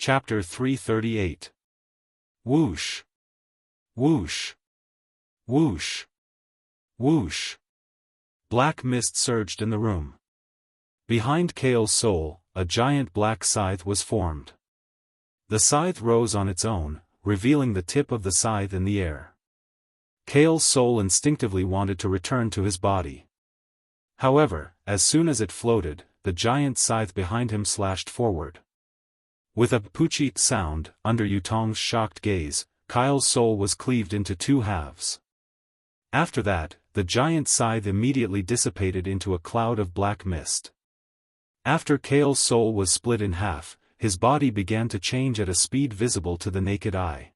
Chapter 338. Whoosh! Whoosh! Whoosh! Whoosh! Black mist surged in the room. Behind Kale's soul, a giant black scythe was formed. The scythe rose on its own, revealing the tip of the scythe in the air. Kale's soul instinctively wanted to return to his body. However, as soon as it floated, the giant scythe behind him slashed forward. With a poochie sound, under Yutong's shocked gaze, Kale's soul was cleaved into two halves. After that, the giant scythe immediately dissipated into a cloud of black mist. After Kale's soul was split in half, his body began to change at a speed visible to the naked eye.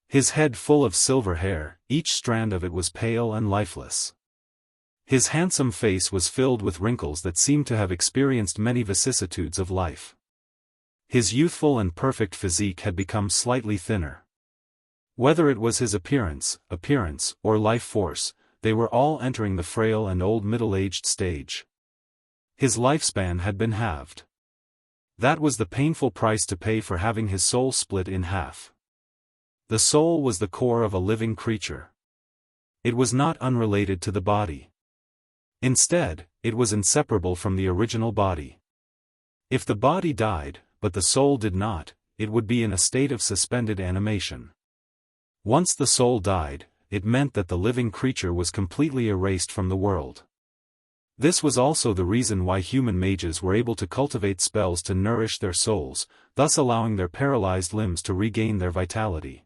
His head full of silver hair, each strand of it was pale and lifeless. His handsome face was filled with wrinkles that seemed to have experienced many vicissitudes of life. His youthful and perfect physique had become slightly thinner. Whether it was his appearance, or life force, they were all entering the frail and old middle-aged stage. His lifespan had been halved. That was the painful price to pay for having his soul split in half. The soul was the core of a living creature. It was not unrelated to the body. Instead, it was inseparable from the original body. If the body died, but the soul did not, it would be in a state of suspended animation. Once the soul died, it meant that the living creature was completely erased from the world. This was also the reason why human mages were able to cultivate spells to nourish their souls, thus allowing their paralyzed limbs to regain their vitality.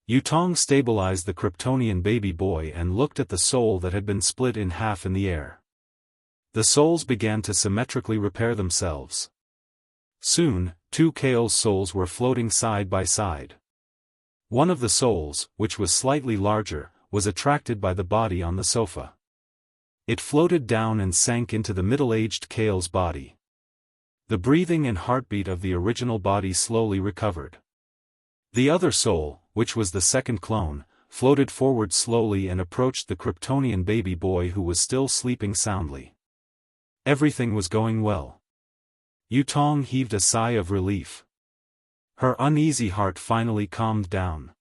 Yutong stabilized the Kryptonian baby boy and looked at the soul that had been split in half in the air. The souls began to symmetrically repair themselves. Soon, two Kale's souls were floating side by side. One of the souls, which was slightly larger, was attracted by the body on the sofa. It floated down and sank into the middle-aged Kale's body. The breathing and heartbeat of the original body slowly recovered. The other soul, which was the second clone, floated forward slowly and approached the Kryptonian baby boy who was still sleeping soundly. Everything was going well. Yutong heaved a sigh of relief. Her uneasy heart finally calmed down.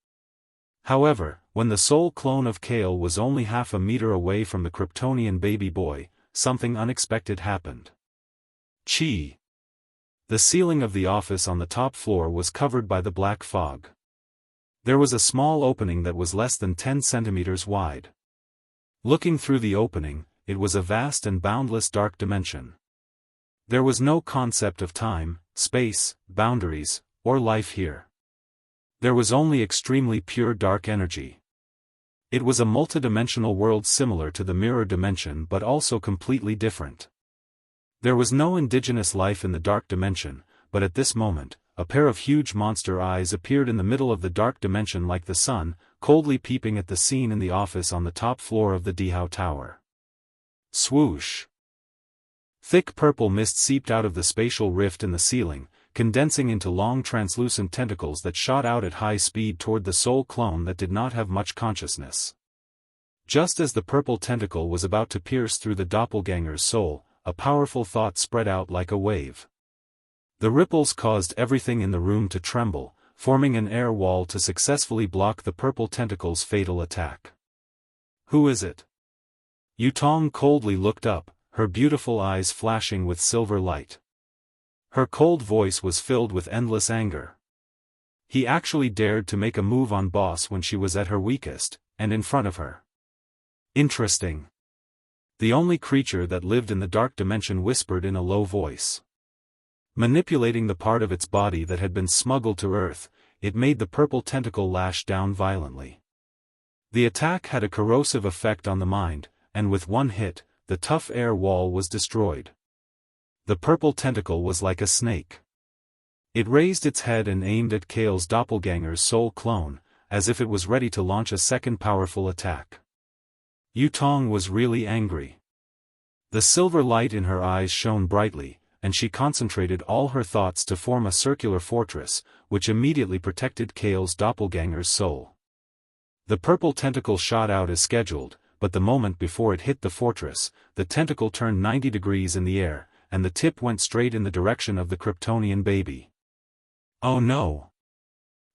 However, when the soul clone of Kale was only half a meter away from the Kryptonian baby boy, something unexpected happened. Chi! The ceiling of the office on the top floor was covered by the black fog. There was a small opening that was less than 10 centimeters wide. Looking through the opening, it was a vast and boundless dark dimension. There was no concept of time, space, boundaries, or life here. There was only extremely pure dark energy. It was a multidimensional world similar to the mirror dimension but also completely different. There was no indigenous life in the dark dimension, but at this moment, a pair of huge monster eyes appeared in the middle of the dark dimension like the sun, coldly peeping at the scene in the office on the top floor of the Dihao Tower. Swoosh! Thick purple mist seeped out of the spatial rift in the ceiling, condensing into long translucent tentacles that shot out at high speed toward the soul clone that did not have much consciousness. Just as the purple tentacle was about to pierce through the doppelganger's soul, a powerful thought spread out like a wave. The ripples caused everything in the room to tremble, forming an air wall to successfully block the purple tentacle's fatal attack. Who is it? Yutong coldly looked up, her beautiful eyes flashing with silver light. Her cold voice was filled with endless anger. He actually dared to make a move on Boss when she was at her weakest, and in front of her. Interesting. The only creature that lived in the dark dimension whispered in a low voice. Manipulating the part of its body that had been smuggled to Earth, it made the purple tentacle lash down violently. The attack had a corrosive effect on the mind, and with one hit, the tough air wall was destroyed. The purple tentacle was like a snake. It raised its head and aimed at Kale's doppelganger's soul clone, as if it was ready to launch a second powerful attack. Yutong was really angry. The silver light in her eyes shone brightly, and she concentrated all her thoughts to form a circular fortress, which immediately protected Kale's doppelganger's soul. The purple tentacle shot out as scheduled, but the moment before it hit the fortress, the tentacle turned 90 degrees in the air, and the tip went straight in the direction of the Kryptonian baby. Oh no!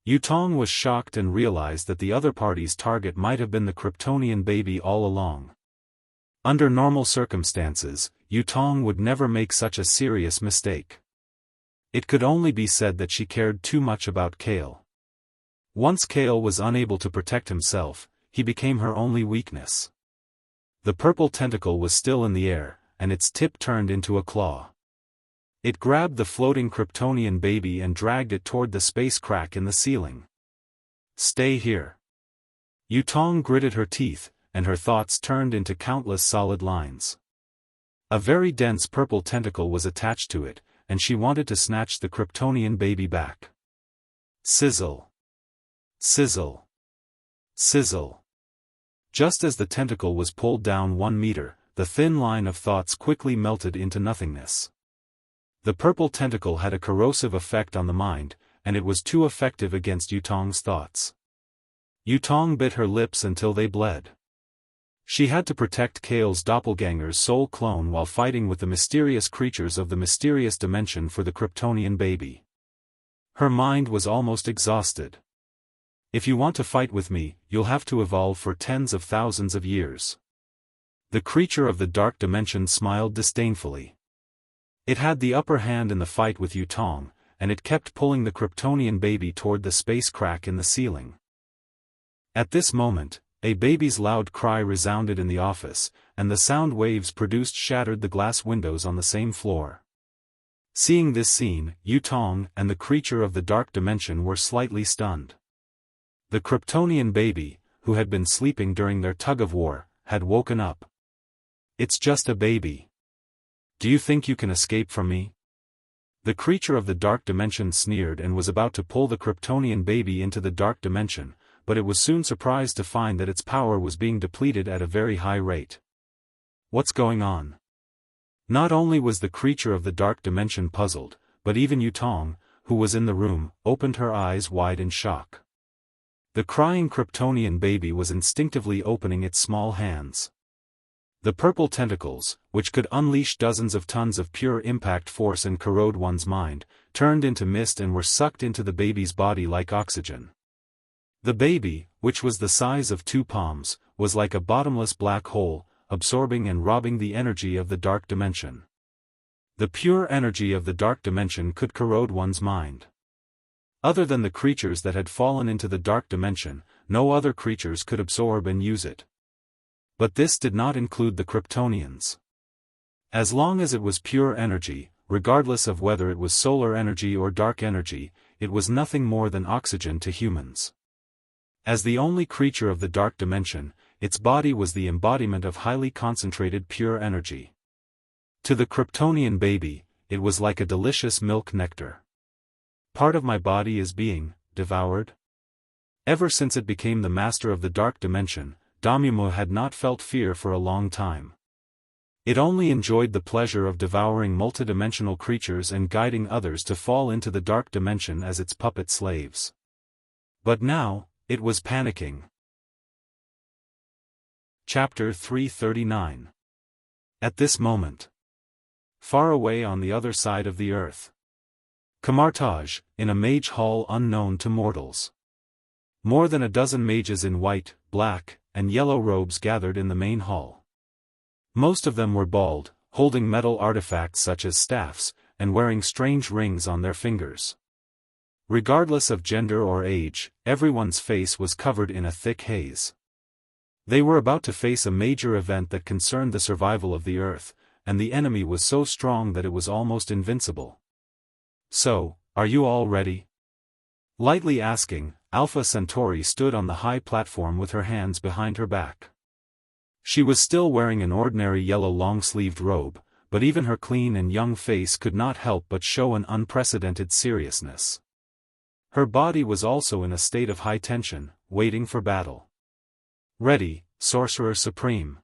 Yutong was shocked and realized that the other party's target might have been the Kryptonian baby all along. Under normal circumstances, Yutong would never make such a serious mistake. It could only be said that she cared too much about Kale. Once Kale was unable to protect himself, he became her only weakness. The purple tentacle was still in the air, and its tip turned into a claw. It grabbed the floating Kryptonian baby and dragged it toward the space crack in the ceiling. Stay here. Yutong gritted her teeth, and her thoughts turned into countless solid lines. A very dense purple tentacle was attached to it, and she wanted to snatch the Kryptonian baby back. Sizzle. Sizzle. Sizzle. Just as the tentacle was pulled down 1 meter, the thin line of thoughts quickly melted into nothingness. The purple tentacle had a corrosive effect on the mind, and it was too effective against Yutong's thoughts. Yutong bit her lips until they bled. She had to protect Kale's doppelganger's soul clone while fighting with the mysterious creatures of the mysterious dimension for the Kryptonian baby. Her mind was almost exhausted. If you want to fight with me, you'll have to evolve for tens of thousands of years. The creature of the dark dimension smiled disdainfully. It had the upper hand in the fight with Yutong, and it kept pulling the Kryptonian baby toward the space crack in the ceiling. At this moment, a baby's loud cry resounded in the office, and the sound waves produced shattered the glass windows on the same floor. Seeing this scene, Yutong and the creature of the dark dimension were slightly stunned. The Kryptonian baby, who had been sleeping during their tug-of-war, had woken up. It's just a baby. Do you think you can escape from me? The creature of the dark dimension sneered and was about to pull the Kryptonian baby into the dark dimension, but it was soon surprised to find that its power was being depleted at a very high rate. What's going on? Not only was the creature of the dark dimension puzzled, but even Yutong, who was in the room, opened her eyes wide in shock. The crying Kryptonian baby was instinctively opening its small hands. The purple tentacles, which could unleash dozens of tons of pure impact force and corrode one's mind, turned into mist and were sucked into the baby's body like oxygen. The baby, which was the size of 2 palms, was like a bottomless black hole, absorbing and robbing the energy of the dark dimension. The pure energy of the dark dimension could corrode one's mind. Other than the creatures that had fallen into the dark dimension, no other creatures could absorb and use it. But this did not include the Kryptonians. As long as it was pure energy, regardless of whether it was solar energy or dark energy, it was nothing more than oxygen to humans. As the only creature of the dark dimension, its body was the embodiment of highly concentrated pure energy. To the Kryptonian baby, it was like a delicious milk nectar. Part of my body is being devoured? Ever since it became the master of the dark dimension, Damimo had not felt fear for a long time. It only enjoyed the pleasure of devouring multidimensional creatures and guiding others to fall into the dark dimension as its puppet slaves. But now, it was panicking. Chapter 339. At this moment, far away on the other side of the earth, Camartage, in a mage hall unknown to mortals. More than a dozen mages in white, black, and yellow robes gathered in the main hall. Most of them were bald, holding metal artifacts such as staffs, and wearing strange rings on their fingers. Regardless of gender or age, everyone's face was covered in a thick haze. They were about to face a major event that concerned the survival of the Earth, and the enemy was so strong that it was almost invincible. So, are you all ready? Lightly asking, Alpha Centauri stood on the high platform with her hands behind her back. She was still wearing an ordinary yellow long-sleeved robe, but even her clean and young face could not help but show an unprecedented seriousness. Her body was also in a state of high tension, waiting for battle. Ready, Sorcerer Supreme.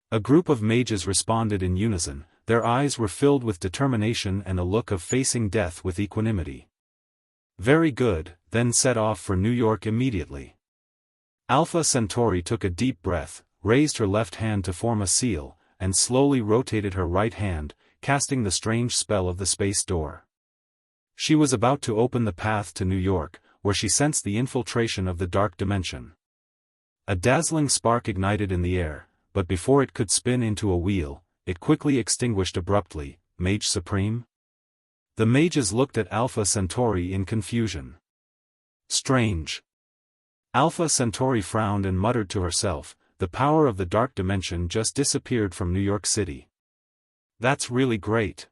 A group of mages responded in unison, their eyes were filled with determination and a look of facing death with equanimity. Very good, then set off for New York immediately. Alpha Centauri took a deep breath, raised her left hand to form a seal, and slowly rotated her right hand, casting the strange spell of the space door. She was about to open the path to New York, where she sensed the infiltration of the dark dimension. A dazzling spark ignited in the air, but before it could spin into a wheel, it quickly extinguished abruptly. Mage Supreme? The mages looked at Alpha Centauri in confusion. Strange. Alpha Centauri frowned and muttered to herself, the power of the dark dimension just disappeared from New York City. That's really great.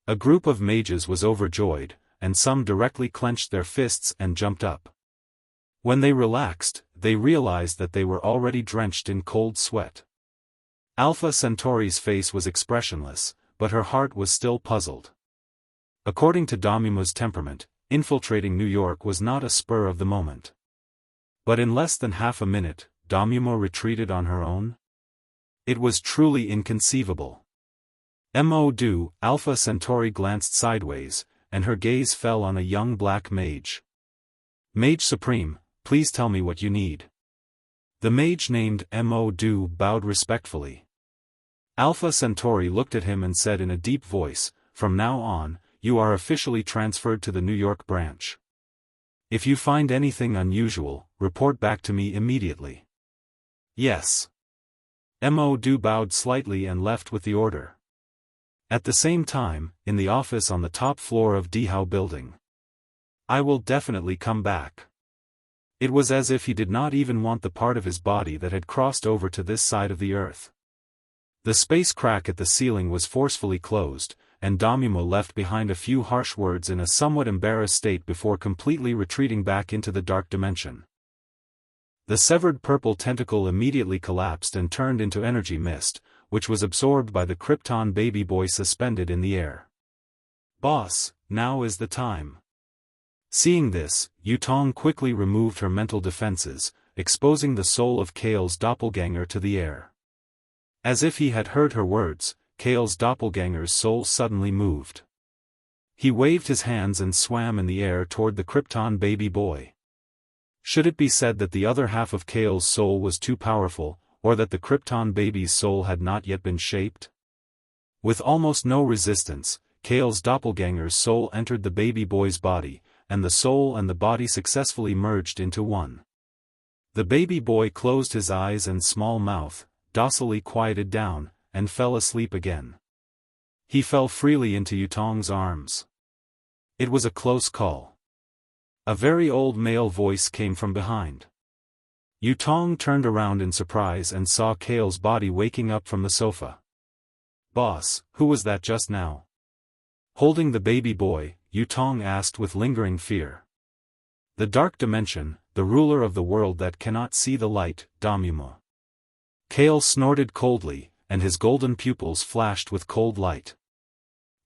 A group of mages was overjoyed, and some directly clenched their fists and jumped up. When they relaxed, they realized that they were already drenched in cold sweat. Alpha Centauri's face was expressionless, but her heart was still puzzled. According to Damuma's temperament, infiltrating New York was not a spur of the moment. But in less than half a minute, Damuma retreated on her own? It was truly inconceivable. Alpha Centauri glanced sideways, and her gaze fell on a young black mage. Mage Supreme, please tell me what you need. The mage named bowed respectfully. Alpha Centauri looked at him and said in a deep voice, from now on, you are officially transferred to the New York branch. If you find anything unusual, report back to me immediately. Yes. Bowed slightly and left with the order. At the same time, in the office on the top floor of Dihao building. I will definitely come back. It was as if he did not even want the part of his body that had crossed over to this side of the earth. The space crack at the ceiling was forcefully closed, and Damuma left behind a few harsh words in a somewhat embarrassed state before completely retreating back into the dark dimension. The severed purple tentacle immediately collapsed and turned into energy mist, which was absorbed by the Krypton baby boy suspended in the air. Boss, now is the time. Seeing this, Yutong quickly removed her mental defenses, exposing the soul of Kale's doppelganger to the air. As if he had heard her words, Kale's doppelganger's soul suddenly moved. He waved his hands and swam in the air toward the Krypton baby boy. Should it be said that the other half of Kale's soul was too powerful, or that the Krypton baby's soul had not yet been shaped? With almost no resistance, Kale's doppelganger's soul entered the baby boy's body, and the soul and the body successfully merged into one. The baby boy closed his eyes and small mouth, docilely quieted down, and fell asleep again. He fell freely into Yutong's arms. It was a close call. A very old male voice came from behind. Yutong turned around in surprise and saw Kale's body waking up from the sofa. Boss, who was that just now? Holding the baby boy, Yutong asked with lingering fear. The dark dimension, the ruler of the world that cannot see the light, Damuma. Kale snorted coldly, and his golden pupils flashed with cold light.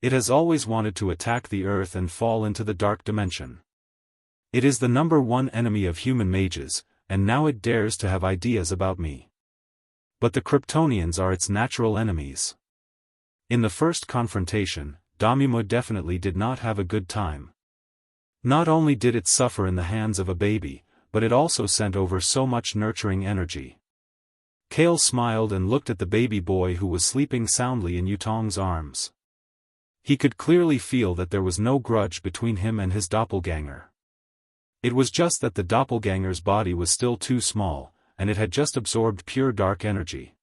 It has always wanted to attack the earth and fall into the dark dimension. It is the #1 enemy of human mages, and now it dares to have ideas about me. But the Kryptonians are its natural enemies. In the first confrontation, Damuma definitely did not have a good time. Not only did it suffer in the hands of a baby, but it also sent over so much nurturing energy. Kale smiled and looked at the baby boy who was sleeping soundly in Yutong's arms. He could clearly feel that there was no grudge between him and his doppelganger. It was just that the doppelganger's body was still too small, and it had just absorbed pure dark energy.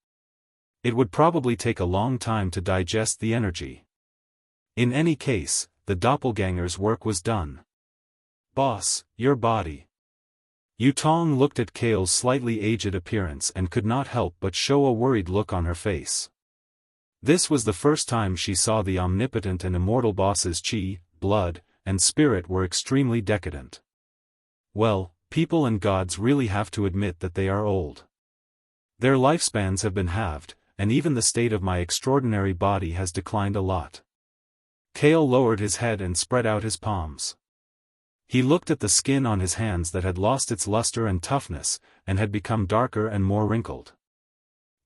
It would probably take a long time to digest the energy. In any case, the doppelganger's work was done. Boss, your body. Yutong looked at Kale's slightly aged appearance and could not help but show a worried look on her face. This was the first time she saw the omnipotent and immortal boss's chi, blood, and spirit were extremely decadent. Well, people and gods really have to admit that they are old. Their lifespans have been halved, and even the state of my extraordinary body has declined a lot. Kale lowered his head and spread out his palms. He looked at the skin on his hands that had lost its luster and toughness, and had become darker and more wrinkled.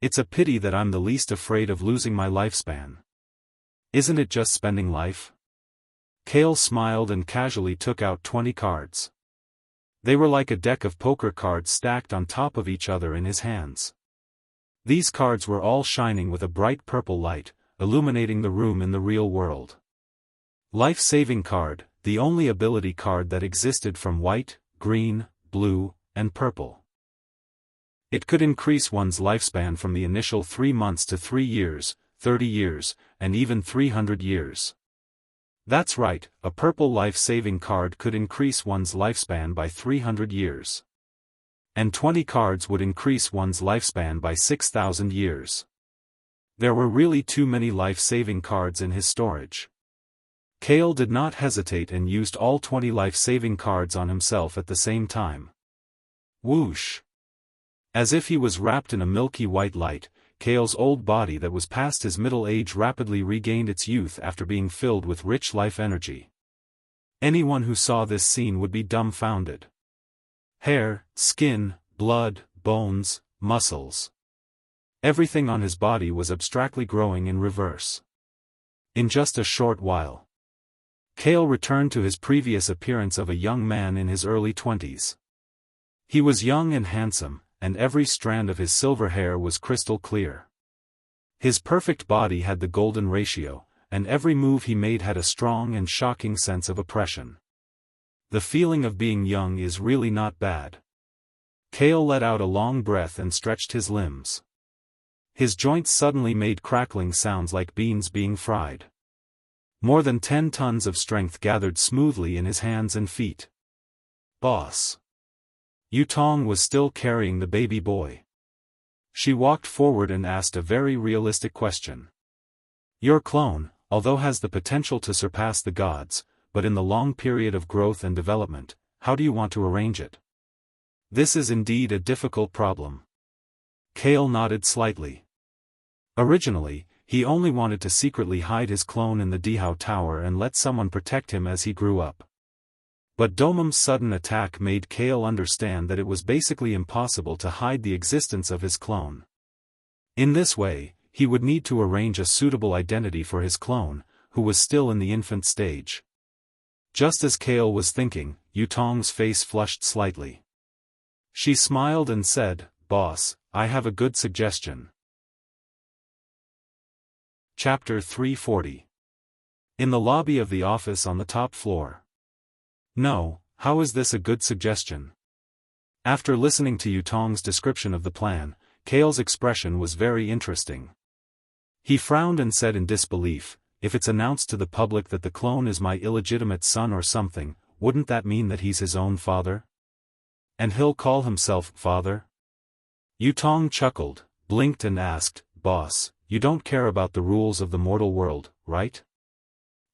It's a pity that I'm the least afraid of losing my lifespan. Isn't it just spending life? Kale smiled and casually took out 20 cards. They were like a deck of poker cards stacked on top of each other in his hands. These cards were all shining with a bright purple light, illuminating the room in the real world. Life-saving card, the only ability card that existed from white, green, blue, and purple. It could increase one's lifespan from the initial 3 months to 3 years, 30 years, and even 300 years. That's right, a purple life-saving card could increase one's lifespan by 300 years. And 20 cards would increase one's lifespan by 6,000 years. There were really too many life-saving cards in his storage. Kale did not hesitate and used all 20 life-saving cards on himself at the same time. Whoosh! As if he was wrapped in a milky white light, Kale's old body that was past his middle age rapidly regained its youth after being filled with rich life energy. Anyone who saw this scene would be dumbfounded. Hair, skin, blood, bones, muscles. Everything on his body was abstractly growing in reverse. In just a short while, Kale returned to his previous appearance of a young man in his early 20s. He was young and handsome, and every strand of his silver hair was crystal clear. His perfect body had the golden ratio, and every move he made had a strong and shocking sense of oppression. The feeling of being young is really not bad. Kale let out a long breath and stretched his limbs. His joints suddenly made crackling sounds like beans being fried. More than 10 tons of strength gathered smoothly in his hands and feet. Boss. Yutong was still carrying the baby boy. She walked forward and asked a very realistic question. Your clone, although has the potential to surpass the gods, but in the long period of growth and development, how do you want to arrange it? This is indeed a difficult problem. Kale nodded slightly. Originally, he only wanted to secretly hide his clone in the Dihao Tower and let someone protect him as he grew up. But Domum's sudden attack made Kale understand that it was basically impossible to hide the existence of his clone. In this way, he would need to arrange a suitable identity for his clone, who was still in the infant stage. Just as Kale was thinking, Yutong's face flushed slightly. She smiled and said, "Boss, I have a good suggestion." Chapter 340. In the lobby of the office on the top floor. No, how is this a good suggestion? After listening to Yutong's description of the plan, Kale's expression was very interesting. He frowned and said in disbelief, "If it's announced to the public that the clone is my illegitimate son or something, wouldn't that mean that he's his own father? And he'll call himself father?" Yutong chuckled, blinked and asked, "Boss, you don't care about the rules of the mortal world, right?"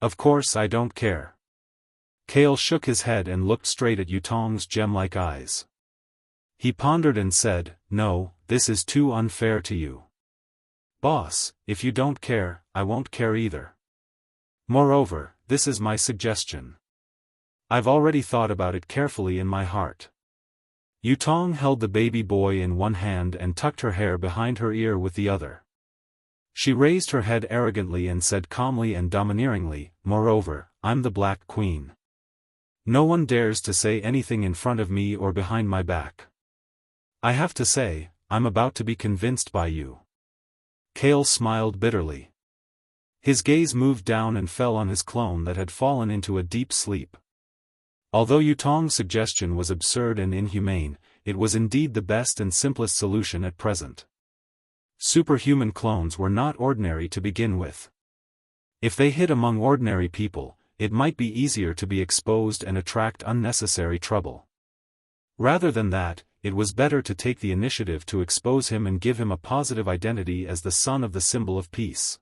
"Of course I don't care." Kale shook his head and looked straight at Yutong's gem-like eyes. He pondered and said, "No, this is too unfair to you. Boss, if you don't care, I won't care either. Moreover, this is my suggestion. I've already thought about it carefully in my heart." Yutong held the baby boy in one hand and tucked her hair behind her ear with the other. She raised her head arrogantly and said calmly and domineeringly, "Moreover, I'm the Black Queen. No one dares to say anything in front of me or behind my back. I have to say, I'm about to be convinced by you." Kale smiled bitterly. His gaze moved down and fell on his clone that had fallen into a deep sleep. Although Yutong's suggestion was absurd and inhumane, it was indeed the best and simplest solution at present. Superhuman clones were not ordinary to begin with. If they hid among ordinary people, it might be easier to be exposed and attract unnecessary trouble. Rather than that, it was better to take the initiative to expose him and give him a positive identity as the son of the symbol of peace.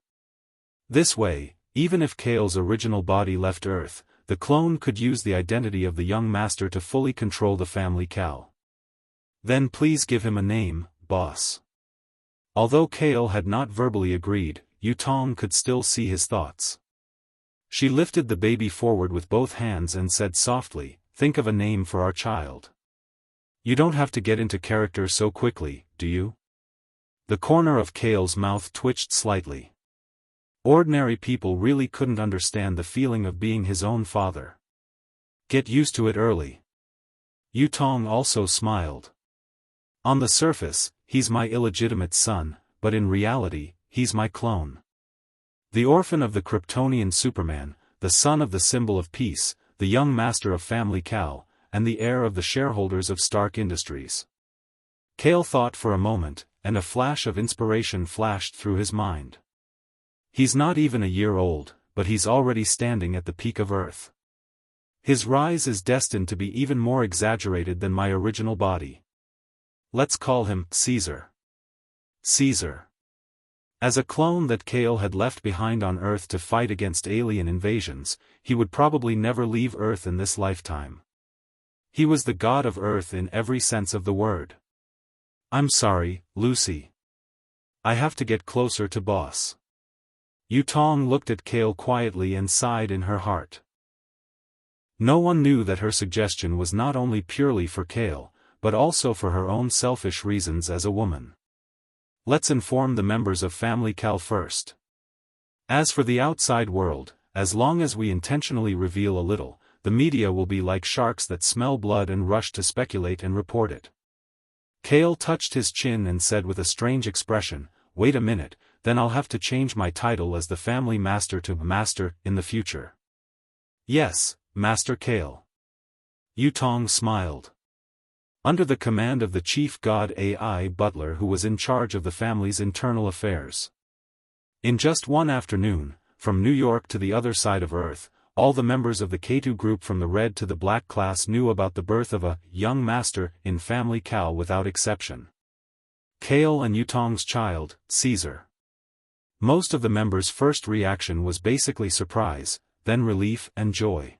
This way, even if Kale's original body left Earth, the clone could use the identity of the young master to fully control the family Cal. "Then please give him a name, boss." Although Kale had not verbally agreed, Yutong could still see his thoughts. She lifted the baby forward with both hands and said softly, "Think of a name for our child." "You don't have to get into character so quickly, do you?" The corner of Kale's mouth twitched slightly. Ordinary people really couldn't understand the feeling of being his own father. "Get used to it early." Yutong also smiled. "On the surface, he's my illegitimate son, but in reality, he's my clone. The orphan of the Kryptonian Superman, the son of the symbol of peace, the young master of Family Cal, and the heir of the shareholders of Stark Industries. Cale thought for a moment, and a flash of inspiration flashed through his mind. He's not even a year old, but he's already standing at the peak of Earth. His rise is destined to be even more exaggerated than my original body. Let's call him Caesar. Caesar. As a clone that Cale had left behind on Earth to fight against alien invasions, he would probably never leave Earth in this lifetime. He was the god of Earth in every sense of the word. I'm sorry, Lucy. I have to get closer to boss. Yutong looked at Cale quietly and sighed in her heart. No one knew that her suggestion was not only purely for Cale, but also for her own selfish reasons as a woman. Let's inform the members of Family Cal first. As for the outside world, as long as we intentionally reveal a little, the media will be like sharks that smell blood and rush to speculate and report it. Cale touched his chin and said with a strange expression, "Wait a minute, then I'll have to change my title as the family master to Master in the future." "Yes, Master Cale." Yutong smiled. Under the command of the chief god AI butler who was in charge of the family's internal affairs. In just one afternoon, from New York to the other side of Earth, all the members of the K2 group from the red to the black class knew about the birth of a young master in Family Cal without exception. Cale and Yutong's child, Caesar. Most of the members' first reaction was basically surprise, then relief and joy.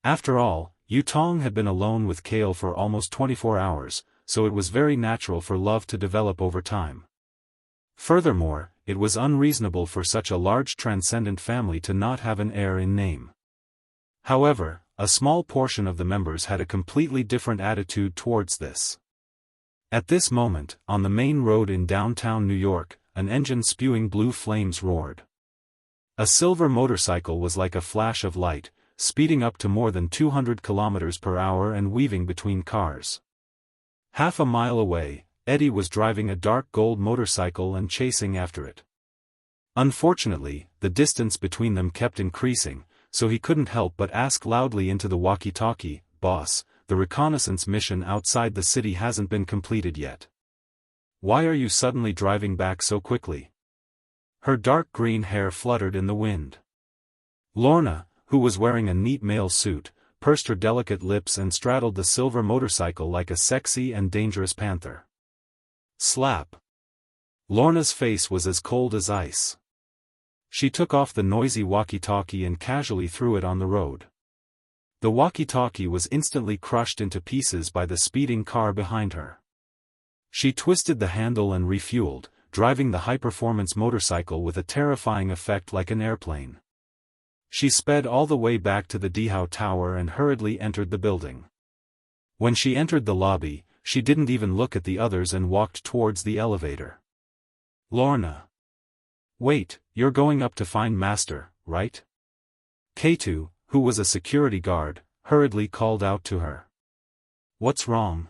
After all, Yutong had been alone with Cale for almost 24 hours, so it was very natural for love to develop over time. Furthermore, it was unreasonable for such a large transcendent family to not have an heir in name. However, a small portion of the members had a completely different attitude towards this. At this moment, on the main road in downtown New York, an engine spewing blue flames roared. A silver motorcycle was like a flash of light, speeding up to more than 200 kilometers per hour and weaving between cars. Half a mile away, Eddie was driving a dark gold motorcycle and chasing after it. Unfortunately, the distance between them kept increasing, so he couldn't help but ask loudly into the walkie-talkie, "Boss, the reconnaissance mission outside the city hasn't been completed yet. Why are you suddenly driving back so quickly?" Her dark green hair fluttered in the wind. Lorna, who was wearing a neat male suit, pursed her delicate lips and straddled the silver motorcycle like a sexy and dangerous panther. Slap. Lorna's face was as cold as ice. She took off the noisy walkie-talkie and casually threw it on the road. The walkie-talkie was instantly crushed into pieces by the speeding car behind her. She twisted the handle and refueled, driving the high-performance motorcycle with a terrifying effect like an airplane. She sped all the way back to the Dehao Tower and hurriedly entered the building. When she entered the lobby, she didn't even look at the others and walked towards the elevator. "Lorna. Wait, you're going up to find Master, right?" K2, who was a security guard, hurriedly called out to her. "What's wrong?"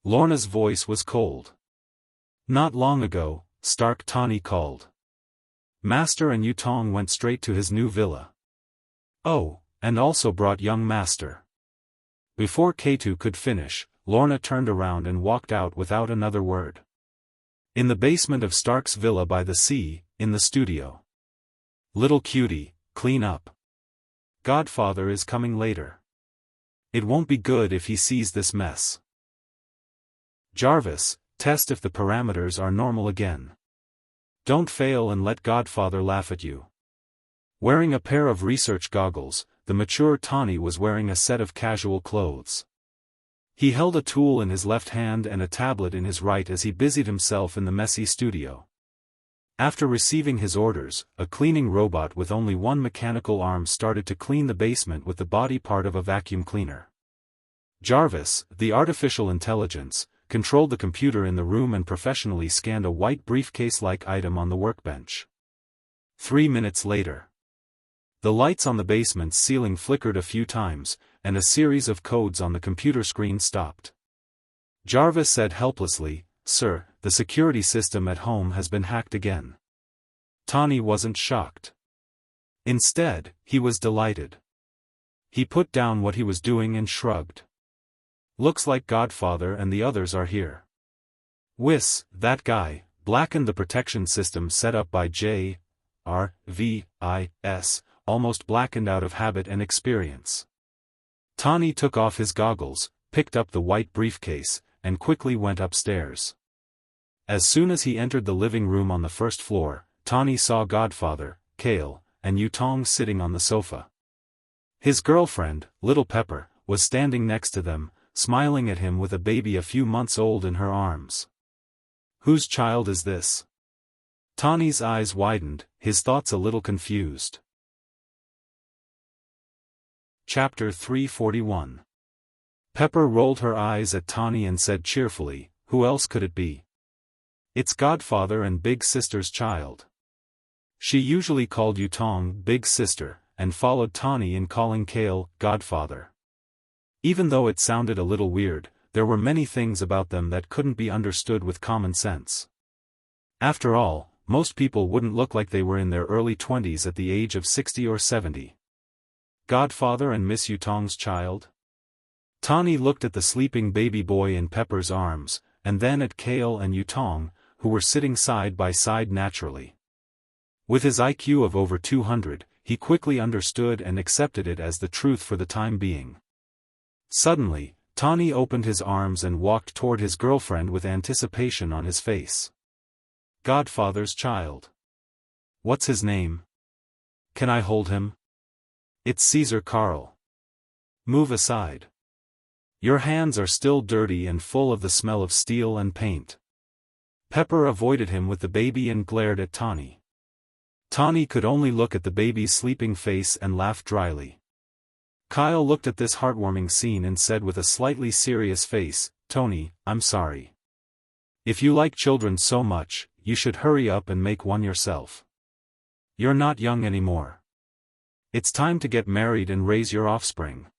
Lorna's voice was cold. "Not long ago, Stark Tawny called. Master and Yutong went straight to his new villa. Oh, and also brought young Master." Before K2 could finish, Lorna turned around and walked out without another word. In the basement of Stark's villa by the sea, in the studio. "Little cutie, clean up. Godfather is coming later. It won't be good if he sees this mess. Jarvis, test if the parameters are normal again. Don't fail and let Godfather laugh at you." Wearing a pair of research goggles, the mature Tawny was wearing a set of casual clothes. He held a tool in his left hand and a tablet in his right as he busied himself in the messy studio. After receiving his orders, a cleaning robot with only one mechanical arm started to clean the basement with the body part of a vacuum cleaner. Jarvis, the artificial intelligence, controlled the computer in the room and professionally scanned a white briefcase-like item on the workbench. 3 minutes later. The lights on the basement's ceiling flickered a few times, and a series of codes on the computer screen stopped. Jarvis said helplessly, "Sir, the security system at home has been hacked again." Tawny wasn't shocked. Instead, he was delighted. He put down what he was doing and shrugged. Looks like Godfather and the others are here. That guy, blackened the protection system set up by J. R. V. I. S., almost blackened out of habit and experience. Tani took off his goggles, picked up the white briefcase, and quickly went upstairs. As soon as he entered the living room on the first floor, Tani saw Godfather, Kale, and Yutong sitting on the sofa. His girlfriend, Little Pepper, was standing next to them, smiling at him with a baby a few months old in her arms. Whose child is this? Tani's eyes widened, his thoughts a little confused. Chapter 341. Pepper rolled her eyes at Tani and said cheerfully, "Who else could it be? It's Godfather and Big Sister's child." She usually called Yutong Big Sister, and followed Tani in calling Kale Godfather. Even though it sounded a little weird, there were many things about them that couldn't be understood with common sense. After all, most people wouldn't look like they were in their early 20s at the age of 60 or 70. Godfather and Miss Yutong's child? Tani looked at the sleeping baby boy in Pepper's arms, and then at Kale and Yutong, who were sitting side by side naturally. With his IQ of over 200, he quickly understood and accepted it as the truth for the time being. Suddenly, Tani opened his arms and walked toward his girlfriend with anticipation on his face. Godfather's child. What's his name? Can I hold him? It's Caesar Carl. Move aside. Your hands are still dirty and full of the smell of steel and paint. Pepper avoided him with the baby and glared at Tani. Tani could only look at the baby's sleeping face and laugh dryly. Kyle looked at this heartwarming scene and said with a slightly serious face, "Tony, I'm sorry. If you like children so much, you should hurry up and make one yourself. You're not young anymore. It's time to get married and raise your offspring.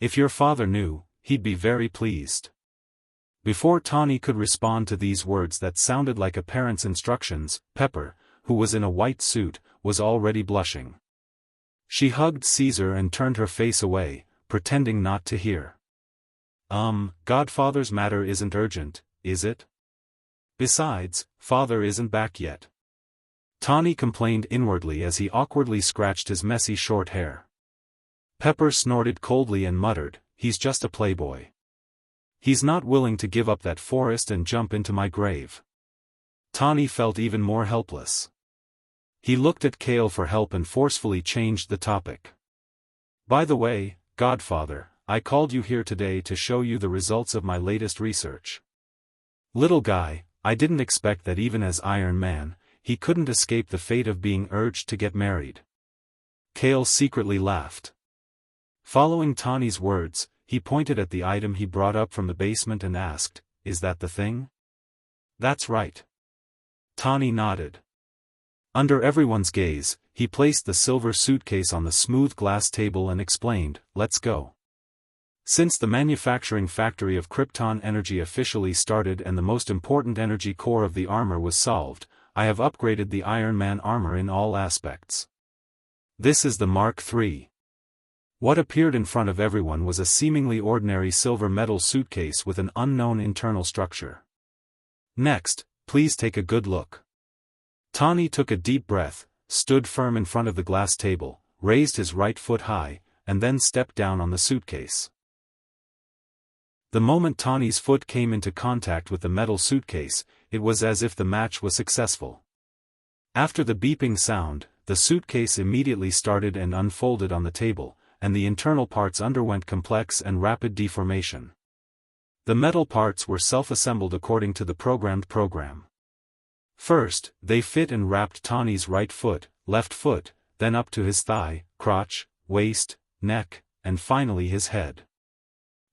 If your father knew, he'd be very pleased." Before Tani could respond to these words that sounded like a parent's instructions, Pepper, who was in a white suit, was already blushing. She hugged Caesar and turned her face away, pretending not to hear. Godfather's matter isn't urgent, is it? Besides, father isn't back yet. Tani complained inwardly as he awkwardly scratched his messy short hair. Pepper snorted coldly and muttered, "He's just a playboy. He's not willing to give up that forest and jump into my grave." Tani felt even more helpless. He looked at Kale for help and forcefully changed the topic. "By the way, Godfather, I called you here today to show you the results of my latest research. Little guy, I didn't expect that even as Iron Man, he couldn't escape the fate of being urged to get married." Kale secretly laughed. Following Tani's words, he pointed at the item he brought up from the basement and asked, "Is that the thing?" "That's right." Tani nodded. Under everyone's gaze, he placed the silver suitcase on the smooth glass table and explained, "Let's go." Since the manufacturing factory of Krypton energy officially started and the most important energy core of the armor was solved, I have upgraded the Iron Man armor in all aspects. This is the Mark III. What appeared in front of everyone was a seemingly ordinary silver metal suitcase with an unknown internal structure. "Next, please take a good look." Tani took a deep breath, stood firm in front of the glass table, raised his right foot high, and then stepped down on the suitcase. The moment Tani's foot came into contact with the metal suitcase, it was as if the match was successful. After the beeping sound, the suitcase immediately started and unfolded on the table, and the internal parts underwent complex and rapid deformation. The metal parts were self-assembled according to the programmed program. First, they fit and wrapped Tani's right foot, left foot, then up to his thigh, crotch, waist, neck, and finally his head.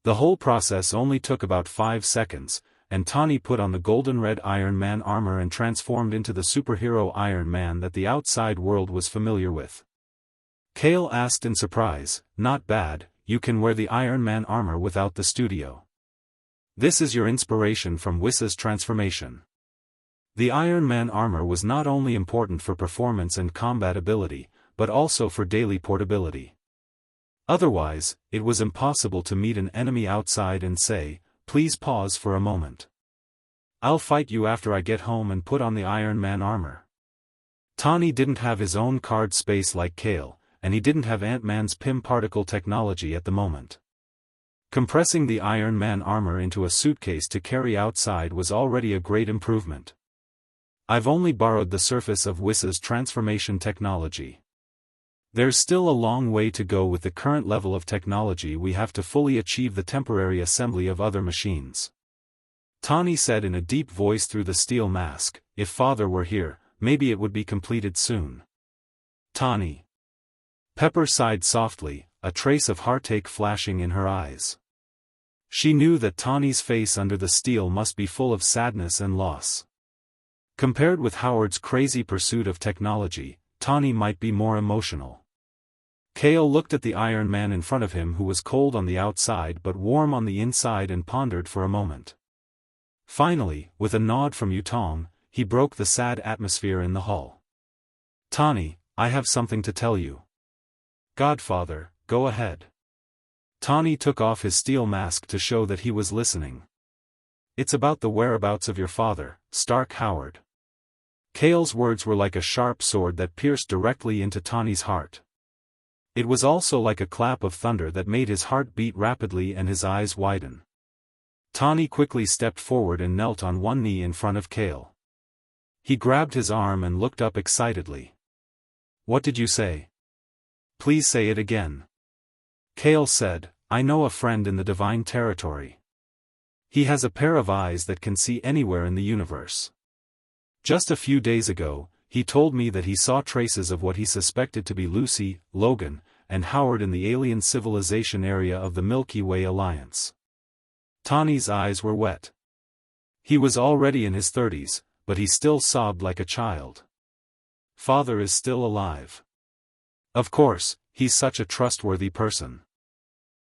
The whole process only took about 5 seconds, and Tani put on the golden red Iron Man armor and transformed into the superhero Iron Man that the outside world was familiar with. Kale asked in surprise, "Not bad, you can wear the Iron Man armor without the studio. This is your inspiration from Wuxia's transformation." The Iron Man armor was not only important for performance and combat ability, but also for daily portability. Otherwise, it was impossible to meet an enemy outside and say, "Please pause for a moment. I'll fight you after I get home and put on the Iron Man armor." Tani didn't have his own card space like Kale, and he didn't have Ant-Man's PIM particle technology at the moment. Compressing the Iron Man armor into a suitcase to carry outside was already a great improvement. I've only borrowed the surface of Wuxia's transformation technology. There's still a long way to go with the current level of technology. We have to fully achieve the temporary assembly of other machines. Tani said in a deep voice through the steel mask, "If Father were here, maybe it would be completed soon." Tani. Pepper sighed softly, a trace of heartache flashing in her eyes. She knew that Tani's face under the steel must be full of sadness and loss. Compared with Howard's crazy pursuit of technology, Tani might be more emotional. Kale looked at the Iron Man in front of him, who was cold on the outside but warm on the inside, and pondered for a moment. Finally, with a nod from Yutong, he broke the sad atmosphere in the hall. "Tani, I have something to tell you." "Godfather, go ahead." Tani took off his steel mask to show that he was listening. "It's about the whereabouts of your father, Stark Howard." Kale's words were like a sharp sword that pierced directly into Tani's heart. It was also like a clap of thunder that made his heart beat rapidly and his eyes widen. Tani quickly stepped forward and knelt on one knee in front of Kale. He grabbed his arm and looked up excitedly. "What did you say? Please say it again." Kale said, "I know a friend in the divine territory. He has a pair of eyes that can see anywhere in the universe. Just a few days ago, he told me that he saw traces of what he suspected to be Lucy, Logan, and Howard in the alien civilization area of the Milky Way Alliance." Tani's eyes were wet. He was already in his 30s, but he still sobbed like a child. "Father is still alive. Of course, he's such a trustworthy person.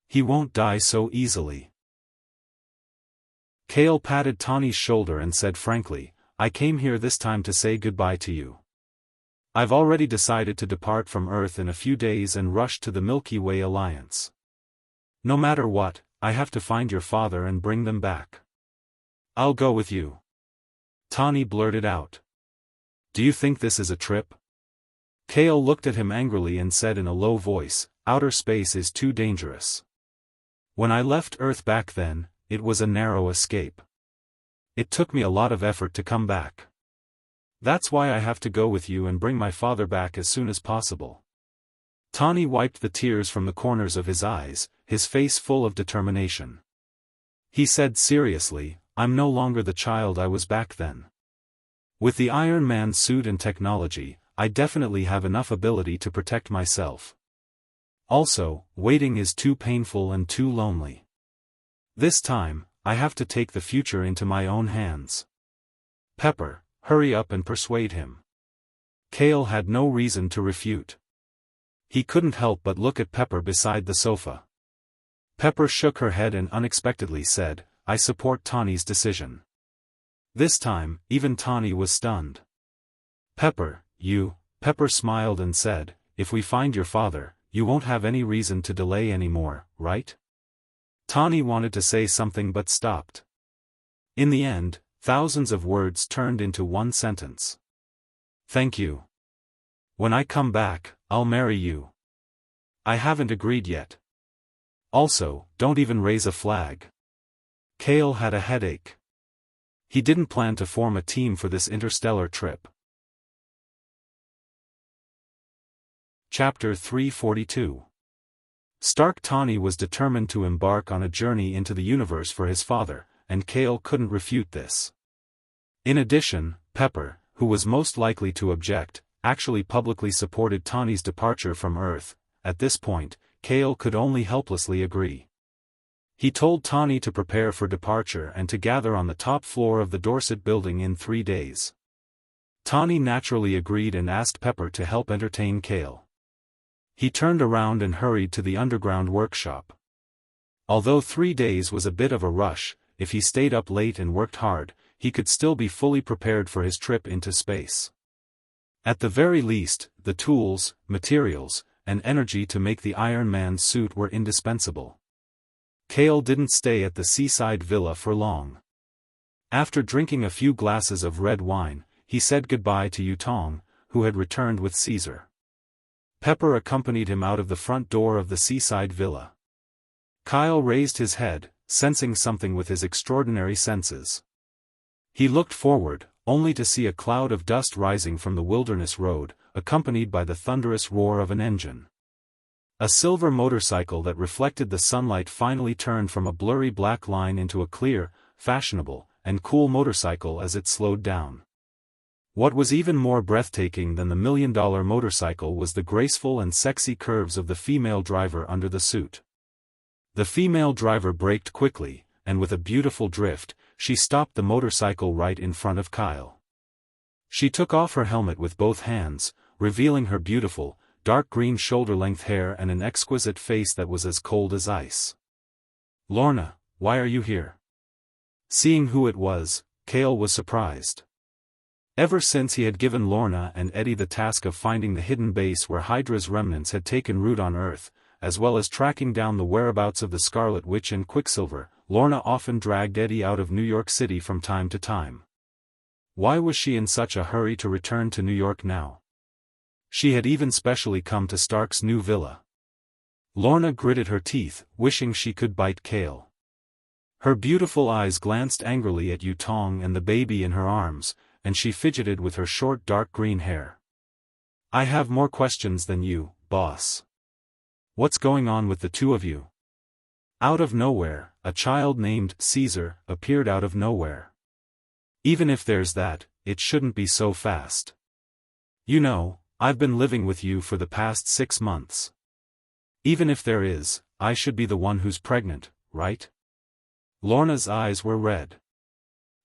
He won't die so easily." Kale patted Tani's shoulder and said frankly, "I came here this time to say goodbye to you. I've already decided to depart from Earth in a few days and rush to the Milky Way Alliance. No matter what, I have to find your father and bring them back. I'll go with you." Tani blurted out. "Do you think this is a trip?" Kale looked at him angrily and said in a low voice, "Outer space is too dangerous. When I left Earth back then, it was a narrow escape. It took me a lot of effort to come back. That's why I have to go with you and bring my father back as soon as possible." Tani wiped the tears from the corners of his eyes, his face full of determination. He said seriously, "I'm no longer the child I was back then. With the Iron Man suit and technology, I definitely have enough ability to protect myself. Also, waiting is too painful and too lonely. This time, I have to take the future into my own hands. Pepper, hurry up and persuade him." Kale had no reason to refute. He couldn't help but look at Pepper beside the sofa. Pepper shook her head and unexpectedly said, "I support Tani's decision." This time, even Tani was stunned. Pepper smiled and said, "If we find your father, you won't have any reason to delay anymore, right?" Tani wanted to say something but stopped. In the end, thousands of words turned into one sentence. "Thank you. When I come back, I'll marry you. I haven't agreed yet. Also, don't even raise a flag." Kale had a headache. He didn't plan to form a team for this interstellar trip. Chapter 342. Stark Tani was determined to embark on a journey into the universe for his father, and Kale couldn't refute this. In addition, Pepper, who was most likely to object, actually publicly supported Tani's departure from Earth. At this point, Kale could only helplessly agree. He told Tani to prepare for departure and to gather on the top floor of the Dorset building in 3 days. Tani naturally agreed and asked Pepper to help entertain Kale. He turned around and hurried to the underground workshop. Although 3 days was a bit of a rush, if he stayed up late and worked hard, he could still be fully prepared for his trip into space. At the very least, the tools, materials, and energy to make the Iron Man's suit were indispensable. Kale didn't stay at the seaside villa for long. After drinking a few glasses of red wine, he said goodbye to Yutong, who had returned with Caesar. Pepper accompanied him out of the front door of the seaside villa. Kyle raised his head, sensing something with his extraordinary senses. He looked forward, only to see a cloud of dust rising from the wilderness road, accompanied by the thunderous roar of an engine. A silver motorcycle that reflected the sunlight finally turned from a blurry black line into a clear, fashionable, and cool motorcycle as it slowed down. What was even more breathtaking than the $1 million motorcycle was the graceful and sexy curves of the female driver under the suit. The female driver braked quickly, and with a beautiful drift, she stopped the motorcycle right in front of Kyle. She took off her helmet with both hands, revealing her beautiful, dark green shoulder-length hair and an exquisite face that was as cold as ice. "Lorna, why are you here?" Seeing who it was, Kale was surprised. Ever since he had given Lorna and Eddie the task of finding the hidden base where Hydra's remnants had taken root on Earth, as well as tracking down the whereabouts of the Scarlet Witch and Quicksilver, Lorna often dragged Eddie out of New York City from time to time. Why was she in such a hurry to return to New York now? She had even specially come to Stark's new villa. Lorna gritted her teeth, wishing she could bite Kale. Her beautiful eyes glanced angrily at Yutong and the baby in her arms, and she fidgeted with her short dark green hair. "I have more questions than you, boss. What's going on with the two of you?" Out of nowhere, a child named Caesar appeared out of nowhere. "Even if there's that, it shouldn't be so fast. You know, I've been living with you for the past 6 months. Even if there is, I should be the one who's pregnant, right?" Lorna's eyes were red.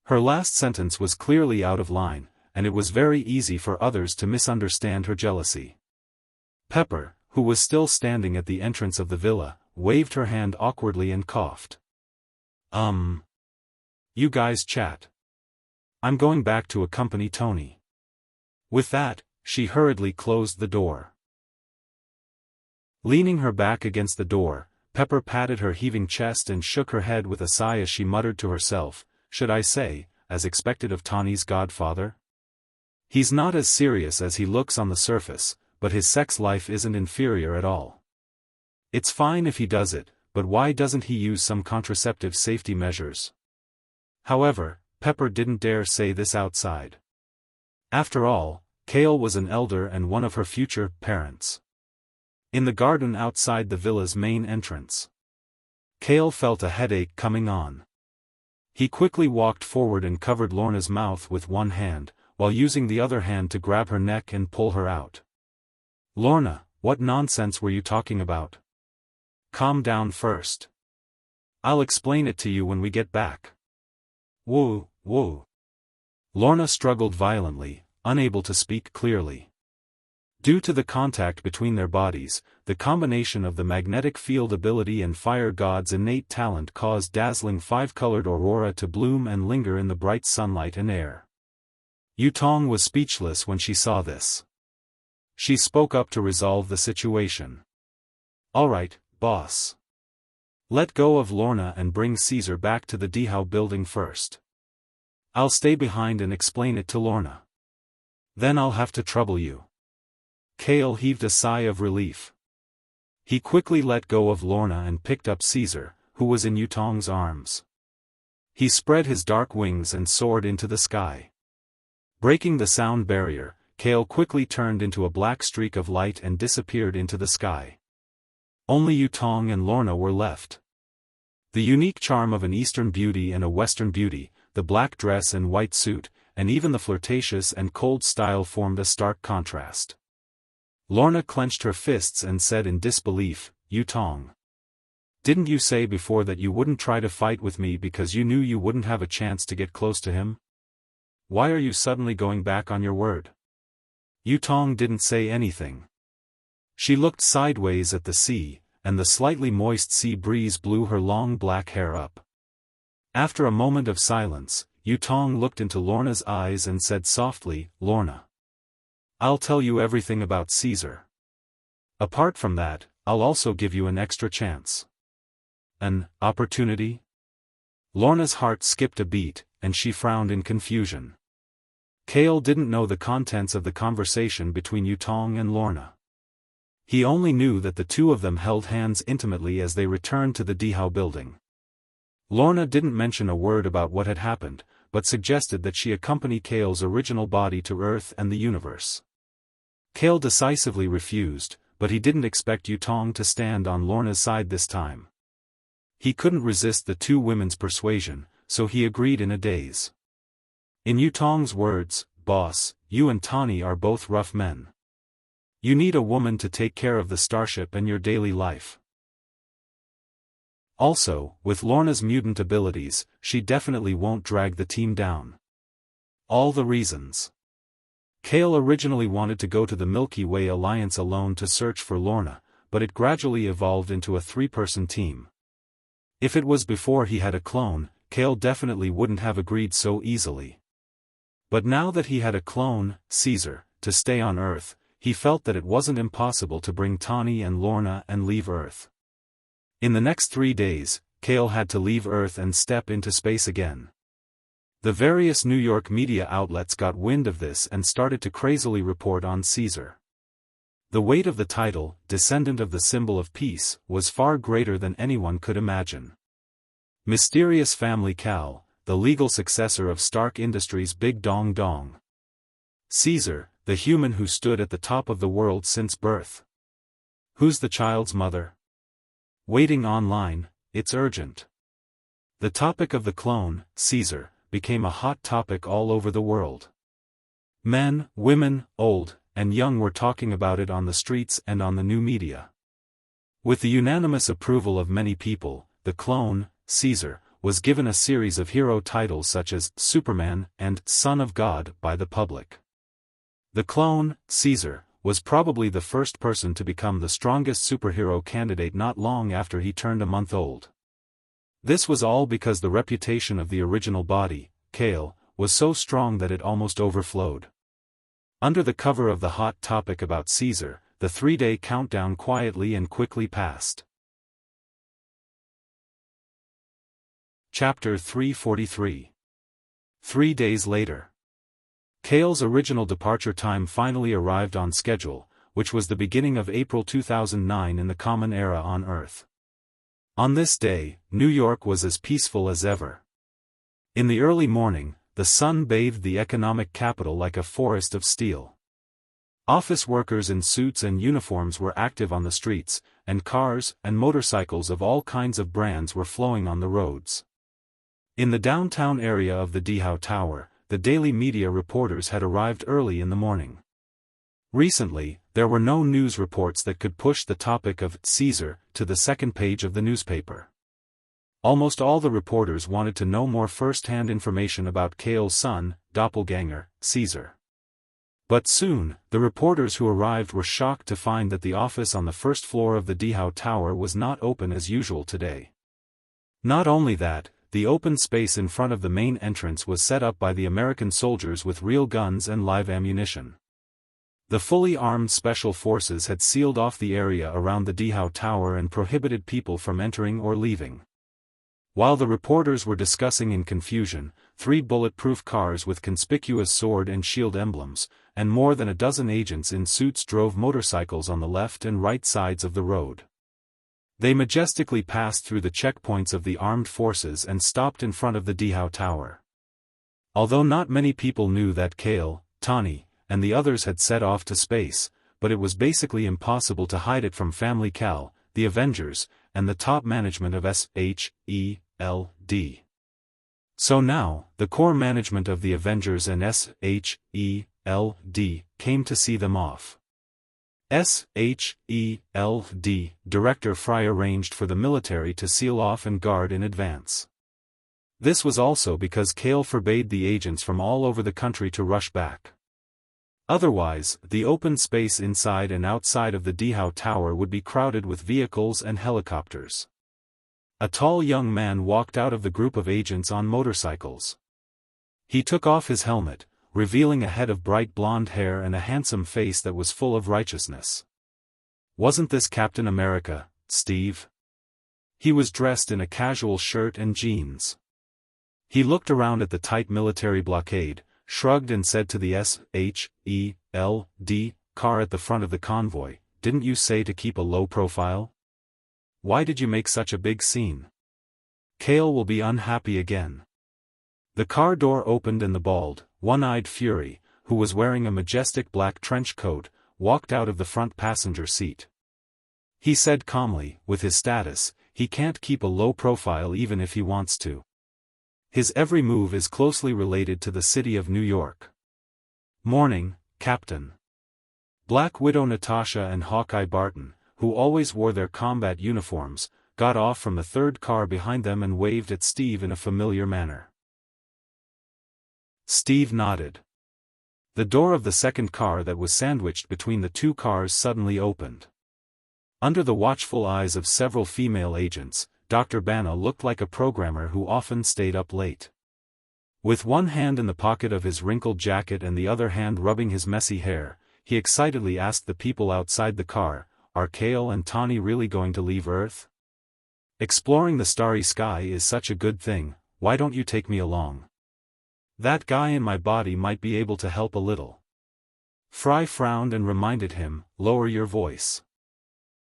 Her last sentence was clearly out of line, and it was very easy for others to misunderstand her jealousy. Pepper, who was still standing at the entrance of the villa, waved her hand awkwardly and coughed. You guys chat. I'm going back to accompany Tony." With that, she hurriedly closed the door. Leaning her back against the door, Pepper patted her heaving chest and shook her head with a sigh as she muttered to herself, "Should I say, as expected of Tawny's godfather? He's not as serious as he looks on the surface, but his sex life isn't inferior at all. It's fine if he does it, but why doesn't he use some contraceptive safety measures?" However, Pepper didn't dare say this outside. After all, Kale was an elder and one of her future parents. In the garden outside the villa's main entrance, Kale felt a headache coming on. He quickly walked forward and covered Lorna's mouth with one hand, while using the other hand to grab her neck and pull her out. "Lorna, what nonsense were you talking about? Calm down first. I'll explain it to you when we get back." "Whoa, whoa." Lorna struggled violently, unable to speak clearly. Due to the contact between their bodies, the combination of the magnetic field ability and fire god's innate talent caused dazzling five-colored aurora to bloom and linger in the bright sunlight and air. Yutong was speechless when she saw this. She spoke up to resolve the situation. "All right, boss. Let go of Lorna and bring Caesar back to the Dehao building first. I'll stay behind and explain it to Lorna. Then I'll have to trouble you." Kale heaved a sigh of relief. He quickly let go of Lorna and picked up Caesar, who was in Yutong's arms. He spread his dark wings and soared into the sky. Breaking the sound barrier, Kale quickly turned into a black streak of light and disappeared into the sky. Only Yutong and Lorna were left. The unique charm of an Eastern beauty and a Western beauty, the black dress and white suit, and even the flirtatious and cold style formed a stark contrast. Lorna clenched her fists and said in disbelief, "Yutong. Didn't you say before that you wouldn't try to fight with me because you knew you wouldn't have a chance to get close to him? Why are you suddenly going back on your word?" Yutong didn't say anything. She looked sideways at the sea, and the slightly moist sea breeze blew her long black hair up. After a moment of silence, Yutong looked into Lorna's eyes and said softly, "Lorna. I'll tell you everything about Caesar. Apart from that, I'll also give you an extra chance. An opportunity? Lorna's heart skipped a beat, and she frowned in confusion. Kale didn't know the contents of the conversation between Yutong and Lorna. He only knew that the two of them held hands intimately as they returned to the Dihao building. Lorna didn't mention a word about what had happened, but suggested that she accompany Kale's original body to Earth and the universe. Kale decisively refused, but he didn't expect Yutong to stand on Lorna's side this time. He couldn't resist the two women's persuasion, so he agreed in a daze. In Yutong's words, "Boss, you and Tani are both rough men. You need a woman to take care of the starship and your daily life. Also, with Lorna's mutant abilities, she definitely won't drag the team down." All the reasons. Kale originally wanted to go to the Milky Way Alliance alone to search for Lorna, but it gradually evolved into a three-person team. If it was before he had a clone, Kale definitely wouldn't have agreed so easily. But now that he had a clone, Caesar, to stay on Earth, he felt that it wasn't impossible to bring Tani and Lorna and leave Earth. In the next 3 days, Kale had to leave Earth and step into space again. The various New York media outlets got wind of this and started to crazily report on Caesar. The weight of the title, Descendant of the Symbol of Peace, was far greater than anyone could imagine. Mysterious Family Cal, the legal successor of Stark Industries' Big Dong Dong. Caesar, the human who stood at the top of the world since birth. Who's the child's mother? Waiting online, it's urgent. The topic of the clone, Caesar, became a hot topic all over the world. Men, women, old, and young were talking about it on the streets and on the new media. With the unanimous approval of many people, the clone, Caesar, was given a series of hero titles such as Superman and Son of God by the public. The clone, Caesar, was probably the first person to become the strongest superhero candidate not long after he turned a month old. This was all because the reputation of the original body, Kale, was so strong that it almost overflowed. Under the cover of the hot topic about Caesar, the 3-day countdown quietly and quickly passed. Chapter 343. 3 days later. Kale's original departure time finally arrived on schedule, which was the beginning of April 2009 in the Common Era on Earth. On this day, New York was as peaceful as ever. In the early morning, the sun bathed the economic capital like a forest of steel. Office workers in suits and uniforms were active on the streets, and cars and motorcycles of all kinds of brands were flowing on the roads. In the downtown area of the Dihao Tower, the daily media reporters had arrived early in the morning. Recently, there were no news reports that could push the topic of Caesar to the second page of the newspaper. Almost all the reporters wanted to know more first-hand information about Kale's son, doppelganger, Caesar. But soon, the reporters who arrived were shocked to find that the office on the first floor of the Dihao Tower was not open as usual today. Not only that, the open space in front of the main entrance was set up by the American soldiers with real guns and live ammunition. The fully armed special forces had sealed off the area around the Dihao Tower and prohibited people from entering or leaving. While the reporters were discussing in confusion, 3 bulletproof cars with conspicuous sword and shield emblems, and more than a dozen agents in suits drove motorcycles on the left and right sides of the road. They majestically passed through the checkpoints of the armed forces and stopped in front of the Dihao Tower. Although not many people knew that Kale, Tani, and the others had set off to space, but it was basically impossible to hide it from Family Cal, the Avengers, and the top management of SHELD. So now, the core management of the Avengers and SHELD came to see them off. SHELD Director Fry arranged for the military to seal off and guard in advance. This was also because Kale forbade the agents from all over the country to rush back. Otherwise, the open space inside and outside of the Dihao Tower would be crowded with vehicles and helicopters. A tall young man walked out of the group of agents on motorcycles. He took off his helmet, revealing a head of bright blonde hair and a handsome face that was full of righteousness. Wasn't this Captain America, Steve? He was dressed in a casual shirt and jeans. He looked around at the tight military blockade, shrugged and said to the SHELD car at the front of the convoy, "Didn't you say to keep a low profile? Why did you make such a big scene? Kale will be unhappy again." The car door opened and the bald, one-eyed Fury, who was wearing a majestic black trench coat, walked out of the front passenger seat. He said calmly, with his status, he can't keep a low profile even if he wants to. His every move is closely related to the city of New York. "Morning, Captain." Black Widow Natasha and Hawkeye Barton, who always wore their combat uniforms, got off from the third car behind them and waved at Steve in a familiar manner. Steve nodded. The door of the second car that was sandwiched between the two cars suddenly opened. Under the watchful eyes of several female agents, Dr. Bana looked like a programmer who often stayed up late. With one hand in the pocket of his wrinkled jacket and the other hand rubbing his messy hair, he excitedly asked the people outside the car, "Are Kale and Tawny really going to leave Earth? Exploring the starry sky is such a good thing, why don't you take me along? That guy in my body might be able to help a little." Fry frowned and reminded him, "Lower your voice.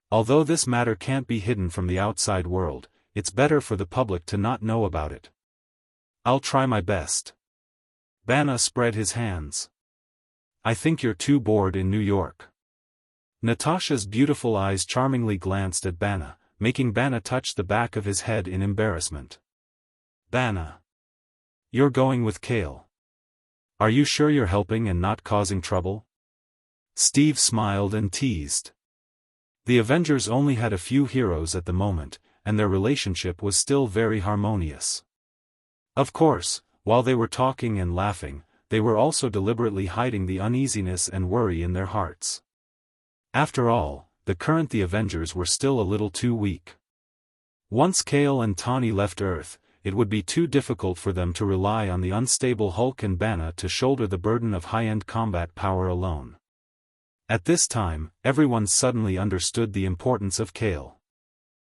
Although this matter can't be hidden from the outside world, it's better for the public to not know about it." "I'll try my best." Bana spread his hands. "I think you're too bored in New York." Natasha's beautiful eyes charmingly glanced at Bana, making Bana touch the back of his head in embarrassment. "Bana. You're going with Kale. Are you sure you're helping and not causing trouble?" Steve smiled and teased. The Avengers only had a few heroes at the moment, and their relationship was still very harmonious. Of course, while they were talking and laughing, they were also deliberately hiding the uneasiness and worry in their hearts. After all, the Avengers were still a little too weak. Once Kale and Tawny left Earth, it would be too difficult for them to rely on the unstable Hulk and Bana to shoulder the burden of high-end combat power alone. At this time, everyone suddenly understood the importance of Kale.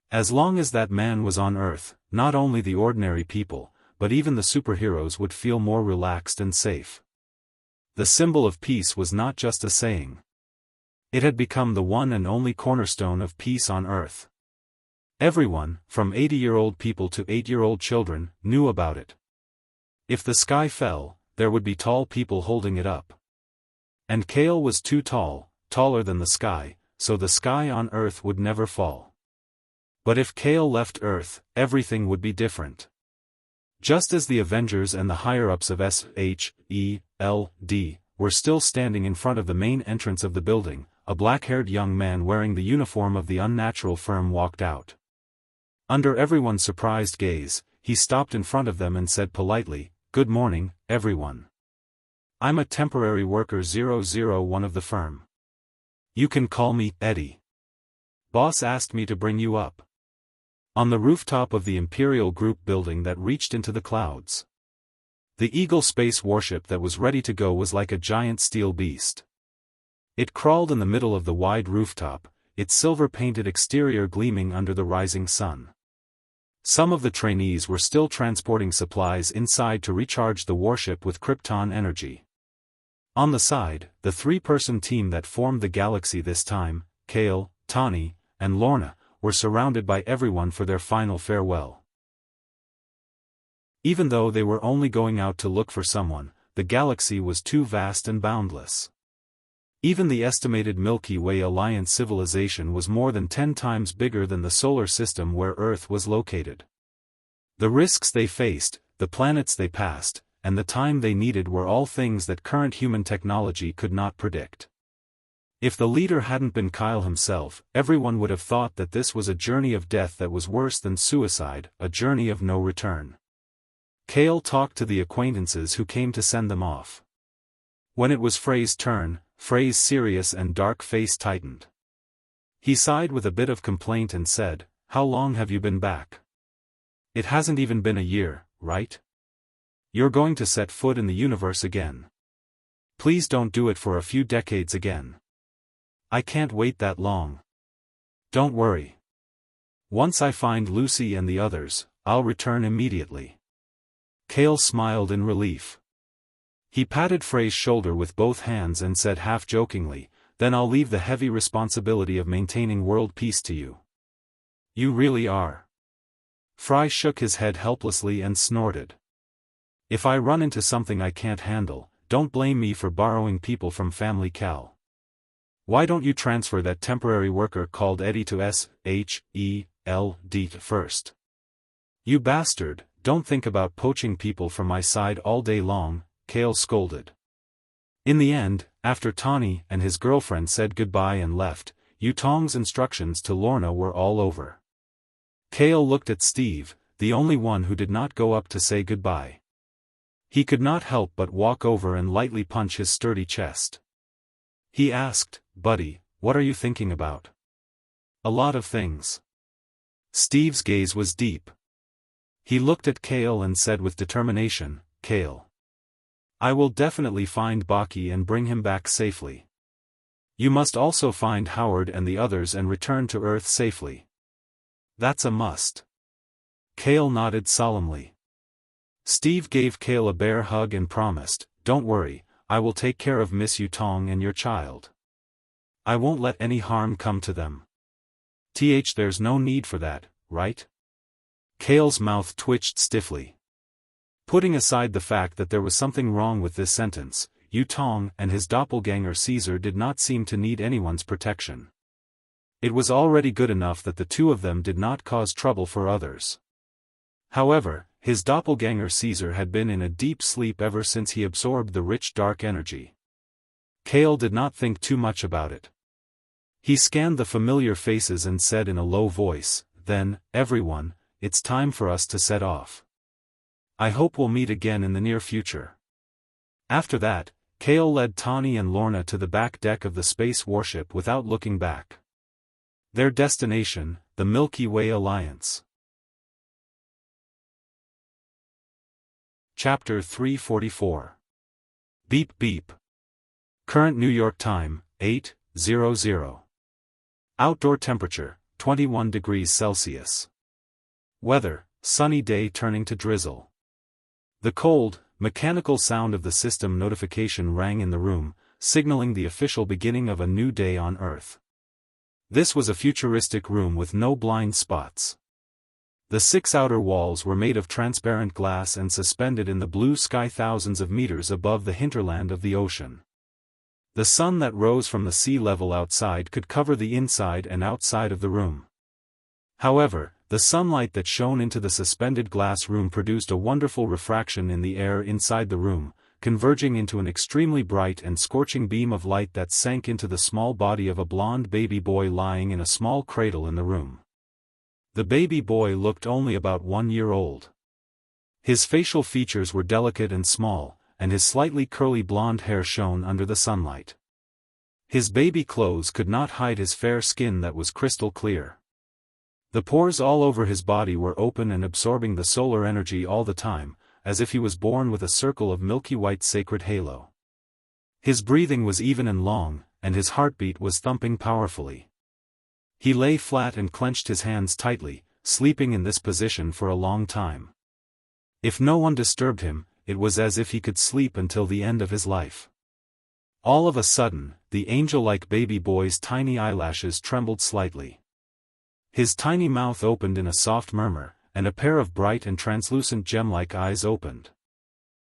As long as that man was on Earth, not only the ordinary people, but even the superheroes would feel more relaxed and safe. The symbol of peace was not just a saying. It had become the one and only cornerstone of peace on Earth. Everyone, from 80-year-old people to 8-year-old children, knew about it. If the sky fell, there would be tall people holding it up. And Kale was too tall, taller than the sky, so the sky on Earth would never fall. But if Kale left Earth, everything would be different. Just as the Avengers and the higher-ups of SHELD were still standing in front of the main entrance of the building, a black-haired young man wearing the uniform of the unnatural firm walked out. Under everyone's surprised gaze, he stopped in front of them and said politely, "Good morning, everyone. I'm a temporary worker 001 of the firm. You can call me Eddie. Boss asked me to bring you up." On the rooftop of the Imperial Group building that reached into the clouds, the Eagle space warship that was ready to go was like a giant steel beast. It crawled in the middle of the wide rooftop, its silver-painted exterior gleaming under the rising sun. Some of the trainees were still transporting supplies inside to recharge the warship with Krypton energy. On the side, the three-person team that formed the galaxy this time, Kale, Tawny, and Lorna, were surrounded by everyone for their final farewell. Even though they were only going out to look for someone, the galaxy was too vast and boundless. Even the estimated Milky Way Alliance civilization was more than 10 times bigger than the solar system where Earth was located. The risks they faced, the planets they passed, and the time they needed were all things that current human technology could not predict. If the leader hadn't been Kyle himself, everyone would have thought that this was a journey of death that was worse than suicide, a journey of no return. Kale talked to the acquaintances who came to send them off. When it was Frey's turn, Frey's serious and dark face tightened. He sighed with a bit of complaint and said, "How long have you been back? It hasn't even been a year, right? You're going to set foot in the universe again. Please don't do it for a few decades again. I can't wait that long." Don't worry. Once I find Lucy and the others, I'll return immediately. Kale smiled in relief. He patted Frey's shoulder with both hands and said half-jokingly, then I'll leave the heavy responsibility of maintaining world peace to you. You really are. Frey shook his head helplessly and snorted. If I run into something I can't handle, don't blame me for borrowing people from Family Cal. Why don't you transfer that temporary worker called Eddie to SHELD first? You bastard, don't think about poaching people from my side all day long, Kale scolded. In the end, after Tawny and his girlfriend said goodbye and left, Yutong's instructions to Lorna were all over. Kale looked at Steve, the only one who did not go up to say goodbye. He could not help but walk over and lightly punch his sturdy chest. He asked, "Buddy, what are you thinking about?" "A lot of things." Steve's gaze was deep. He looked at Kale and said with determination, "Kale, I will definitely find Baki and bring him back safely. You must also find Howard and the others and return to Earth safely. That's a must." Kale nodded solemnly. Steve gave Kale a bear hug and promised, "Don't worry, I will take care of Miss Yutong and your child. I won't let any harm come to them." There's no need for that, right? Kale's mouth twitched stiffly. Putting aside the fact that there was something wrong with this sentence, Yutong and his doppelganger Caesar did not seem to need anyone's protection. It was already good enough that the two of them did not cause trouble for others. However, his doppelganger Caesar had been in a deep sleep ever since he absorbed the rich dark energy. Kale did not think too much about it. He scanned the familiar faces and said in a low voice, "Then, everyone, it's time for us to set off. I hope we'll meet again in the near future." After that, Kale led Tawny and Lorna to the back deck of the space warship without looking back. Their destination, the Milky Way Alliance. Chapter 344. Beep Beep. Current New York time, 8:00. Outdoor temperature, 21 degrees Celsius. Weather, sunny day turning to drizzle. The cold, mechanical sound of the system notification rang in the room, signaling the official beginning of a new day on Earth. This was a futuristic room with no blind spots. The 6 outer walls were made of transparent glass and suspended in the blue sky thousands of meters above the hinterland of the ocean. The sun that rose from the sea level outside could cover the inside and outside of the room. However, the sunlight that shone into the suspended glass room produced a wonderful refraction in the air inside the room, converging into an extremely bright and scorching beam of light that sank into the small body of a blond baby boy lying in a small cradle in the room. The baby boy looked only about 1 year old. His facial features were delicate and small, and his slightly curly blonde hair shone under the sunlight. His baby clothes could not hide his fair skin that was crystal clear. The pores all over his body were open and absorbing the solar energy all the time, as if he was born with a circle of milky white sacred halo. His breathing was even and long, and his heartbeat was thumping powerfully. He lay flat and clenched his hands tightly, sleeping in this position for a long time. If no one disturbed him, it was as if he could sleep until the end of his life. All of a sudden, the angel-like baby boy's tiny eyelashes trembled slightly. His tiny mouth opened in a soft murmur, and a pair of bright and translucent gem-like eyes opened.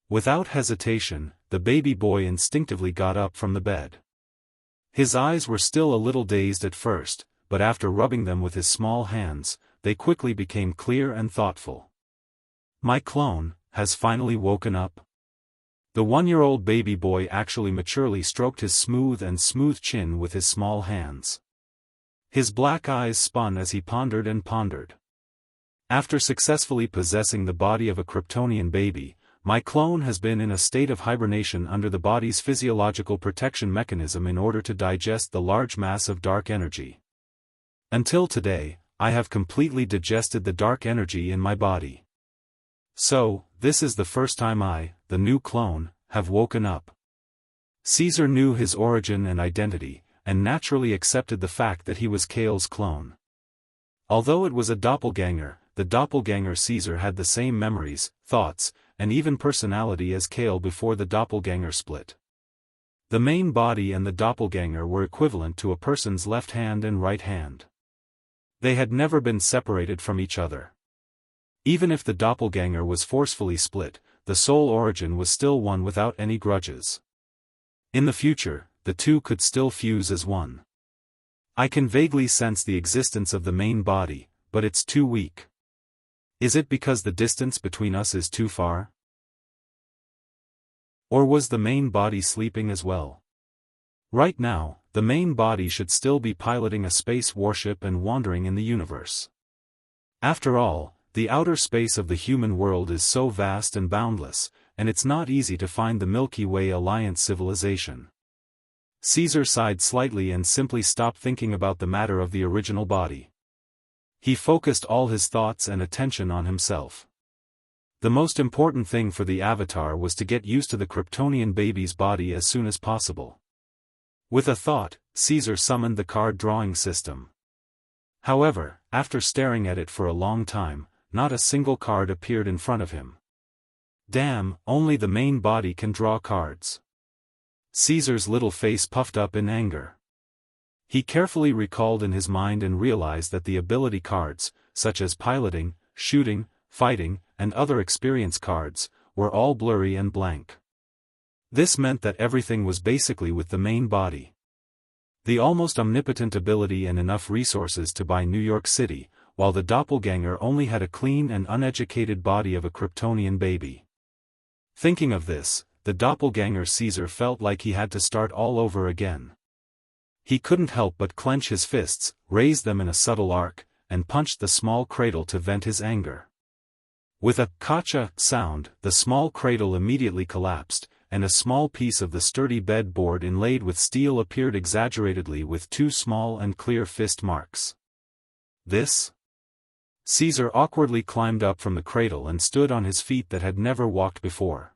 Without hesitation, the baby boy instinctively got up from the bed. His eyes were still a little dazed at first, but after rubbing them with his small hands, they quickly became clear and thoughtful. "My clone has finally woken up." The 1-year-old baby boy actually maturely stroked his smooth chin with his small hands. His black eyes spun as he pondered and pondered. After successfully possessing the body of a Kryptonian baby, my clone has been in a state of hibernation under the body's physiological protection mechanism in order to digest the large mass of dark energy. Until today, I have completely digested the dark energy in my body. So, this is the first time I, the new clone, have woken up. Caesar knew his origin and identity, and naturally accepted the fact that he was Kale's clone. Although it was a doppelganger, the doppelganger Caesar had the same memories, thoughts, and even personality as Kale before the doppelganger split. The main body and the doppelganger were equivalent to a person's left hand and right hand. They had never been separated from each other. Even if the doppelganger was forcefully split, the soul origin was still one without any grudges. In the future, the two could still fuse as one. I can vaguely sense the existence of the main body, but it's too weak. Is it because the distance between us is too far? Or was the main body sleeping as well? Right now, the main body should still be piloting a space warship and wandering in the universe. After all, the outer space of the human world is so vast and boundless, and it's not easy to find the Milky Way Alliance civilization. Caesar sighed slightly and simply stopped thinking about the matter of the original body. He focused all his thoughts and attention on himself. The most important thing for the Avatar was to get used to the Kryptonian baby's body as soon as possible. With a thought, Caesar summoned the card drawing system. However, after staring at it for a long time, not a single card appeared in front of him. Damn, only the main body can draw cards. Caesar's little face puffed up in anger. He carefully recalled in his mind and realized that the ability cards, such as piloting, shooting, fighting, and other experience cards, were all blurry and blank. This meant that everything was basically with the main body. The almost omnipotent ability and enough resources to buy New York City, while the doppelganger only had a clean and uneducated body of a Kryptonian baby. Thinking of this, the doppelganger Caesar felt like he had to start all over again. He couldn't help but clench his fists, raise them in a subtle arc, and punched the small cradle to vent his anger. With a "kacha" sound, the small cradle immediately collapsed, and a small piece of the sturdy bed board inlaid with steel appeared exaggeratedly with two small and clear fist marks. This? Caesar awkwardly climbed up from the cradle and stood on his feet that had never walked before.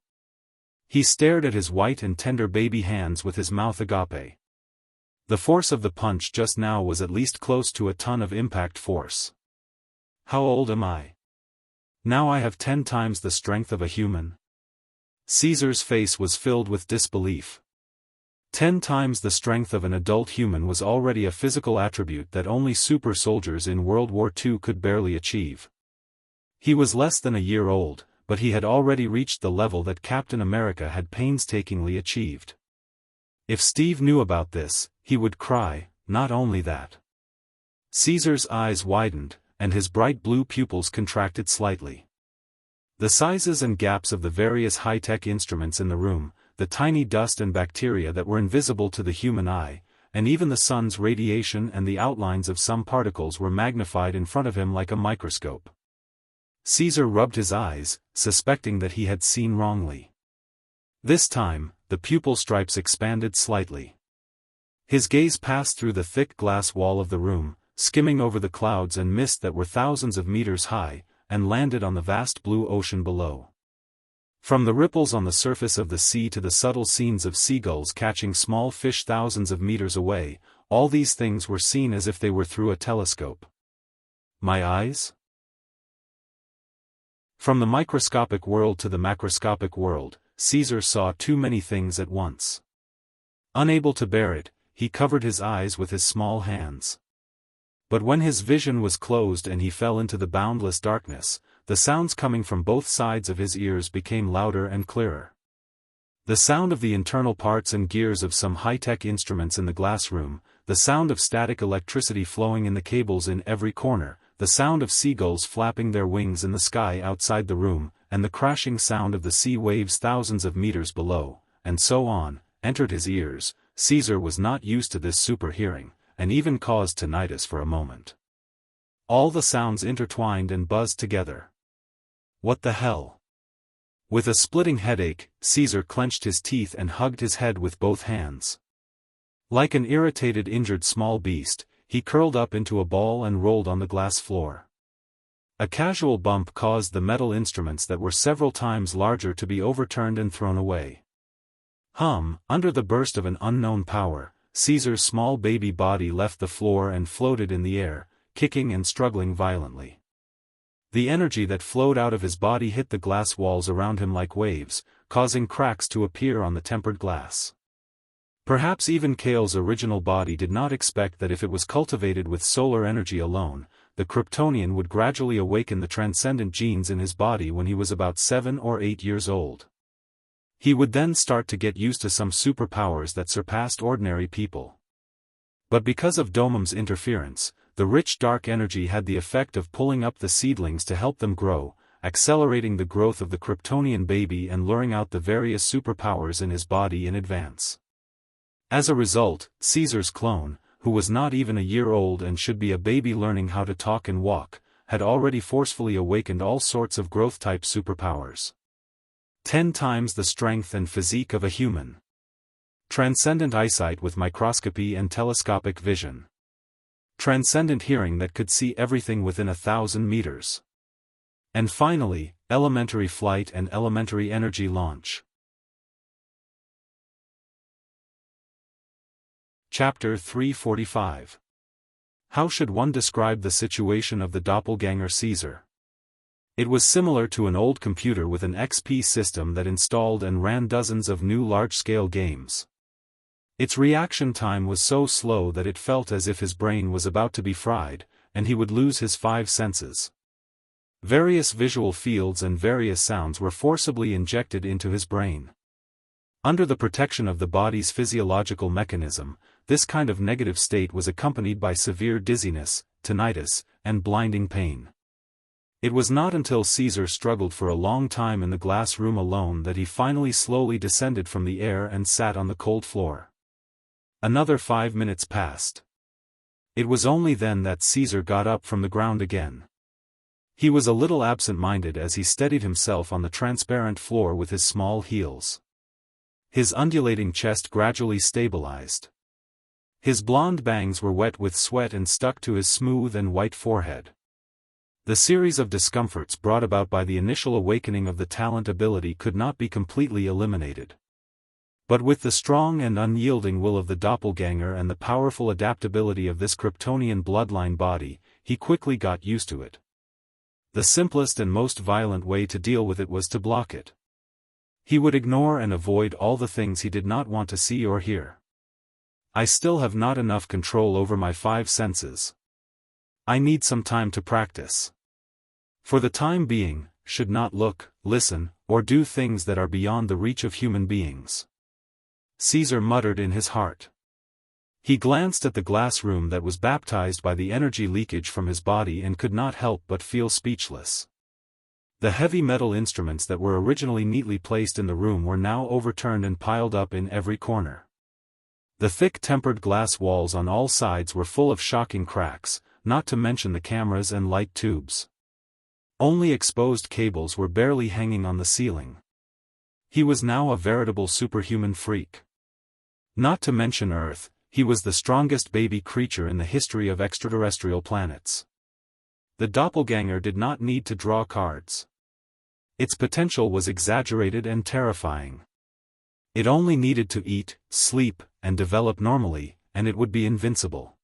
He stared at his white and tender baby hands with his mouth agape. The force of the punch just now was at least close to a ton of impact force. How old am I? Now I have 10 times the strength of a human. Caesar's face was filled with disbelief. 10 times the strength of an adult human was already a physical attribute that only super soldiers in World War II could barely achieve. He was less than a year old, but he had already reached the level that Captain America had painstakingly achieved. If Steve knew about this, he would cry. Not only that. Caesar's eyes widened, and his bright blue pupils contracted slightly. The sizes and gaps of the various high-tech instruments in the room, the tiny dust and bacteria that were invisible to the human eye, and even the sun's radiation and the outlines of some particles were magnified in front of him like a microscope. Caesar rubbed his eyes, suspecting that he had seen wrongly. This time, the pupil stripes expanded slightly. His gaze passed through the thick glass wall of the room, skimming over the clouds and mist that were thousands of meters high, and landed on the vast blue ocean below. From the ripples on the surface of the sea to the subtle scenes of seagulls catching small fish thousands of meters away, all these things were seen as if they were through a telescope. My eyes? From the microscopic world to the macroscopic world, Caesar saw too many things at once. Unable to bear it, he covered his eyes with his small hands. But when his vision was closed and he fell into the boundless darkness, the sounds coming from both sides of his ears became louder and clearer. The sound of the internal parts and gears of some high-tech instruments in the glass room, the sound of static electricity flowing in the cables in every corner, the sound of seagulls flapping their wings in the sky outside the room, and the crashing sound of the sea waves thousands of meters below, and so on, entered his ears. Caesar was not used to this super hearing, and even caused tinnitus for a moment. All the sounds intertwined and buzzed together. What the hell? With a splitting headache, Caesar clenched his teeth and hugged his head with both hands. Like an irritated injured small beast, he curled up into a ball and rolled on the glass floor. A casual bump caused the metal instruments that were several times larger to be overturned and thrown away. Under the burst of an unknown power, Caesar's small baby body left the floor and floated in the air, kicking and struggling violently. The energy that flowed out of his body hit the glass walls around him like waves, causing cracks to appear on the tempered glass. Perhaps even Kale's original body did not expect that if it was cultivated with solar energy alone, the Kryptonian would gradually awaken the transcendent genes in his body when he was about 7 or 8 years old. He would then start to get used to some superpowers that surpassed ordinary people. But because of Domum's interference, the rich dark energy had the effect of pulling up the seedlings to help them grow, accelerating the growth of the Kryptonian baby and luring out the various superpowers in his body in advance. As a result, Caesar's clone, who was not even a year old and should be a baby learning how to talk and walk, had already forcefully awakened all sorts of growth-type superpowers. 10 times the strength and physique of a human. Transcendent eyesight with microscopy and telescopic vision. Transcendent hearing that could see everything within 1,000 meters. And finally, elementary flight and elementary energy launch. Chapter 345. How should one describe the situation of the doppelganger Caesar? It was similar to an old computer with an XP system that installed and ran dozens of new large-scale games. Its reaction time was so slow that it felt as if his brain was about to be fried, and he would lose his 5 senses. Various visual fields and various sounds were forcibly injected into his brain. Under the protection of the body's physiological mechanism, this kind of negative state was accompanied by severe dizziness, tinnitus, and blinding pain. It was not until Caesar struggled for a long time in the glass room alone that he finally slowly descended from the air and sat on the cold floor. Another 5 minutes passed. It was only then that Caesar got up from the ground again. He was a little absent-minded as he steadied himself on the transparent floor with his small heels. His undulating chest gradually stabilized. His blonde bangs were wet with sweat and stuck to his smooth and white forehead. The series of discomforts brought about by the initial awakening of the talent ability could not be completely eliminated. But with the strong and unyielding will of the doppelganger and the powerful adaptability of this Kryptonian bloodline body, he quickly got used to it. The simplest and most violent way to deal with it was to block it. He would ignore and avoid all the things he did not want to see or hear. I still have not enough control over my 5 senses. I need some time to practice. For the time being, should not look, listen, or do things that are beyond the reach of human beings. Caesar muttered in his heart. He glanced at the glass room that was baptized by the energy leakage from his body and could not help but feel speechless. The heavy metal instruments that were originally neatly placed in the room were now overturned and piled up in every corner. The thick tempered glass walls on all sides were full of shocking cracks, not to mention the cameras and light tubes. Only exposed cables were barely hanging on the ceiling. He was now a veritable superhuman freak. Not to mention Earth, he was the strongest baby creature in the history of extraterrestrial planets. The doppelganger did not need to draw cards. Its potential was exaggerated and terrifying. It only needed to eat, sleep, and develop normally, and it would be invincible.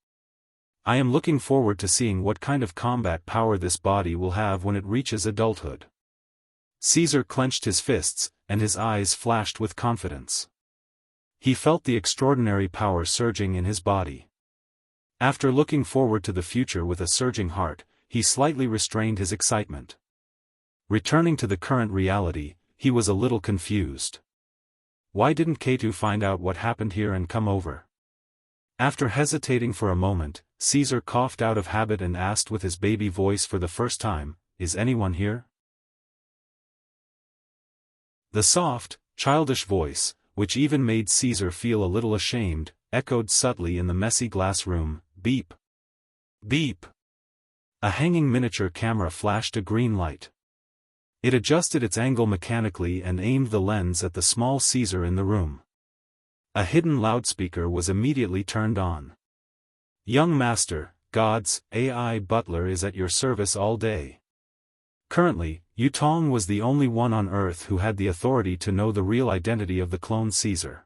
I am looking forward to seeing what kind of combat power this body will have when it reaches adulthood. Caesar clenched his fists, and his eyes flashed with confidence. He felt the extraordinary power surging in his body. After looking forward to the future with a surging heart, he slightly restrained his excitement. Returning to the current reality, he was a little confused. Why didn't K2 find out what happened here and come over? After hesitating for a moment, Caesar coughed out of habit and asked with his baby voice for the first time, "Is anyone here?" The soft, childish voice, which even made Caesar feel a little ashamed, echoed subtly in the messy glass room, "Beep. Beep." A hanging miniature camera flashed a green light. It adjusted its angle mechanically and aimed the lens at the small Caesar in the room. A hidden loudspeaker was immediately turned on. "Young Master, God's AI butler is at your service all day." Currently, Yutong was the only one on Earth who had the authority to know the real identity of the clone Caesar.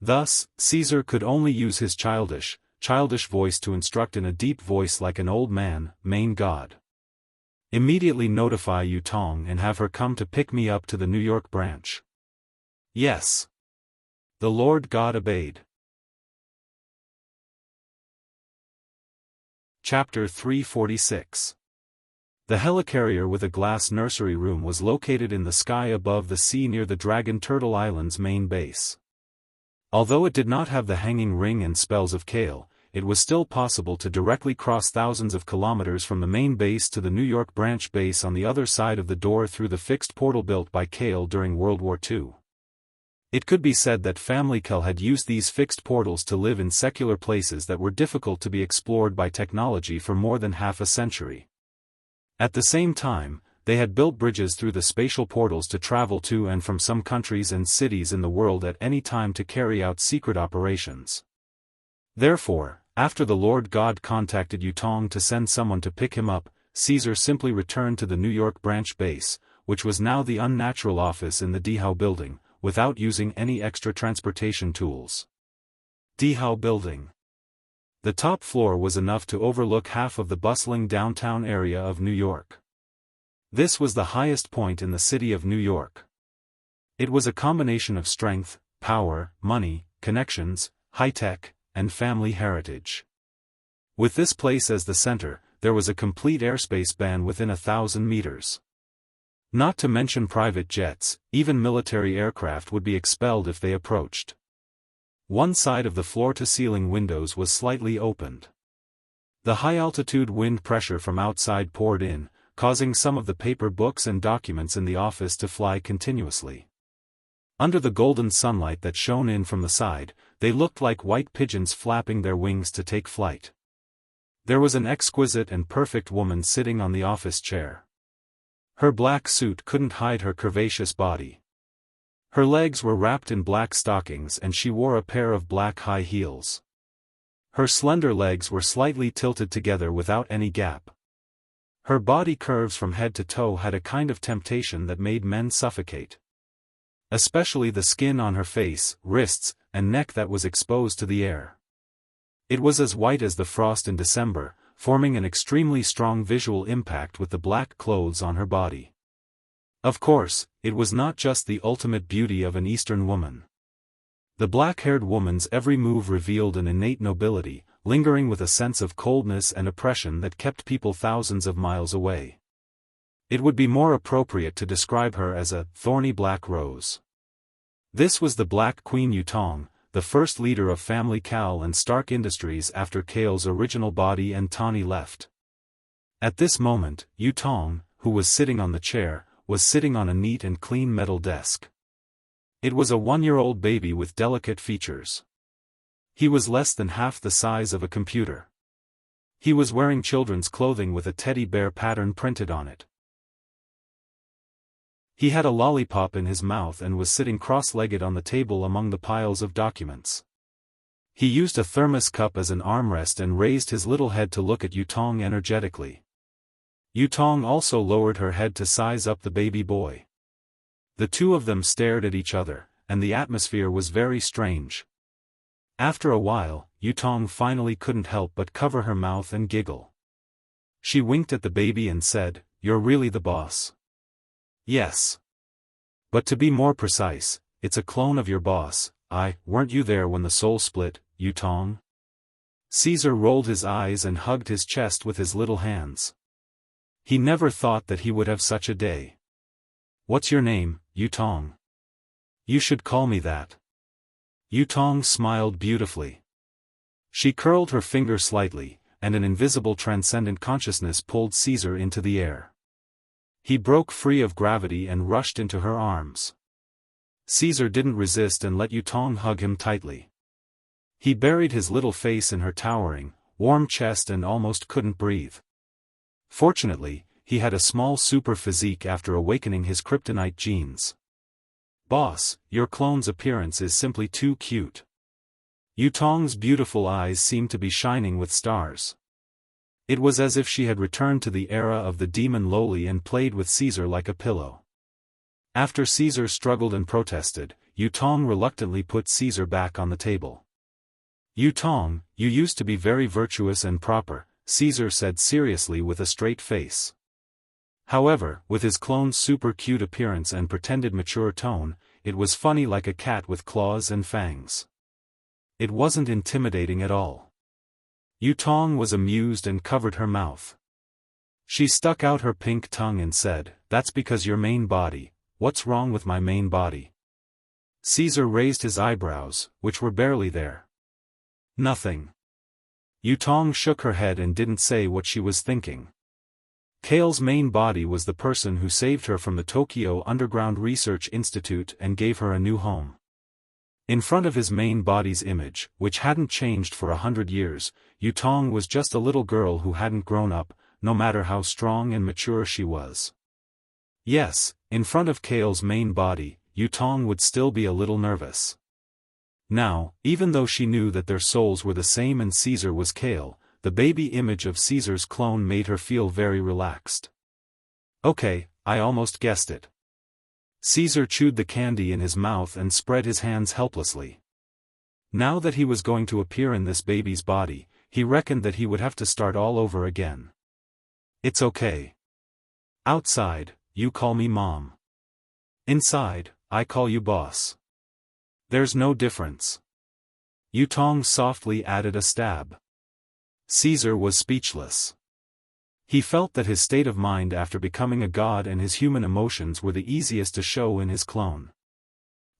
Thus, Caesar could only use his childish voice to instruct in a deep voice like an old man, main god. Immediately notify Yutong and have her come to pick me up to the New York branch. Yes. The Lord God obeyed. Chapter 346. The helicarrier with a glass nursery room was located in the sky above the sea near the Dragon Turtle Island's main base. Although it did not have the hanging ring and spells of Kale, it was still possible to directly cross thousands of kilometers from the main base to the New York branch base on the other side of the door through the fixed portal built by Kale during World War II. It could be said that Family Kale had used these fixed portals to live in secular places that were difficult to be explored by technology for more than half a century. At the same time, they had built bridges through the spatial portals to travel to and from some countries and cities in the world at any time to carry out secret operations. Therefore, after the Lord God contacted Yutong to send someone to pick him up, Caesar simply returned to the New York branch base, which was now the unnatural office in the Dehao building, without using any extra transportation tools. Dehao building. The top floor was enough to overlook half of the bustling downtown area of New York. This was the highest point in the city of New York. It was a combination of strength, power, money, connections, high-tech, and family heritage. With this place as the center, there was a complete airspace ban within 1,000 meters. Not to mention private jets, even military aircraft would be expelled if they approached. One side of the floor-to-ceiling windows was slightly opened. The high-altitude wind pressure from outside poured in, causing some of the paper books and documents in the office to fly continuously. Under the golden sunlight that shone in from the side, they looked like white pigeons flapping their wings to take flight. There was an exquisite and perfect woman sitting on the office chair. Her black suit couldn't hide her curvaceous body. Her legs were wrapped in black stockings and she wore a pair of black high heels. Her slender legs were slightly tilted together without any gap. Her body curves from head to toe had a kind of temptation that made men suffocate. Especially the skin on her face, wrists, and neck that was exposed to the air. It was as white as the frost in December, forming an extremely strong visual impact with the black clothes on her body. Of course, it was not just the ultimate beauty of an Eastern woman. The black-haired woman's every move revealed an innate nobility, lingering with a sense of coldness and oppression that kept people thousands of miles away. It would be more appropriate to describe her as a thorny black rose. This was the Black Queen Yutong, the first leader of Family Kale and Stark Industries after Kale's original body and Tawny left. At this moment, Yutong, who was sitting on the chair, was sitting on a neat and clean metal desk. It was a 1-year-old baby with delicate features. He was less than half the size of a computer. He was wearing children's clothing with a teddy bear pattern printed on it. He had a lollipop in his mouth and was sitting cross-legged on the table among the piles of documents. He used a thermos cup as an armrest and raised his little head to look at Yutong energetically. Yutong also lowered her head to size up the baby boy. The two of them stared at each other, and the atmosphere was very strange. After a while, Yutong finally couldn't help but cover her mouth and giggle. She winked at the baby and said, "You're really the boss." "Yes. But to be more precise, it's a clone of your boss. Weren't you there when the soul split, Yutong?" Caesar rolled his eyes and hugged his chest with his little hands. He never thought that he would have such a day. "What's your name, Yutong?" "You should call me that." Yutong smiled beautifully. She curled her finger slightly, and an invisible transcendent consciousness pulled Caesar into the air. He broke free of gravity and rushed into her arms. Caesar didn't resist and let Yutong hug him tightly. He buried his little face in her towering, warm chest and almost couldn't breathe. Fortunately, he had a small super physique after awakening his kryptonite genes. "Boss, your clone's appearance is simply too cute." Yutong's beautiful eyes seemed to be shining with stars. It was as if she had returned to the era of the demon Loli and played with Caesar like a pillow. After Caesar struggled and protested, Yutong reluctantly put Caesar back on the table. Yutong, you used to be very virtuous and proper, Caesar said seriously with a straight face. However, with his clone's super cute appearance and pretended mature tone, it was funny like a cat with claws and fangs. It wasn't intimidating at all. Yutong was amused and covered her mouth. She stuck out her pink tongue and said, "That's because your main body. What's wrong with my main body?" Caesar raised his eyebrows, which were barely there. Nothing. Yutong shook her head and didn't say what she was thinking. Kale's main body was the person who saved her from the Tokyo Underground Research Institute and gave her a new home. In front of his main body's image, which hadn't changed for 100 years, Yutong was just a little girl who hadn't grown up, no matter how strong and mature she was. Yes, in front of Kale's main body, Yutong would still be a little nervous. Now, even though she knew that their souls were the same and Caesar was Kale, the baby image of Caesar's clone made her feel very relaxed. Okay, I almost guessed it. Caesar chewed the candy in his mouth and spread his hands helplessly. Now that he was going to appear in this baby's body, he reckoned that he would have to start all over again. It's okay. Outside, you call me Mom. Inside, I call you Boss. There's no difference. Yutong softly added a stab. Caesar was speechless. He felt that his state of mind after becoming a god and his human emotions were the easiest to show in his clone.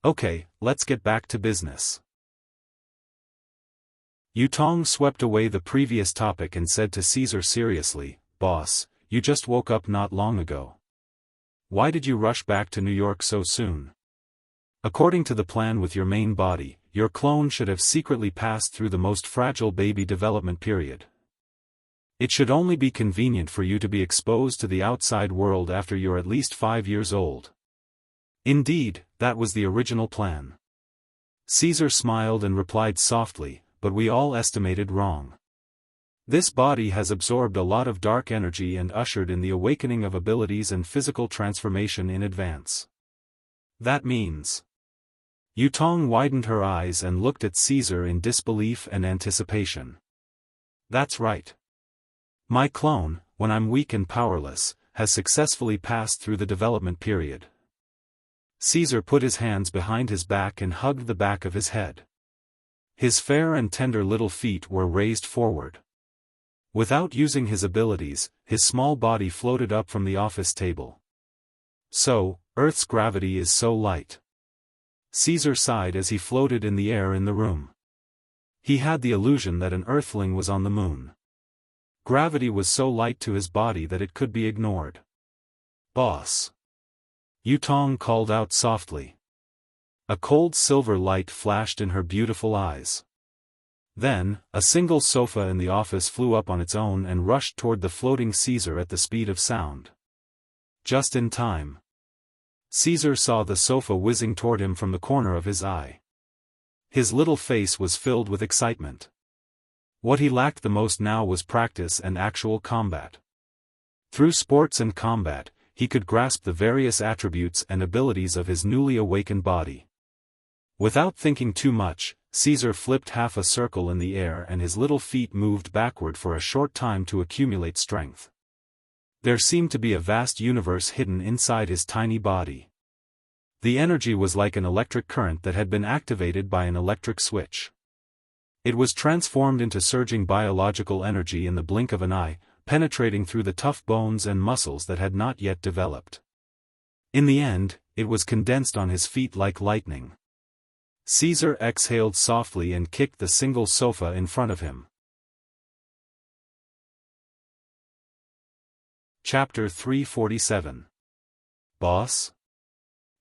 Okay, let's get back to business. Yutong swept away the previous topic and said to Caesar seriously, "Boss, you just woke up not long ago. Why did you rush back to New York so soon? According to the plan with your main body, your clone should have secretly passed through the most fragile baby development period. It should only be convenient for you to be exposed to the outside world after you're at least 5 years old." Indeed, that was the original plan. Caesar smiled and replied softly, "But we all estimated wrong. This body has absorbed a lot of dark energy and ushered in the awakening of abilities and physical transformation in advance. That means..." Yutong widened her eyes and looked at Caesar in disbelief and anticipation. "That's right. My clone, when I'm weak and powerless, has successfully passed through the development period." Caesar put his hands behind his back and hugged the back of his head. His fair and tender little feet were raised forward. Without using his abilities, his small body floated up from the office table. "So, Earth's gravity is so light." Caesar sighed as he floated in the air in the room. He had the illusion that an Earthling was on the moon. Gravity was so light to his body that it could be ignored. "Boss!" Yutong called out softly. A cold silver light flashed in her beautiful eyes. Then, a single sofa in the office flew up on its own and rushed toward the floating Caesar at the speed of sound. Just in time. Caesar saw the sofa whizzing toward him from the corner of his eye. His little face was filled with excitement. What he lacked the most now was practice and actual combat. Through sports and combat, he could grasp the various attributes and abilities of his newly awakened body. Without thinking too much, Caesar flipped half a circle in the air and his little feet moved backward for a short time to accumulate strength. There seemed to be a vast universe hidden inside his tiny body. The energy was like an electric current that had been activated by an electric switch. It was transformed into surging biological energy in the blink of an eye, penetrating through the tough bones and muscles that had not yet developed. In the end, it was condensed on his feet like lightning. Caesar exhaled softly and kicked the single sofa in front of him. Chapter 347. Boss?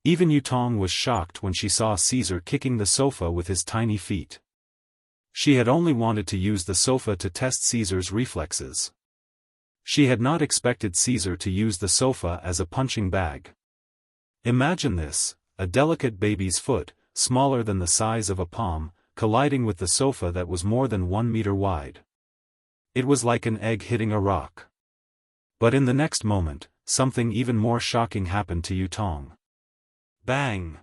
Even Yutong was shocked when she saw Caesar kicking the sofa with his tiny feet. She had only wanted to use the sofa to test Caesar's reflexes. She had not expected Caesar to use the sofa as a punching bag. Imagine this, a delicate baby's foot, smaller than the size of a palm, colliding with the sofa that was more than 1 meter wide. It was like an egg hitting a rock. But in the next moment, something even more shocking happened to Yutong. Bang!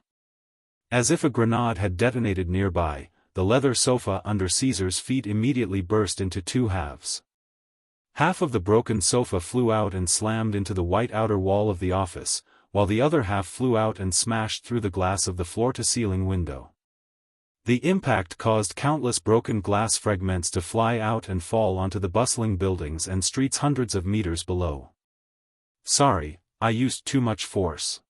As if a grenade had detonated nearby, the leather sofa under Caesar's feet immediately burst into two halves. Half of the broken sofa flew out and slammed into the white outer wall of the office, while the other half flew out and smashed through the glass of the floor-to-ceiling window. The impact caused countless broken glass fragments to fly out and fall onto the bustling buildings and streets hundreds of meters below. "Sorry, I used too much force."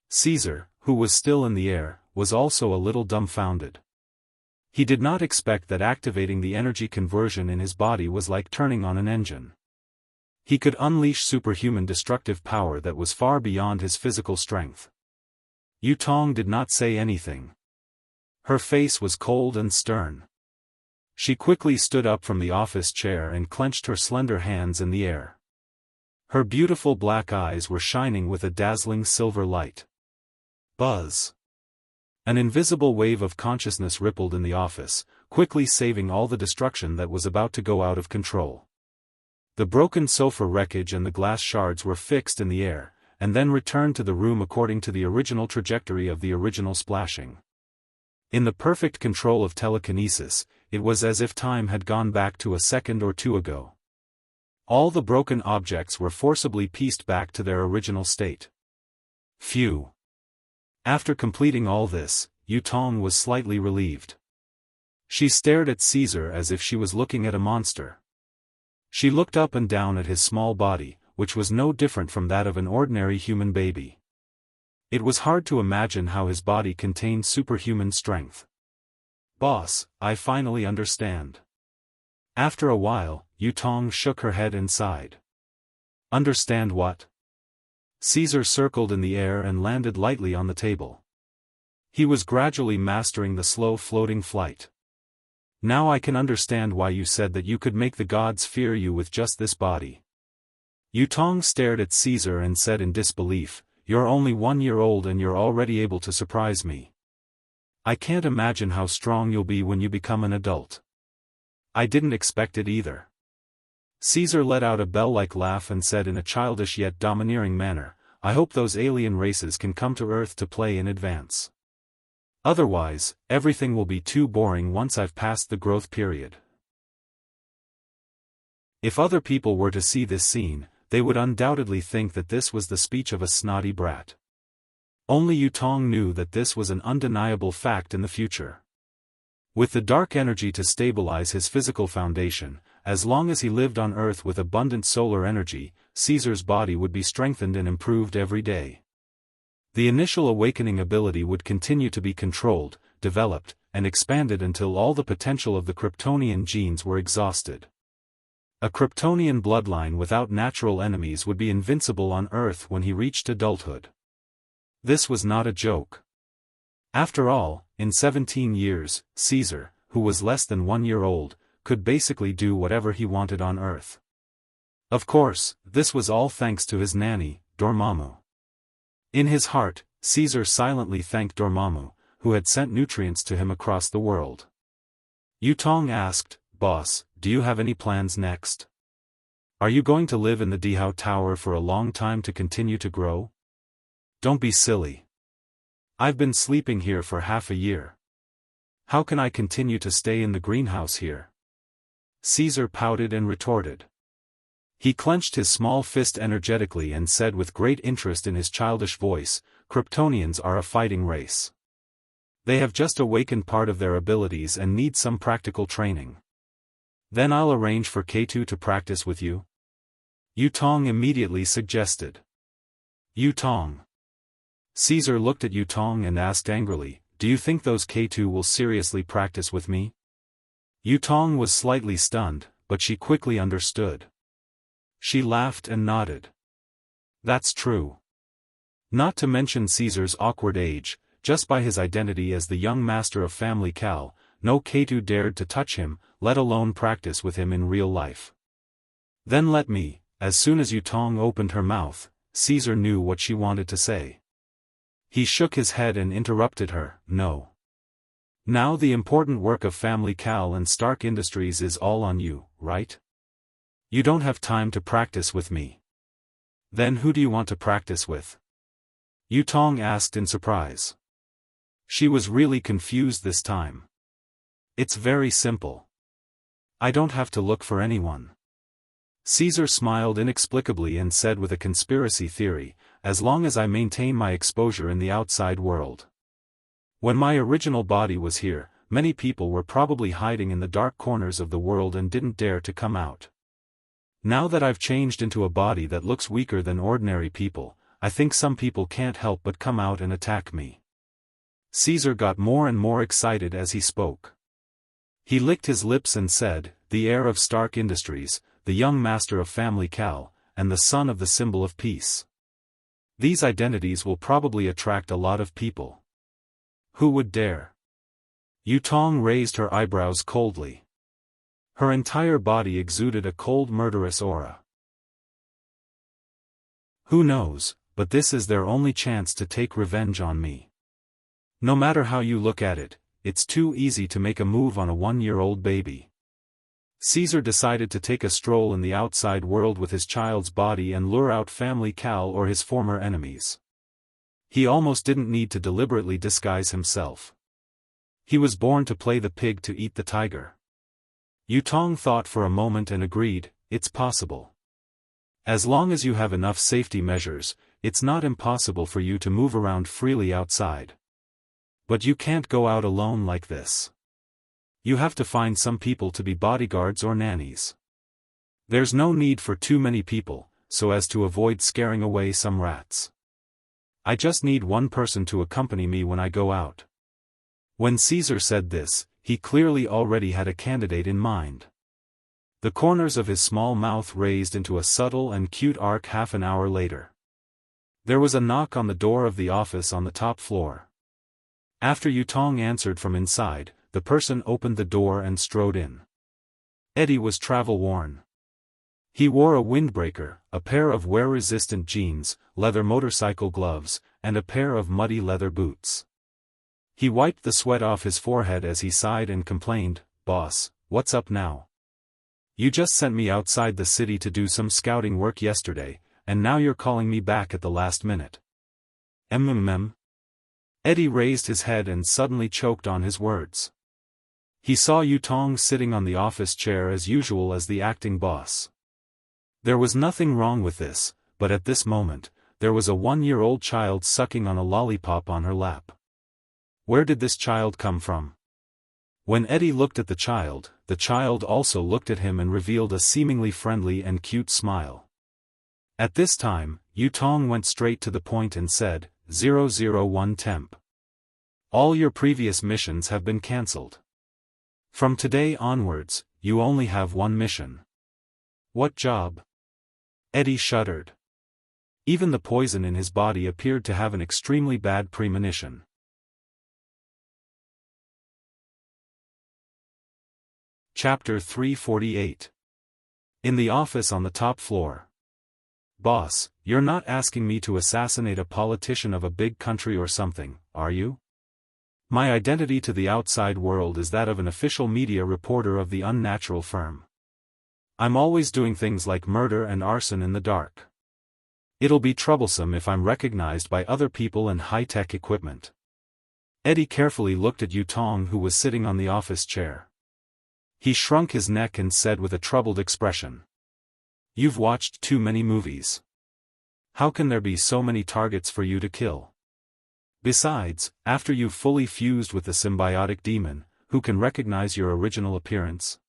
Caesar, who was still in the air, was also a little dumbfounded. He did not expect that activating the energy conversion in his body was like turning on an engine. He could unleash superhuman destructive power that was far beyond his physical strength. Yu Tong did not say anything. Her face was cold and stern. She quickly stood up from the office chair and clenched her slender hands in the air. Her beautiful black eyes were shining with a dazzling silver light. Buzz! An invisible wave of consciousness rippled in the office, quickly saving all the destruction that was about to go out of control. The broken sofa wreckage and the glass shards were fixed in the air, and then returned to the room according to the original trajectory of the original splashing. In the perfect control of telekinesis, it was as if time had gone back to a second or two ago. All the broken objects were forcibly pieced back to their original state. Phew! After completing all this, Yu Tong was slightly relieved. She stared at Caesar as if she was looking at a monster. She looked up and down at his small body, which was no different from that of an ordinary human baby. It was hard to imagine how his body contained superhuman strength. "Boss, I finally understand." After a while, Yu Tong shook her head and sighed. "Understand what?" Caesar circled in the air and landed lightly on the table. He was gradually mastering the slow floating flight. "Now I can understand why you said that you could make the gods fear you with just this body." Yu Tong stared at Caesar and said in disbelief, "You're only 1 year old and you're already able to surprise me. I can't imagine how strong you'll be when you become an adult." "I didn't expect it either." Caesar let out a bell-like laugh and said in a childish yet domineering manner, "I hope those alien races can come to Earth to play in advance. Otherwise, everything will be too boring once I've passed the growth period." If other people were to see this scene, they would undoubtedly think that this was the speech of a snotty brat. Only Yu Tong knew that this was an undeniable fact in the future. With the dark energy to stabilize his physical foundation, as long as he lived on Earth with abundant solar energy, Caesar's body would be strengthened and improved every day. The initial awakening ability would continue to be controlled, developed, and expanded until all the potential of the Kryptonian genes were exhausted. A Kryptonian bloodline without natural enemies would be invincible on Earth when he reached adulthood. This was not a joke. After all, in 17 years, Caesar, who was less than 1 year old, could basically do whatever he wanted on Earth. Of course, this was all thanks to his nanny, Dormammu. In his heart, Caesar silently thanked Dormammu, who had sent nutrients to him across the world. Yu Tong asked, "Boss, do you have any plans next? Are you going to live in the Dihao Tower for a long time to continue to grow?" "Don't be silly. I've been sleeping here for half a year. How can I continue to stay in the greenhouse here?" Caesar pouted and retorted. He clenched his small fist energetically and said with great interest in his childish voice, "Kryptonians are a fighting race. They have just awakened part of their abilities and need some practical training. Then I'll arrange for K2 to practice with you," Yu Tong immediately suggested. "Yu Tong." Caesar looked at Yu Tong and asked angrily, "Do you think those K2 will seriously practice with me?" Yu Tong was slightly stunned, but she quickly understood. She laughed and nodded. "That's true." Not to mention Caesar's awkward age, just by his identity as the young master of Family Cal, no K2 dared to touch him, let alone practice with him in real life. "Then let me," as soon as Yu Tong opened her mouth, Caesar knew what she wanted to say. He shook his head and interrupted her, "No. Now the important work of Family Cal and Stark Industries is all on you, right? You don't have time to practice with me." "Then who do you want to practice with?" Yu Tong asked in surprise. She was really confused this time. It's very simple. I don't have to look for anyone. Caesar smiled inexplicably and said with a conspiracy theory, as long as I maintain my exposure in the outside world. When my original body was here, many people were probably hiding in the dark corners of the world and didn't dare to come out. Now that I've changed into a body that looks weaker than ordinary people, I think some people can't help but come out and attack me. Caesar got more and more excited as he spoke. He licked his lips and said, the heir of Stark Industries, the young master of Family Cal, and the son of the symbol of peace. These identities will probably attract a lot of people. Who would dare? Yutong raised her eyebrows coldly. Her entire body exuded a cold murderous aura. Who knows, but this is their only chance to take revenge on me. No matter how you look at it, it's too easy to make a move on a 1-year-old baby. Caesar decided to take a stroll in the outside world with his child's body and lure out Family Cal or his former enemies. He almost didn't need to deliberately disguise himself. He was born to play the pig to eat the tiger. Yutong thought for a moment and agreed, it's possible. As long as you have enough safety measures, it's not impossible for you to move around freely outside. But you can't go out alone like this. You have to find some people to be bodyguards or nannies. There's no need for too many people, so as to avoid scaring away some rats. I just need one person to accompany me when I go out. When Caesar said this, he clearly already had a candidate in mind. The corners of his small mouth raised into a subtle and cute arc half an hour later. There was a knock on the door of the office on the top floor. After Yutong answered from inside, the person opened the door and strode in. Eddie was travel-worn. He wore a windbreaker, a pair of wear-resistant jeans, leather motorcycle gloves, and a pair of muddy leather boots. He wiped the sweat off his forehead as he sighed and complained, "Boss, what's up now? You just sent me outside the city to do some scouting work yesterday, and now you're calling me back at the last minute." Eddie raised his head and suddenly choked on his words. He saw Yutong sitting on the office chair as usual as the acting boss. There was nothing wrong with this, but at this moment, there was a 1-year-old child sucking on a lollipop on her lap. Where did this child come from? When Eddie looked at the child also looked at him and revealed a seemingly friendly and cute smile. At this time, Yutong went straight to the point and said, 001 temp. All your previous missions have been cancelled. From today onwards, you only have one mission. What job? Eddie shuddered. Even the poison in his body appeared to have an extremely bad premonition. Chapter 348. In the office on the top floor. Boss, you're not asking me to assassinate a politician of a big country or something, are you? My identity to the outside world is that of an official media reporter of the unnatural firm. I'm always doing things like murder and arson in the dark. It'll be troublesome if I'm recognized by other people and high-tech equipment. Eddie carefully looked at Yutong, who was sitting on the office chair. He shrunk his neck and said with a troubled expression. You've watched too many movies. How can there be so many targets for you to kill? Besides, after you've fully fused with the symbiotic demon, who can recognize your original appearance?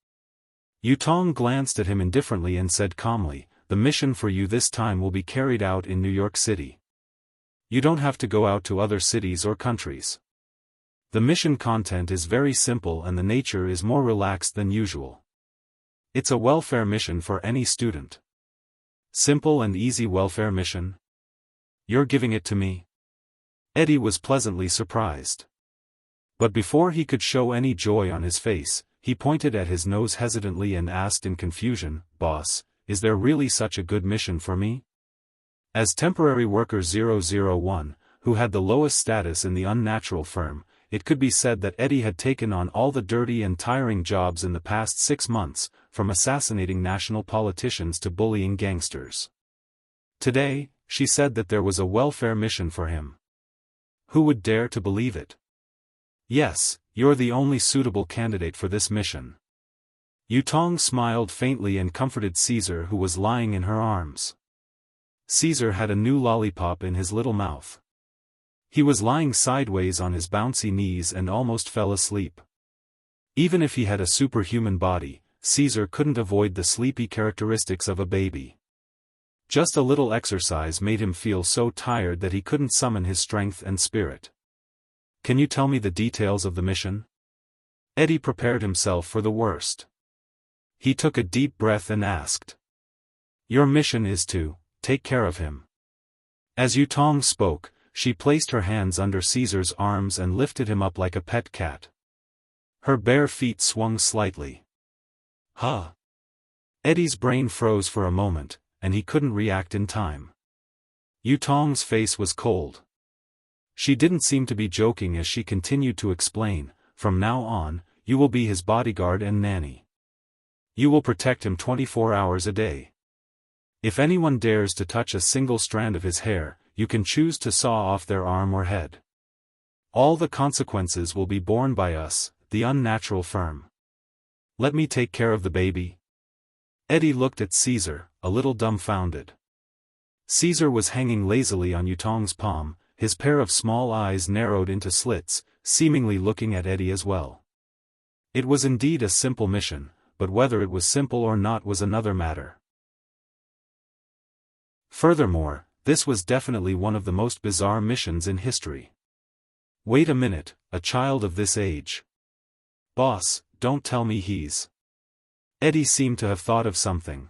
Yutong glanced at him indifferently and said calmly, the mission for you this time will be carried out in New York City. You don't have to go out to other cities or countries. The mission content is very simple and the nature is more relaxed than usual. It's a welfare mission for any student. Simple and easy welfare mission? You're giving it to me? Eddie was pleasantly surprised. But before he could show any joy on his face, he pointed at his nose hesitantly and asked in confusion, Boss, is there really such a good mission for me? As temporary worker 001, who had the lowest status in the unnatural firm, it could be said that Eddie had taken on all the dirty and tiring jobs in the past 6 months, from assassinating national politicians to bullying gangsters. Today, she said that there was a welfare mission for him. Who would dare to believe it? Yes, you're the only suitable candidate for this mission. Yutong smiled faintly and comforted Caesar, who was lying in her arms. Caesar had a new lollipop in his little mouth. He was lying sideways on his bouncy knees and almost fell asleep. Even if he had a superhuman body, Caesar couldn't avoid the sleepy characteristics of a baby. Just a little exercise made him feel so tired that he couldn't summon his strength and spirit. Can you tell me the details of the mission? Eddie prepared himself for the worst. He took a deep breath and asked. Your mission is to take care of him. As Yutong spoke, she placed her hands under Caesar's arms and lifted him up like a pet cat. Her bare feet swung slightly. Huh? Eddie's brain froze for a moment, and he couldn't react in time. Yutong's face was cold. She didn't seem to be joking as she continued to explain, from now on, you will be his bodyguard and nanny. You will protect him 24 hours a day. If anyone dares to touch a single strand of his hair, you can choose to saw off their arm or head. All the consequences will be borne by us, the unnatural firm. Let me take care of the baby. Eddie looked at Caesar, a little dumbfounded. Caesar was hanging lazily on Yutong's palm, his pair of small eyes narrowed into slits, seemingly looking at Eddie as well. It was indeed a simple mission, but whether it was simple or not was another matter. Furthermore, this was definitely one of the most bizarre missions in history. Wait a minute, a child of this age. Boss, don't tell me he's... Eddie seemed to have thought of something.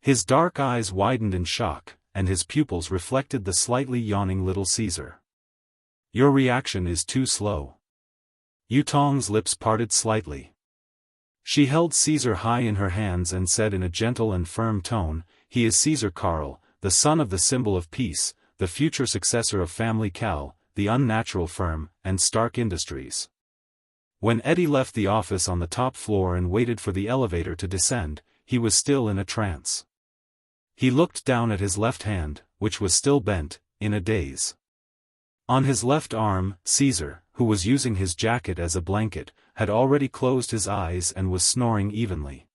His dark eyes widened in shock, and his pupils reflected the slightly yawning little Caesar. Your reaction is too slow. Yutong's lips parted slightly. She held Caesar high in her hands and said in a gentle and firm tone, he is Caesar Karl, the son of the symbol of peace, the future successor of Family Cal, the unnatural firm, and Stark Industries. When Eddie left the office on the top floor and waited for the elevator to descend, he was still in a trance. He looked down at his left hand, which was still bent, in a daze. On his left arm, Caesar, who was using his jacket as a blanket, had already closed his eyes and was snoring evenly.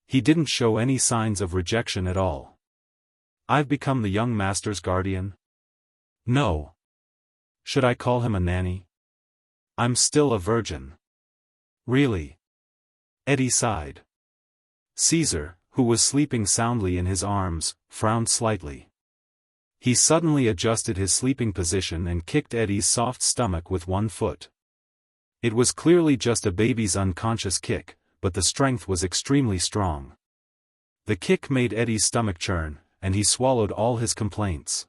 He didn't show any signs of rejection at all. I've become the young master's guardian? No. Should I call him a nanny? I'm still a virgin. Really? Eddie sighed. Caesar, who was sleeping soundly in his arms, frowned slightly. He suddenly adjusted his sleeping position and kicked Eddie's soft stomach with one foot. It was clearly just a baby's unconscious kick, but the strength was extremely strong. The kick made Eddie's stomach churn, and he swallowed all his complaints.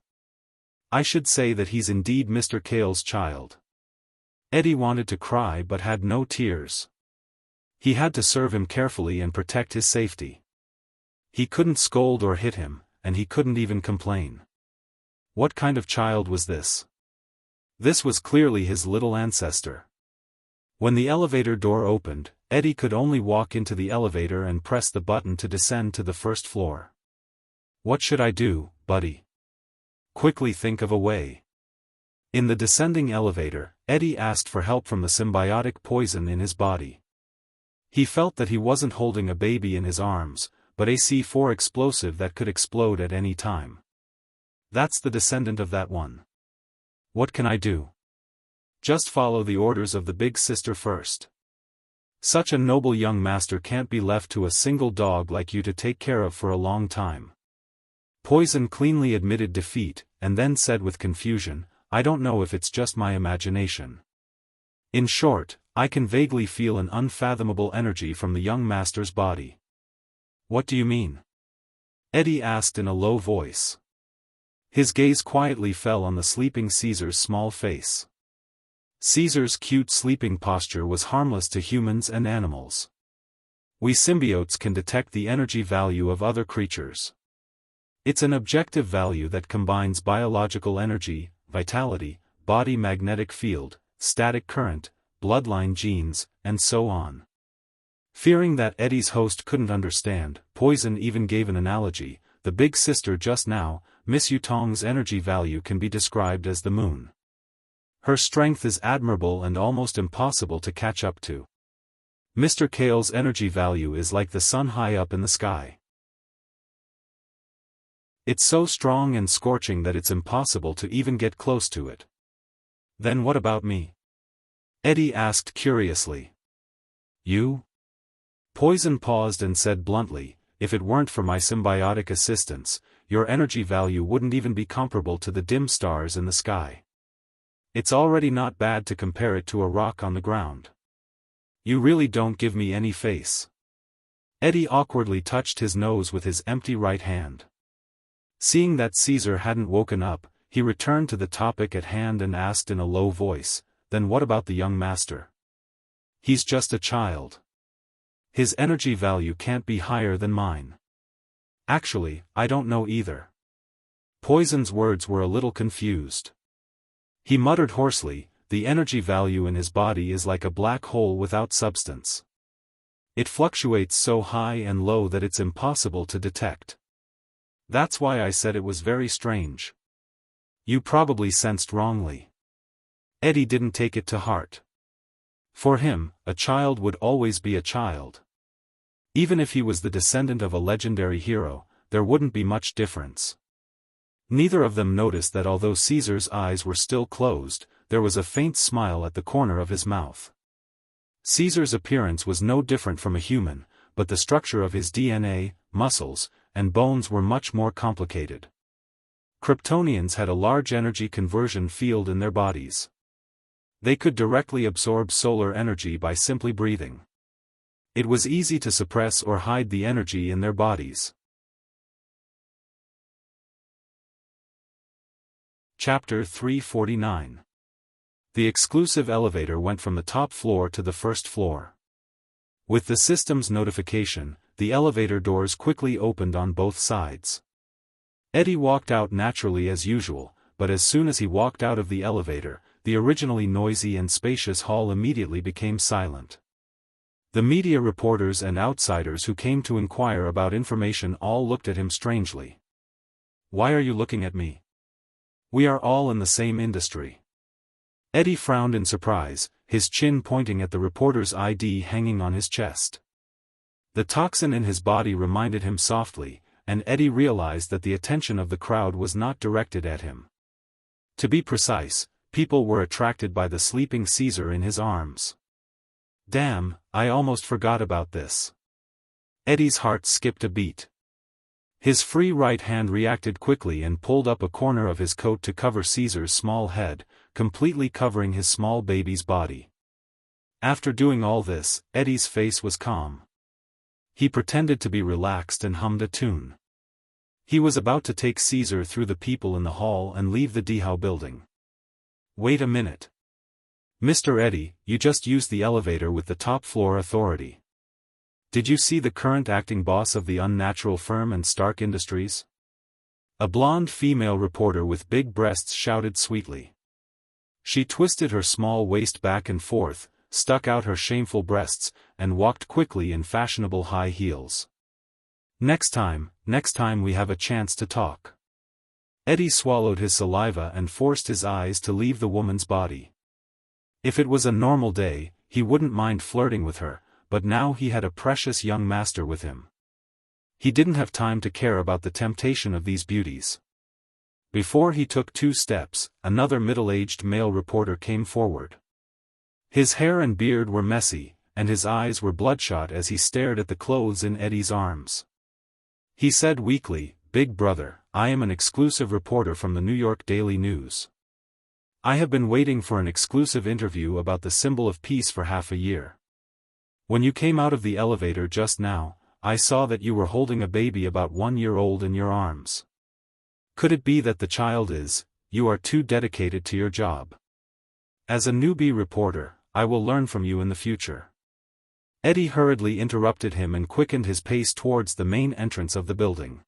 I should say that he's indeed Mr. Kale's child. Eddie wanted to cry but had no tears. He had to serve him carefully and protect his safety. He couldn't scold or hit him, and he couldn't even complain. What kind of child was this? This was clearly his little ancestor. When the elevator door opened, Eddie could only walk into the elevator and press the button to descend to the first floor. What should I do, buddy? Quickly think of a way. In the descending elevator, Eddie asked for help from the symbiotic poison in his body. He felt that he wasn't holding a baby in his arms, but a C4 explosive that could explode at any time. That's the descendant of that one. What can I do? Just follow the orders of the big sister first. Such a noble young master can't be left to a single dog like you to take care of for a long time. Poison cleanly admitted defeat, and then said with confusion, I don't know if it's just my imagination. In short, I can vaguely feel an unfathomable energy from the young master's body. What do you mean? Eddie asked in a low voice. His gaze quietly fell on the sleeping Caesar's small face. Caesar's cute sleeping posture was harmless to humans and animals. We symbiotes can detect the energy value of other creatures. It's an objective value that combines biological energy, vitality, body magnetic field, static current, bloodline genes, and so on. Fearing that Eddie's host couldn't understand, Poison even gave an analogy. The big sister just now, Miss Yutong's energy value can be described as the moon. Her strength is admirable and almost impossible to catch up to. Mr. Kale's energy value is like the sun high up in the sky. It's so strong and scorching that it's impossible to even get close to it. Then what about me? Eddie asked curiously. You? Poison paused and said bluntly, if it weren't for my symbiotic assistance, your energy value wouldn't even be comparable to the dim stars in the sky. It's already not bad to compare it to a rock on the ground. You really don't give me any face. Eddie awkwardly touched his nose with his empty right hand. Seeing that Caesar hadn't woken up, he returned to the topic at hand and asked in a low voice, then what about the young master? He's just a child. His energy value can't be higher than mine. Actually, I don't know either. Poison's words were a little confused. He muttered hoarsely, the energy value in his body is like a black hole without substance. It fluctuates so high and low that it's impossible to detect. That's why I said it was very strange. You probably sensed wrongly. Eddie didn't take it to heart. For him, a child would always be a child. Even if he was the descendant of a legendary hero, there wouldn't be much difference. Neither of them noticed that although Caesar's eyes were still closed, there was a faint smile at the corner of his mouth. Caesar's appearance was no different from a human, but the structure of his DNA, muscles, and bones were much more complicated. Kryptonians had a large energy conversion field in their bodies. They could directly absorb solar energy by simply breathing. It was easy to suppress or hide the energy in their bodies. Chapter 349. The exclusive elevator went from the top floor to the first floor. With the system's notification, the elevator doors quickly opened on both sides. Eddie walked out naturally as usual, but as soon as he walked out of the elevator, the originally noisy and spacious hall immediately became silent. The media reporters and outsiders who came to inquire about information all looked at him strangely. Why are you looking at me? We are all in the same industry. Eddie frowned in surprise, his chin pointing at the reporter's ID hanging on his chest. The toxin in his body reminded him softly, and Eddie realized that the attention of the crowd was not directed at him. To be precise, people were attracted by the sleeping Caesar in his arms. Damn, I almost forgot about this. Eddie's heart skipped a beat. His free right hand reacted quickly and pulled up a corner of his coat to cover Caesar's small head, completely covering his small baby's body. After doing all this, Eddie's face was calm. He pretended to be relaxed and hummed a tune. He was about to take Caesar through the people in the hall and leave the Dehao building. Wait a minute. Mr. Eddie, you just used the elevator with the top floor authority. Did you see the current acting boss of the unnatural firm and Stark Industries? A blonde female reporter with big breasts shouted sweetly. She twisted her small waist back and forth, stuck out her shameful breasts, and walked quickly in fashionable high heels. Next time we have a chance to talk. Eddie swallowed his saliva and forced his eyes to leave the woman's body. If it was a normal day, he wouldn't mind flirting with her, but now he had a precious young master with him. He didn't have time to care about the temptation of these beauties. Before he took 2 steps, another middle-aged male reporter came forward. His hair and beard were messy, and his eyes were bloodshot as he stared at the clothes in Eddie's arms. He said weakly, "Big brother, I am an exclusive reporter from the New York Daily News. I have been waiting for an exclusive interview about the symbol of peace for half a year. When you came out of the elevator just now, I saw that you were holding a baby about 1 year old in your arms. Could it be that the child is, you are too dedicated to your job? As a newbie reporter, I will learn from you in the future." Eddie hurriedly interrupted him and quickened his pace towards the main entrance of the building.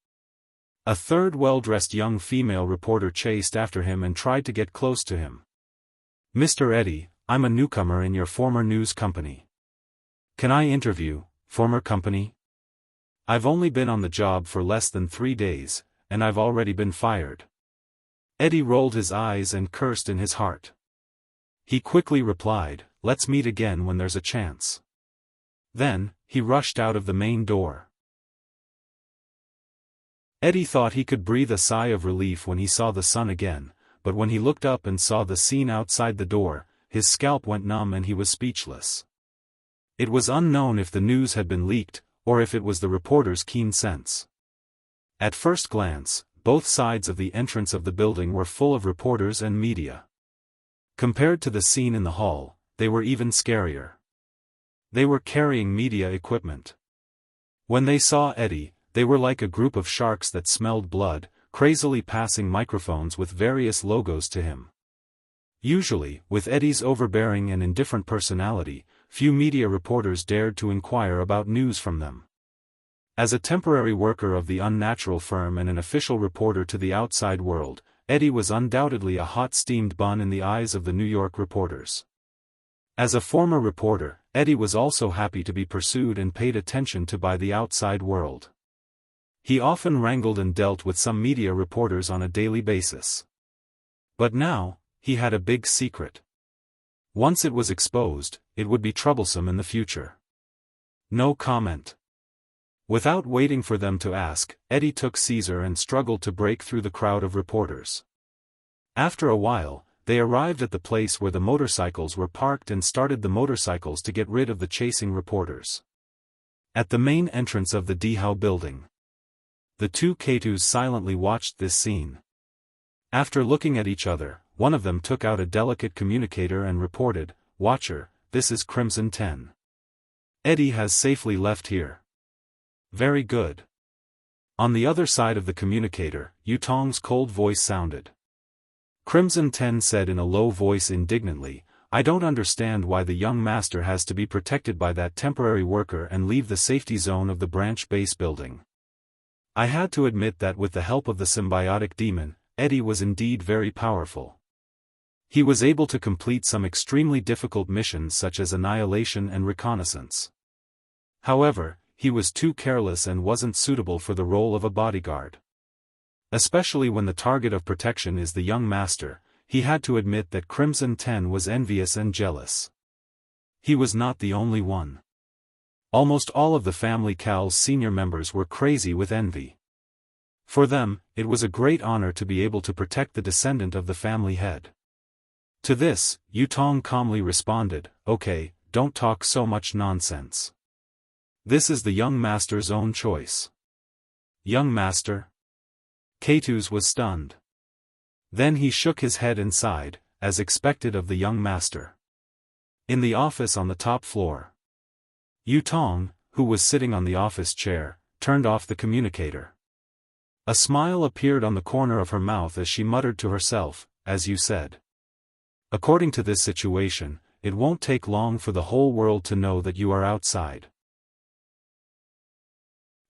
A third well-dressed young female reporter chased after him and tried to get close to him. "Mr. Eddie, I'm a newcomer in your former news company. Can I interview, former company? I've only been on the job for less than 3 days, and I've already been fired." Eddie rolled his eyes and cursed in his heart. He quickly replied, "Let's meet again when there's a chance." Then, he rushed out of the main door. Eddie thought he could breathe a sigh of relief when he saw the sun again, but when he looked up and saw the scene outside the door, his scalp went numb and he was speechless. It was unknown if the news had been leaked, or if it was the reporter's keen sense. At first glance, both sides of the entrance of the building were full of reporters and media. Compared to the scene in the hall, they were even scarier. They were carrying media equipment. When they saw Eddie, they were like a group of sharks that smelled blood, crazily passing microphones with various logos to him. Usually, with Eddie's overbearing and indifferent personality, few media reporters dared to inquire about news from them. As a temporary worker of the unnatural firm and an official reporter to the outside world, Eddie was undoubtedly a hot steamed bun in the eyes of the New York reporters. As a former reporter, Eddie was also happy to be pursued and paid attention to by the outside world. He often wrangled and dealt with some media reporters on a daily basis. But now, he had a big secret. Once it was exposed, it would be troublesome in the future. No comment. Without waiting for them to ask, Eddie took Caesar and struggled to break through the crowd of reporters. After a while, they arrived at the place where the motorcycles were parked and started the motorcycles to get rid of the chasing reporters. At the main entrance of the Dihao building, the two K2s silently watched this scene. After looking at each other, one of them took out a delicate communicator and reported, "Watcher, this is Crimson 10. Eddie has safely left here." "Very good." On the other side of the communicator, Yutong's cold voice sounded. Crimson 10 said in a low voice indignantly, "I don't understand why the young master has to be protected by that temporary worker and leave the safety zone of the branch base building." I had to admit that with the help of the symbiotic demon, Eddie was indeed very powerful. He was able to complete some extremely difficult missions such as annihilation and reconnaissance. However, he was too careless and wasn't suitable for the role of a bodyguard. Especially when the target of protection is the young master, he had to admit that Crimson 10 was envious and jealous. He was not the only one. Almost all of the family Cal's senior members were crazy with envy. For them, it was a great honor to be able to protect the descendant of the family head. To this, Yutong calmly responded, "Okay, don't talk so much nonsense. This is the young master's own choice." "Young master?" K2s was stunned. Then he shook his head and sighed, as expected of the young master. In the office on the top floor, Yutong, who was sitting on the office chair, turned off the communicator. A smile appeared on the corner of her mouth as she muttered to herself, "As you said. According to this situation, it won't take long for the whole world to know that you are outside."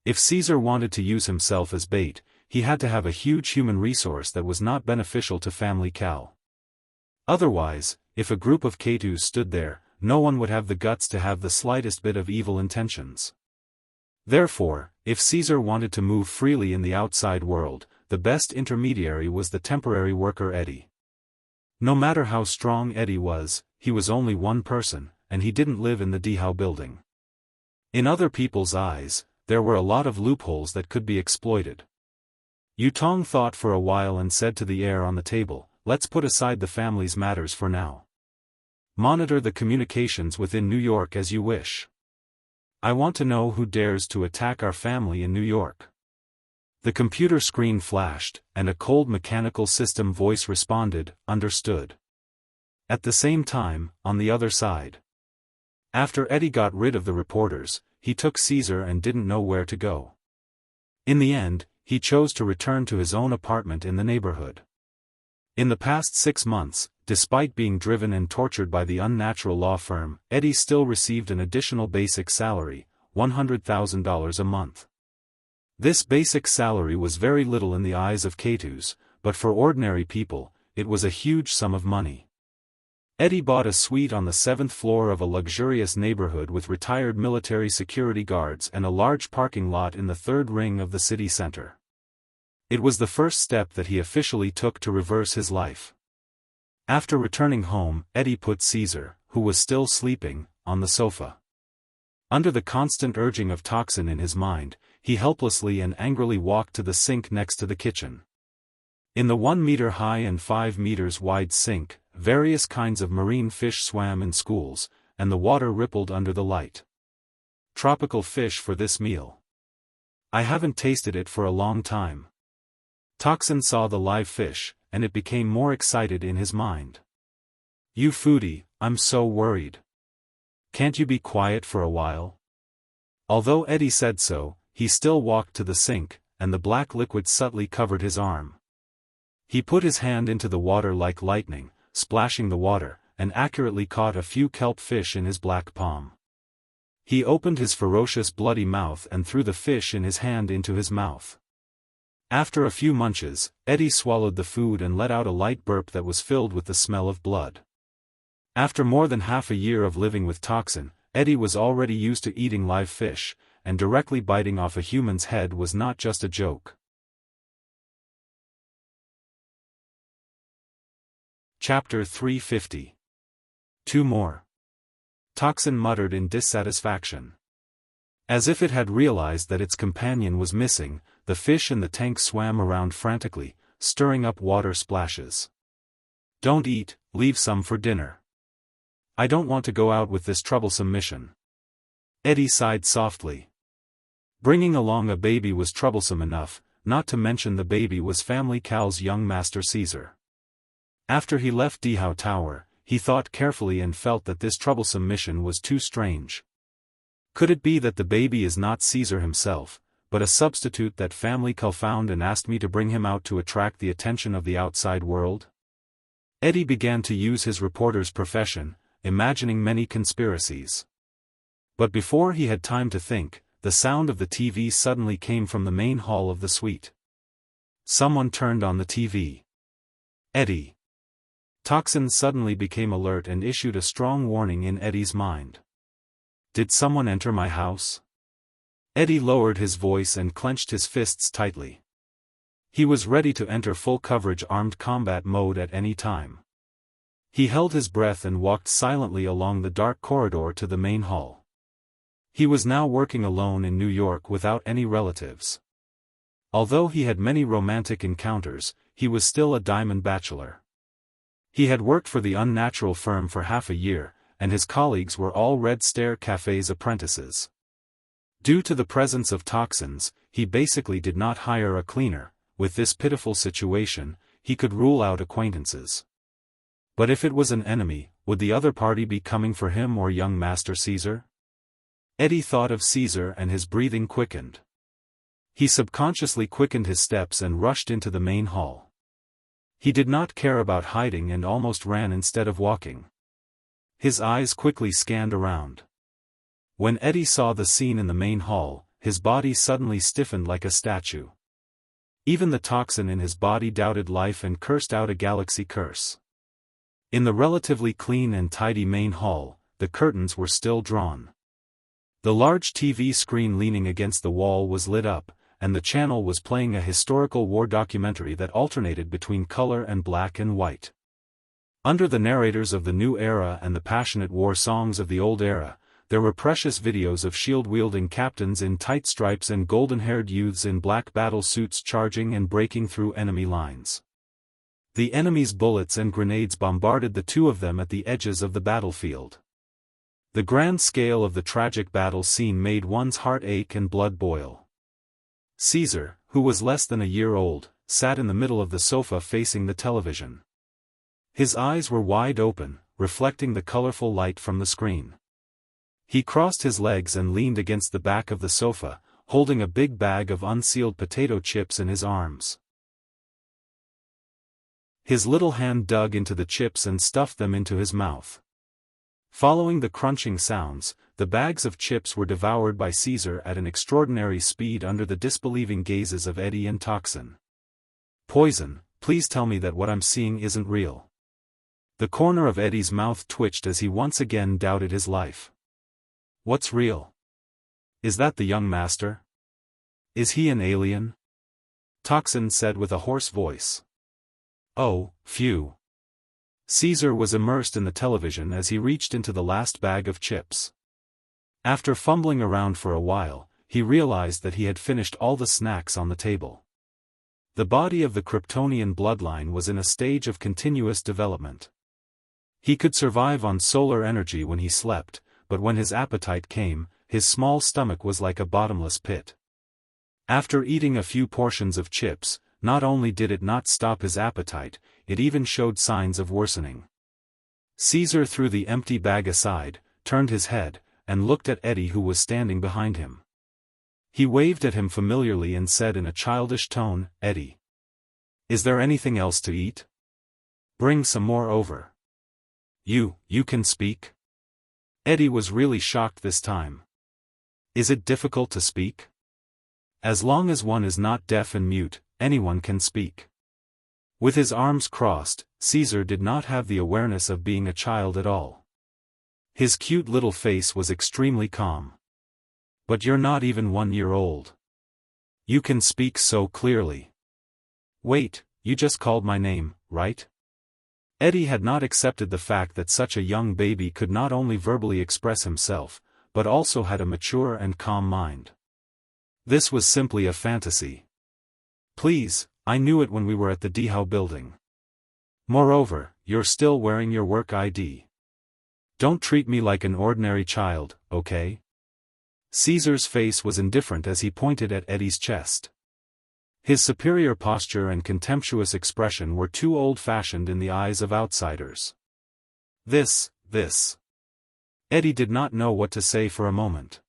If Caesar wanted to use himself as bait, he had to have a huge human resource that was not beneficial to family Cal. Otherwise, if a group of K2s stood there, no one would have the guts to have the slightest bit of evil intentions. Therefore, if Caesar wanted to move freely in the outside world, the best intermediary was the temporary worker Eddie. No matter how strong Eddie was, he was only one person, and he didn't live in the Dihao building. In other people's eyes, there were a lot of loopholes that could be exploited. Yutong thought for a while and said to the heir on the table, "Let's put aside the family's matters for now. Monitor the communications within New York as you wish. I want to know who dares to attack our family in New York." The computer screen flashed, and a cold mechanical system voice responded, "Understood." At the same time, on the other side. After Eddie got rid of the reporters, he took Caesar and didn't know where to go. In the end, he chose to return to his own apartment in the neighborhood. In the past 6 months, despite being driven and tortured by the unnatural law firm, Eddie still received an additional basic salary, $100,000 a month. This basic salary was very little in the eyes of K2s, but for ordinary people, it was a huge sum of money. Eddie bought a suite on the 7th floor of a luxurious neighborhood with retired military security guards and a large parking lot in the 3rd ring of the city center. It was the first step that he officially took to reverse his life. After returning home, Eddie put Caesar, who was still sleeping, on the sofa. Under the constant urging of toxin in his mind, he helplessly and angrily walked to the sink next to the kitchen. In the 1 meter high and 5 meters wide sink, various kinds of marine fish swam in schools, and the water rippled under the light. Tropical fish for this meal. I haven't tasted it for a long time. Toxin saw the live fish, and it became more excited in his mind. You foodie, I'm so worried. Can't you be quiet for a while? Although Eddie said so, he still walked to the sink, and the black liquid subtly covered his arm. He put his hand into the water like lightning, splashing the water, and accurately caught a few kelp fish in his black palm. He opened his ferocious bloody mouth and threw the fish in his hand into his mouth. After a few munches, Eddie swallowed the food and let out a light burp that was filled with the smell of blood. After more than half a year of living with toxin, Eddie was already used to eating live fish, and directly biting off a human's head was not just a joke. Chapter 350. 2 more. Toxin muttered in dissatisfaction. As if it had realized that its companion was missing, the fish in the tank swam around frantically, stirring up water splashes. Don't eat, leave some for dinner. I don't want to go out with this troublesome mission. Eddie sighed softly. Bringing along a baby was troublesome enough, not to mention the baby was family cow's young master Caesar. After he left Dehao Tower, he thought carefully and felt that this troublesome mission was too strange. Could it be that the baby is not Caesar himself, but a substitute that family cow found and asked me to bring him out to attract the attention of the outside world? Eddie began to use his reporter's profession, imagining many conspiracies. But before he had time to think, the sound of the TV suddenly came from the main hall of the suite. Someone turned on the TV. Eddie. Toxin suddenly became alert and issued a strong warning in Eddie's mind. Did someone enter my house? Eddie lowered his voice and clenched his fists tightly. He was ready to enter full coverage armed combat mode at any time. He held his breath and walked silently along the dark corridor to the main hall. He was now working alone in New York without any relatives. Although he had many romantic encounters, he was still a diamond bachelor. He had worked for the unnatural firm for half a year, and his colleagues were all Red Stair Cafe's apprentices. Due to the presence of toxins, he basically did not hire a cleaner. With this pitiful situation, he could rule out acquaintances. But if it was an enemy, would the other party be coming for him or young Master Caesar? Eddie thought of Caesar and his breathing quickened. He subconsciously quickened his steps and rushed into the main hall. He did not care about hiding and almost ran instead of walking. His eyes quickly scanned around. When Eddie saw the scene in the main hall, his body suddenly stiffened like a statue. Even the toxin in his body doubted life and cursed out a galaxy curse. In the relatively clean and tidy main hall, the curtains were still drawn. The large TV screen leaning against the wall was lit up, and the channel was playing a historical war documentary that alternated between color and black and white. Under the narrators of the new era and the passionate war songs of the old era, there were precious videos of shield-wielding captains in tight stripes and golden-haired youths in black battle suits charging and breaking through enemy lines. The enemy's bullets and grenades bombarded the two of them at the edges of the battlefield. The grand scale of the tragic battle scene made one's heart ache and blood boil. Caesar, who was less than a year old, sat in the middle of the sofa facing the television. His eyes were wide open, reflecting the colorful light from the screen. He crossed his legs and leaned against the back of the sofa, holding a big bag of unsealed potato chips in his arms. His little hand dug into the chips and stuffed them into his mouth. Following the crunching sounds, the bags of chips were devoured by Caesar at an extraordinary speed under the disbelieving gazes of Eddie and Toxin. Poison, please tell me that what I'm seeing isn't real. The corner of Eddie's mouth twitched as he once again doubted his life. What's real? Is that the young master? Is he an alien? Toxin said with a hoarse voice. Oh, phew. Caesar was immersed in the television as he reached into the last bag of chips. After fumbling around for a while, he realized that he had finished all the snacks on the table. The body of the Kryptonian bloodline was in a stage of continuous development. He could survive on solar energy when he slept, but when his appetite came, his small stomach was like a bottomless pit. After eating a few portions of chips, not only did it not stop his appetite, it even showed signs of worsening. Caesar threw the empty bag aside, turned his head, and looked at Eddie who was standing behind him. He waved at him familiarly and said in a childish tone, "Eddie. Is there anything else to eat? Bring some more over." You can speak?" Eddie was really shocked this time. "Is it difficult to speak?" "As long as one is not deaf and mute, anyone can speak." With his arms crossed, Caesar did not have the awareness of being a child at all. His cute little face was extremely calm. "But you're not even 1 year old. You can speak so clearly." "Wait, you just called my name, right?" Eddie had not accepted the fact that such a young baby could not only verbally express himself, but also had a mature and calm mind. This was simply a fantasy. "Please, I knew it when we were at the Dehao building. Moreover, you're still wearing your work ID. Don't treat me like an ordinary child, okay?" Caesar's face was indifferent as he pointed at Eddie's chest. His superior posture and contemptuous expression were too old-fashioned in the eyes of outsiders. This. Eddie did not know what to say for a moment.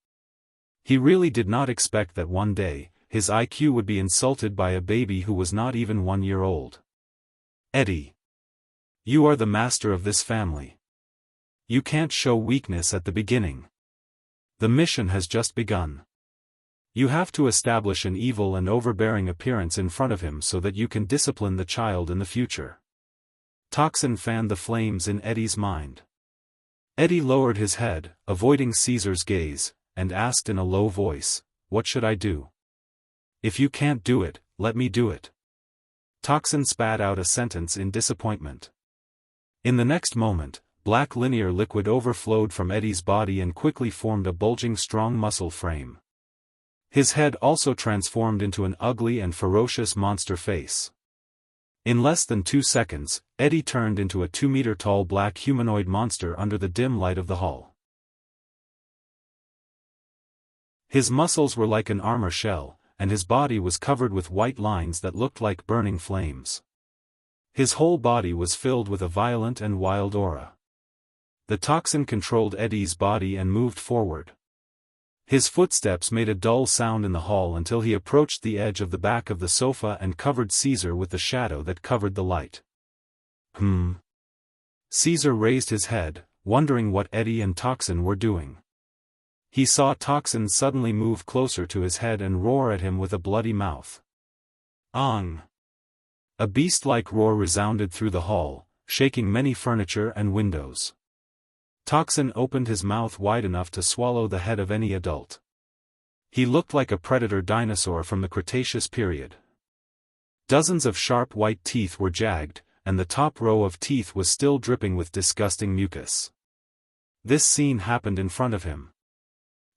He really did not expect that one day, his IQ would be insulted by a baby who was not even 1 year old. "Eddie. You are the master of this family. You can't show weakness at the beginning. The mission has just begun. You have to establish an evil and overbearing appearance in front of him so that you can discipline the child in the future." Toxin fanned the flames in Eddie's mind. Eddie lowered his head, avoiding Caesar's gaze, and asked in a low voice, "What should I do?" "If you can't do it, let me do it." Toxin spat out a sentence in disappointment. In the next moment, black linear liquid overflowed from Eddie's body and quickly formed a bulging strong muscle frame. His head also transformed into an ugly and ferocious monster face. In less than 2 seconds, Eddie turned into a 2-meter-tall black humanoid monster under the dim light of the hall. His muscles were like an armor shell, and his body was covered with white lines that looked like burning flames. His whole body was filled with a violent and wild aura. The toxin controlled Eddie's body and moved forward. His footsteps made a dull sound in the hall until he approached the edge of the back of the sofa and covered Caesar with the shadow that covered the light. Caesar raised his head, wondering what Eddie and Toxin were doing. He saw Toxin suddenly move closer to his head and roar at him with a bloody mouth. "Ong!" A beast-like roar resounded through the hall, shaking many furniture and windows. Toxin opened his mouth wide enough to swallow the head of any adult. He looked like a predator dinosaur from the Cretaceous period. Dozens of sharp white teeth were jagged, and the top row of teeth was still dripping with disgusting mucus. This scene happened in front of him.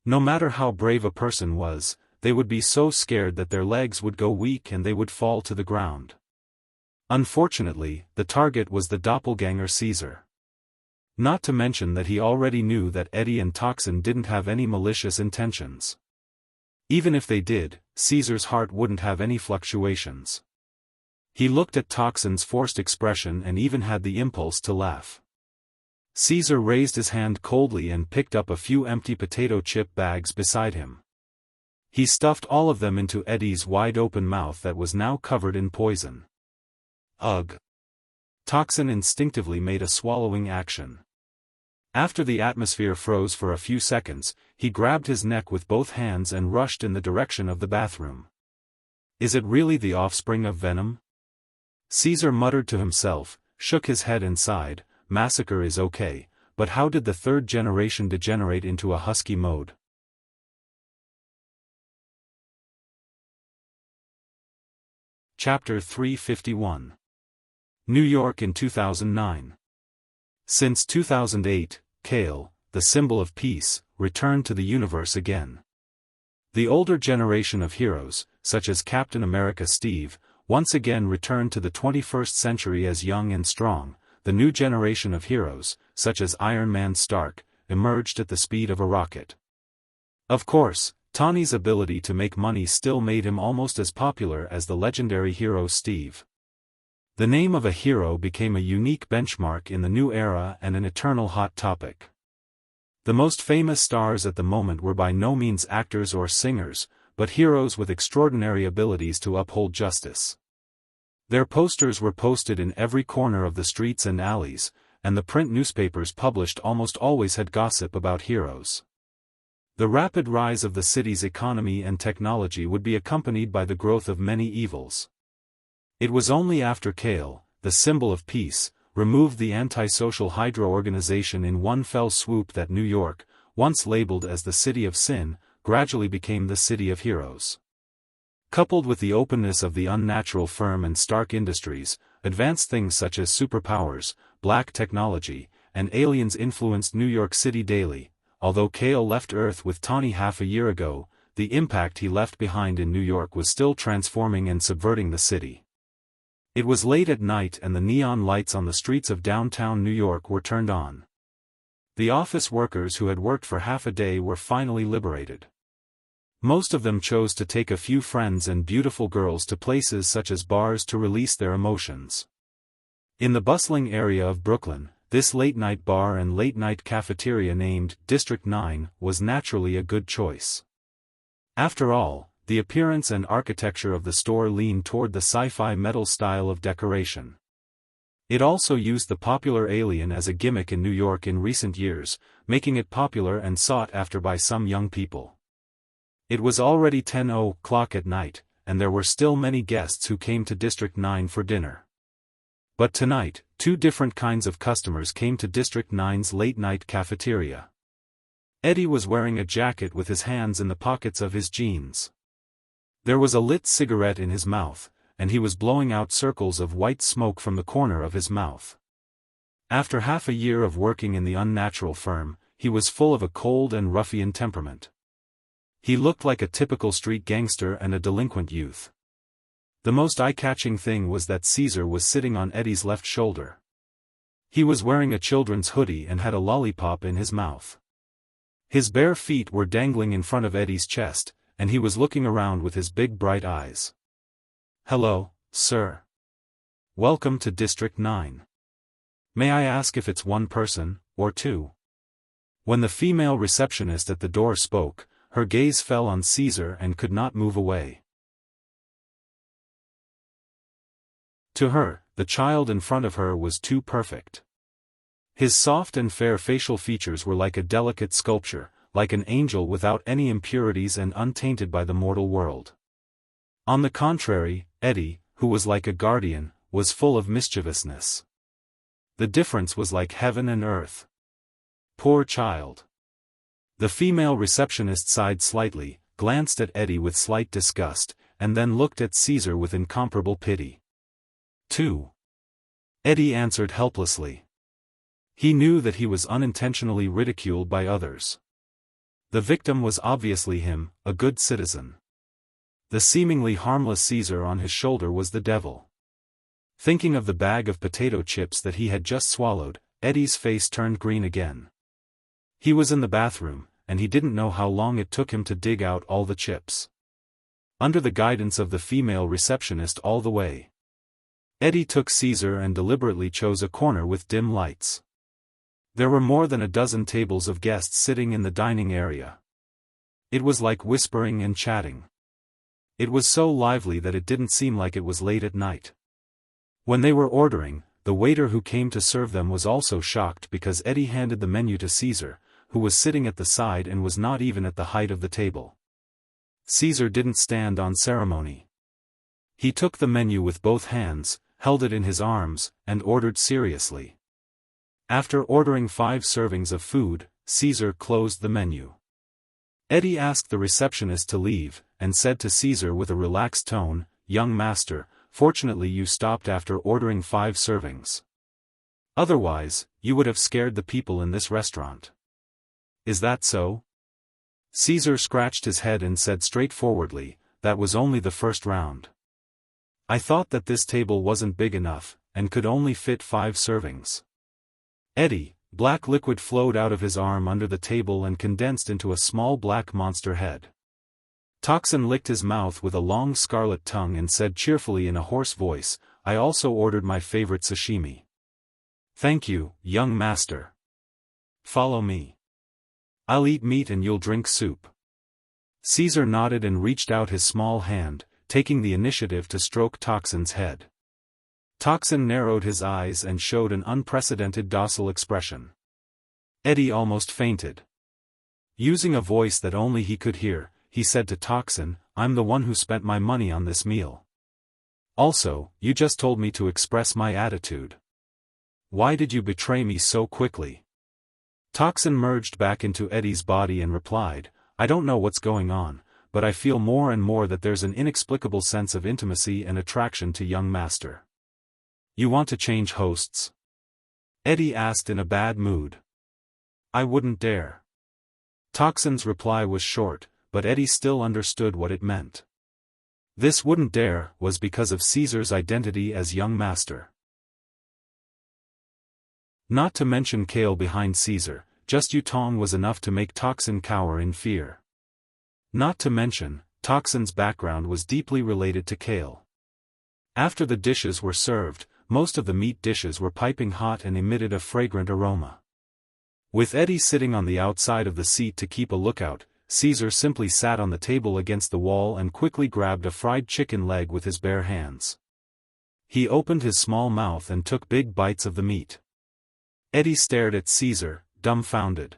No matter how brave a person was, they would be so scared that their legs would go weak and they would fall to the ground. Unfortunately, the target was the doppelganger Caesar. Not to mention that he already knew that Eddie and Toxin didn't have any malicious intentions. Even if they did, Caesar's heart wouldn't have any fluctuations. He looked at Toxin's forced expression and even had the impulse to laugh. Caesar raised his hand coldly and picked up a few empty potato chip bags beside him. He stuffed all of them into Eddie's wide-open mouth that was now covered in poison. Ugh! Toxin instinctively made a swallowing action. After the atmosphere froze for a few seconds, he grabbed his neck with both hands and rushed in the direction of the bathroom. Is it really the offspring of venom? Caesar muttered to himself, shook his head and sighed, massacre is okay, but how did the third generation degenerate into a husky mode? Chapter 351. New York in 2009. Since 2008, Kale, the symbol of peace, returned to the universe again. The older generation of heroes, such as Captain America Steve, once again returned to the 21st century as young and strong. The new generation of heroes, such as Iron Man Stark, emerged at the speed of a rocket. Of course, Tony's ability to make money still made him almost as popular as the legendary hero Steve. The name of a hero became a unique benchmark in the new era and an eternal hot topic. The most famous stars at the moment were by no means actors or singers, but heroes with extraordinary abilities to uphold justice. Their posters were posted in every corner of the streets and alleys, and the print newspapers published almost always had gossip about heroes. The rapid rise of the city's economy and technology would be accompanied by the growth of many evils. It was only after Kale, the symbol of peace, removed the antisocial Hydra organization in one fell swoop that New York, once labeled as the city of sin, gradually became the city of heroes. Coupled with the openness of the unnatural firm and Stark Industries, advanced things such as superpowers, black technology, and aliens influenced New York City daily. Although Kale left Earth with Tony half a year ago, the impact he left behind in New York was still transforming and subverting the city. It was late at night and the neon lights on the streets of downtown New York were turned on. The office workers who had worked for half a day were finally liberated. Most of them chose to take a few friends and beautiful girls to places such as bars to release their emotions. In the bustling area of Brooklyn, this late-night bar and late-night cafeteria named District 9 was naturally a good choice. After all, the appearance and architecture of the store leaned toward the sci-fi metal style of decoration. It also used the popular alien as a gimmick in New York in recent years, making it popular and sought after by some young people. It was already 10 o'clock at night, and there were still many guests who came to District 9 for dinner. But tonight, two different kinds of customers came to District 9's late-night cafeteria. Eddie was wearing a jacket with his hands in the pockets of his jeans. There was a lit cigarette in his mouth, and he was blowing out circles of white smoke from the corner of his mouth. After half a year of working in the unnatural firm, he was full of a cold and ruffian temperament. He looked like a typical street gangster and a delinquent youth. The most eye-catching thing was that Caesar was sitting on Eddie's left shoulder. He was wearing a children's hoodie and had a lollipop in his mouth. His bare feet were dangling in front of Eddie's chest, and he was looking around with his big bright eyes. "Hello, sir. Welcome to District 9. May I ask if it's one person, or two?" When the female receptionist at the door spoke, her gaze fell on Caesar and could not move away. To her, the child in front of her was too perfect. His soft and fair facial features were like a delicate sculpture, like an angel without any impurities and untainted by the mortal world. On the contrary, Eddie, who was like a guardian, was full of mischievousness. The difference was like heaven and earth. Poor child. The female receptionist sighed slightly, glanced at Eddie with slight disgust, and then looked at Caesar with incomparable pity. "Two." Eddie answered helplessly. He knew that he was unintentionally ridiculed by others. The victim was obviously him, a good citizen. The seemingly harmless Caesar on his shoulder was the devil. Thinking of the bag of potato chips that he had just swallowed, Eddie's face turned green again. He was in the bathroom, and he didn't know how long it took him to dig out all the chips. Under the guidance of the female receptionist all the way, Eddie took Caesar and deliberately chose a corner with dim lights. There were more than a dozen tables of guests sitting in the dining area. It was like whispering and chatting. It was so lively that it didn't seem like it was late at night. When they were ordering, the waiter who came to serve them was also shocked because Eddie handed the menu to Caesar, who was sitting at the side and was not even at the height of the table. Caesar didn't stand on ceremony. He took the menu with both hands, held it in his arms, and ordered seriously. After ordering 5 servings of food, Caesar closed the menu. Eddie asked the receptionist to leave, and said to Caesar with a relaxed tone, "Young master, fortunately you stopped after ordering 5 servings. Otherwise, you would have scared the people in this restaurant. Is that so? Caesar scratched his head and said straightforwardly, that was only the first round. I thought that this table wasn't big enough, and could only fit 5 servings. Eddie, black liquid flowed out of his arm under the table and condensed into a small black monster head. Toxin licked his mouth with a long scarlet tongue and said cheerfully in a hoarse voice, I also ordered my favorite sashimi. Thank you, young master. Follow me. I'll eat meat and you'll drink soup. Caesar nodded and reached out his small hand, taking the initiative to stroke Toxin's head. Toxin narrowed his eyes and showed an unprecedented docile expression. Eddie almost fainted. Using a voice that only he could hear, he said to Toxin, I'm the one who spent my money on this meal. Also, you just told me to express my attitude. Why did you betray me so quickly? Toxin merged back into Eddie's body and replied, I don't know what's going on, but I feel more and more that there's an inexplicable sense of intimacy and attraction to young master. You want to change hosts? Eddie asked in a bad mood. I wouldn't dare. Toxin's reply was short, but Eddie still understood what it meant. This wouldn't dare was because of Caesar's identity as young master. Not to mention Kale behind Caesar, just Yutong was enough to make Toxin cower in fear. Not to mention, Toxin's background was deeply related to Kale. After the dishes were served, most of the meat dishes were piping hot and emitted a fragrant aroma. With Eddie sitting on the outside of the seat to keep a lookout, Caesar simply sat on the table against the wall and quickly grabbed a fried chicken leg with his bare hands. He opened his small mouth and took big bites of the meat. Eddie stared at Caesar, dumbfounded.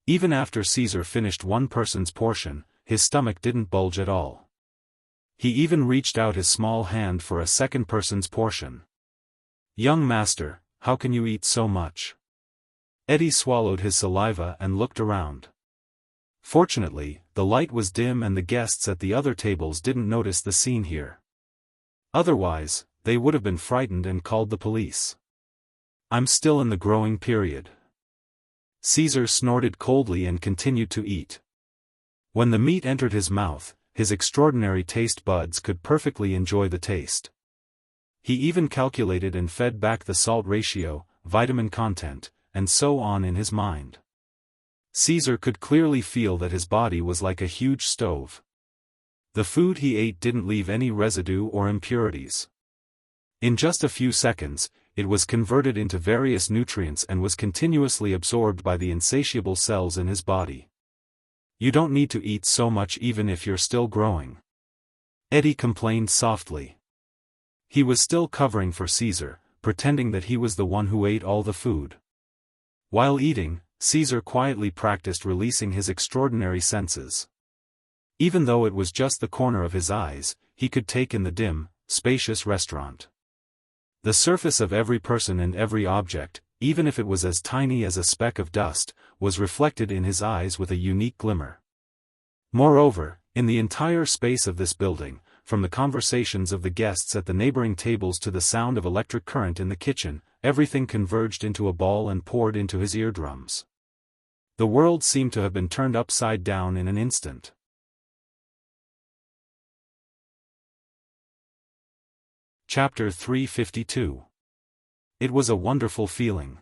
Even after Caesar finished one person's portion, his stomach didn't bulge at all. He even reached out his small hand for a second person's portion. Young master, how can you eat so much? Eddie swallowed his saliva and looked around. Fortunately, the light was dim and the guests at the other tables didn't notice the scene here. Otherwise, they would have been frightened and called the police. I'm still in the growing period. Caesar snorted coldly and continued to eat. When the meat entered his mouth, his extraordinary taste buds could perfectly enjoy the taste. He even calculated and fed back the salt ratio, vitamin content, and so on in his mind. Caesar could clearly feel that his body was like a huge stove. The food he ate didn't leave any residue or impurities. In just a few seconds, it was converted into various nutrients and was continuously absorbed by the insatiable cells in his body. You don't need to eat so much even if you're still growing. Eddie complained softly. He was still covering for Caesar, pretending that he was the one who ate all the food. While eating, Caesar quietly practiced releasing his extraordinary senses. Even though it was just the corner of his eyes, he could take in the dim, spacious restaurant. The surface of every person and every object, even if it was as tiny as a speck of dust, was reflected in his eyes with a unique glimmer. Moreover, in the entire space of this building, from the conversations of the guests at the neighboring tables to the sound of electric current in the kitchen, everything converged into a ball and poured into his eardrums. The world seemed to have been turned upside down in an instant. Chapter 352. It was a wonderful feeling.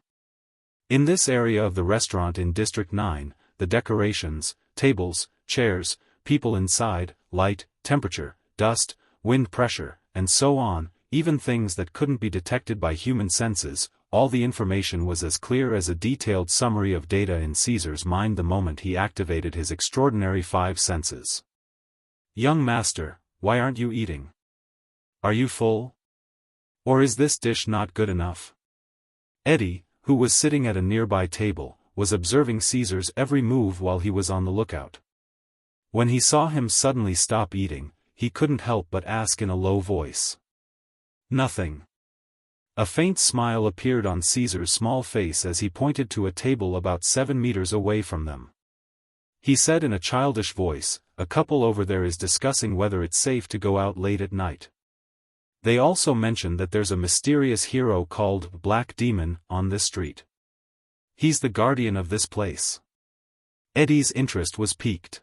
In this area of the restaurant in District 9, the decorations, tables, chairs, people inside, light, temperature, dust, wind pressure, and so on, even things that couldn't be detected by human senses, all the information was as clear as a detailed summary of data in Caesar's mind the moment he activated his extraordinary 5 senses. Young master, why aren't you eating? Are you full? Or is this dish not good enough? Eddie, who was sitting at a nearby table, was observing Caesar's every move while he was on the lookout. When he saw him suddenly stop eating, he couldn't help but ask in a low voice. Nothing. A faint smile appeared on Caesar's small face as he pointed to a table about 7 meters away from them. He said in a childish voice, "A couple over there is discussing whether it's safe to go out late at night." They also mentioned that there's a mysterious hero called Black Demon on this street. He's the guardian of this place. Eddie's interest was piqued.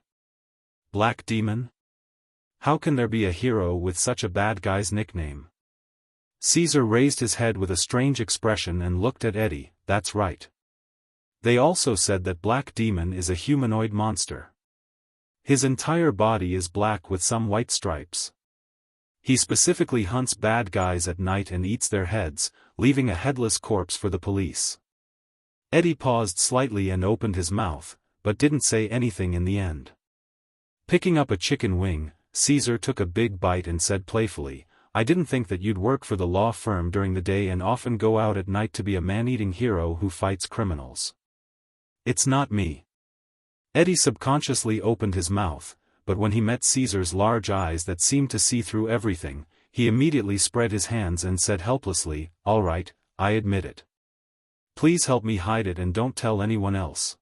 Black Demon? How can there be a hero with such a bad guy's nickname? Caesar raised his head with a strange expression and looked at Eddie. That's right. They also said that Black Demon is a humanoid monster. His entire body is black with some white stripes. He specifically hunts bad guys at night and eats their heads, leaving a headless corpse for the police. Eddie paused slightly and opened his mouth, but didn't say anything in the end. Picking up a chicken wing, Caesar took a big bite and said playfully, I didn't think that you'd work for the law firm during the day and often go out at night to be a man-eating hero who fights criminals. It's not me. Eddie subconsciously opened his mouth, but when he met Caesar's large eyes that seemed to see through everything, he immediately spread his hands and said helplessly, all right, I admit it. Please help me hide it and don't tell anyone else.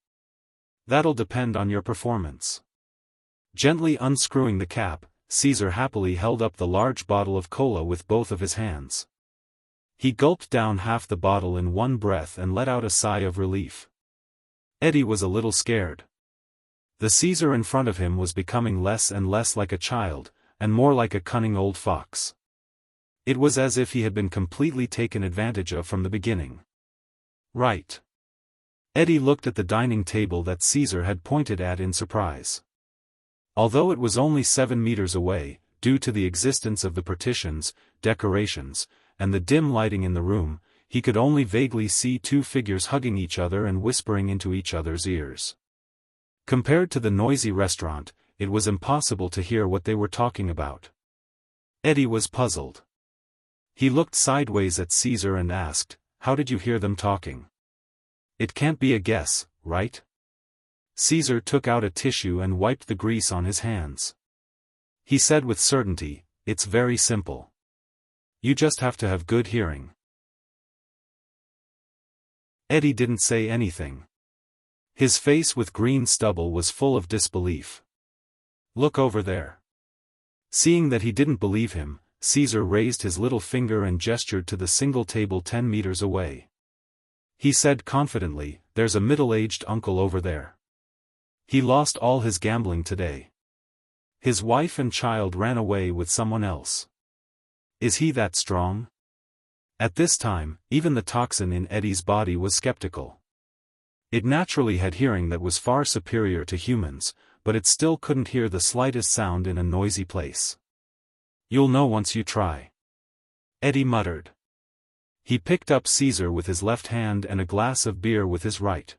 That'll depend on your performance. Gently unscrewing the cap, Caesar happily held up the large bottle of cola with both of his hands. He gulped down half the bottle in one breath and let out a sigh of relief. Eddie was a little scared. The Caesar in front of him was becoming less and less like a child, and more like a cunning old fox. It was as if he had been completely taken advantage of from the beginning. Right. Eddie looked at the dining table that Caesar had pointed at in surprise. Although it was only 7 meters away, due to the existence of the partitions, decorations, and the dim lighting in the room, he could only vaguely see two figures hugging each other and whispering into each other's ears. Compared to the noisy restaurant, it was impossible to hear what they were talking about. Eddie was puzzled. He looked sideways at Caesar and asked, how did you hear them talking? It can't be a guess, right? Caesar took out a tissue and wiped the grease on his hands. He said with certainty, it's very simple. You just have to have good hearing. Eddie didn't say anything. His face with green stubble was full of disbelief. Look over there. Seeing that he didn't believe him, Caesar raised his little finger and gestured to the single table 10 meters away. He said confidently, there's a middle-aged uncle over there. He lost all his gambling today. His wife and child ran away with someone else. Is he that strong? At this time, even the toxin in Eddie's body was skeptical. It naturally had hearing that was far superior to humans, but it still couldn't hear the slightest sound in a noisy place. You'll know once you try. Eddie muttered. He picked up Caesar with his left hand and a glass of beer with his right.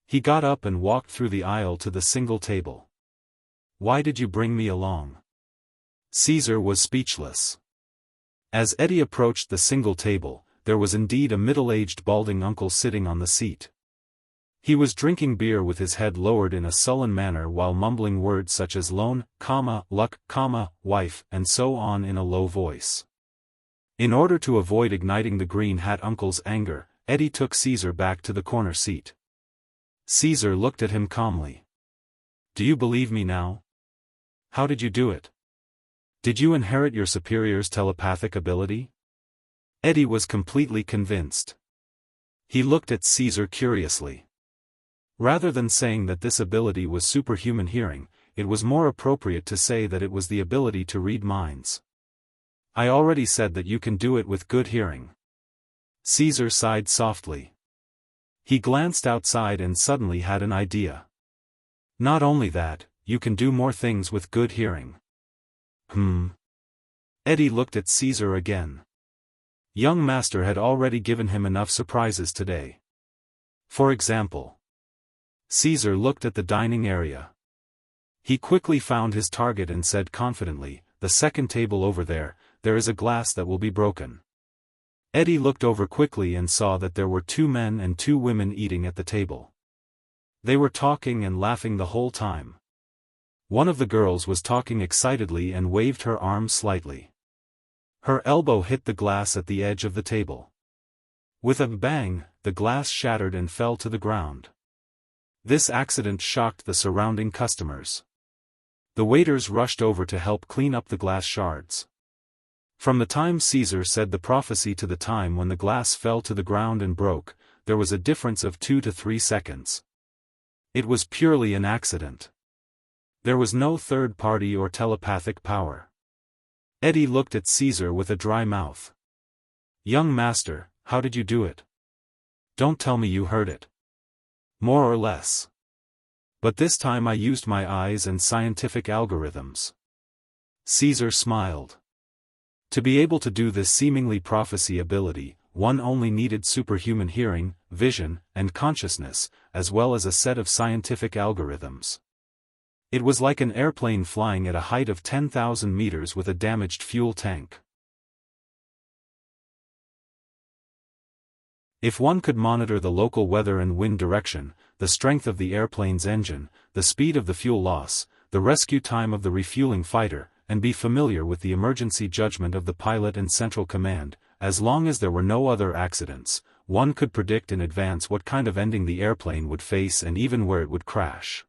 He got up and walked through the aisle to the single table. Why did you bring me along? Caesar was speechless. As Eddie approached the single table, there was indeed a middle-aged balding uncle sitting on the seat. He was drinking beer with his head lowered in a sullen manner while mumbling words such as loan, luck, wife, and so on in a low voice. In order to avoid igniting the green hat uncle's anger, Eddie took Caesar back to the corner seat. Caesar looked at him calmly. Do you believe me now? How did you do it? Did you inherit your superior's telepathic ability? Eddie was completely convinced. He looked at Caesar curiously. Rather than saying that this ability was superhuman hearing, it was more appropriate to say that it was the ability to read minds. I already said that you can do it with good hearing. Caesar sighed softly. He glanced outside and suddenly had an idea. Not only that, you can do more things with good hearing. Eddie looked at Caesar again. Young master had already given him enough surprises today. For example, Caesar looked at the dining area. He quickly found his target and said confidently, the second table over there, there is a glass that will be broken. Eddie looked over quickly and saw that there were 2 men and 2 women eating at the table. They were talking and laughing the whole time. One of the girls was talking excitedly and waved her arm slightly. Her elbow hit the glass at the edge of the table. With a bang, the glass shattered and fell to the ground. This accident shocked the surrounding customers. The waiters rushed over to help clean up the glass shards. From the time Caesar said the prophecy to the time when the glass fell to the ground and broke, there was a difference of 2 to 3 seconds. It was purely an accident. There was no third party or telepathic power. Eddie looked at Caesar with a dry mouth. "Young master, how did you do it? Don't tell me you heard it." "More or less. But this time I used my eyes and scientific algorithms." Caesar smiled. To be able to do this seemingly prophecy ability, one only needed superhuman hearing, vision, and consciousness, as well as a set of scientific algorithms. It was like an airplane flying at a height of 10,000 meters with a damaged fuel tank. If one could monitor the local weather and wind direction, the strength of the airplane's engine, the speed of the fuel loss, the rescue time of the refueling fighter, and be familiar with the emergency judgment of the pilot and central command, as long as there were no other accidents, one could predict in advance what kind of ending the airplane would face and even where it would crash.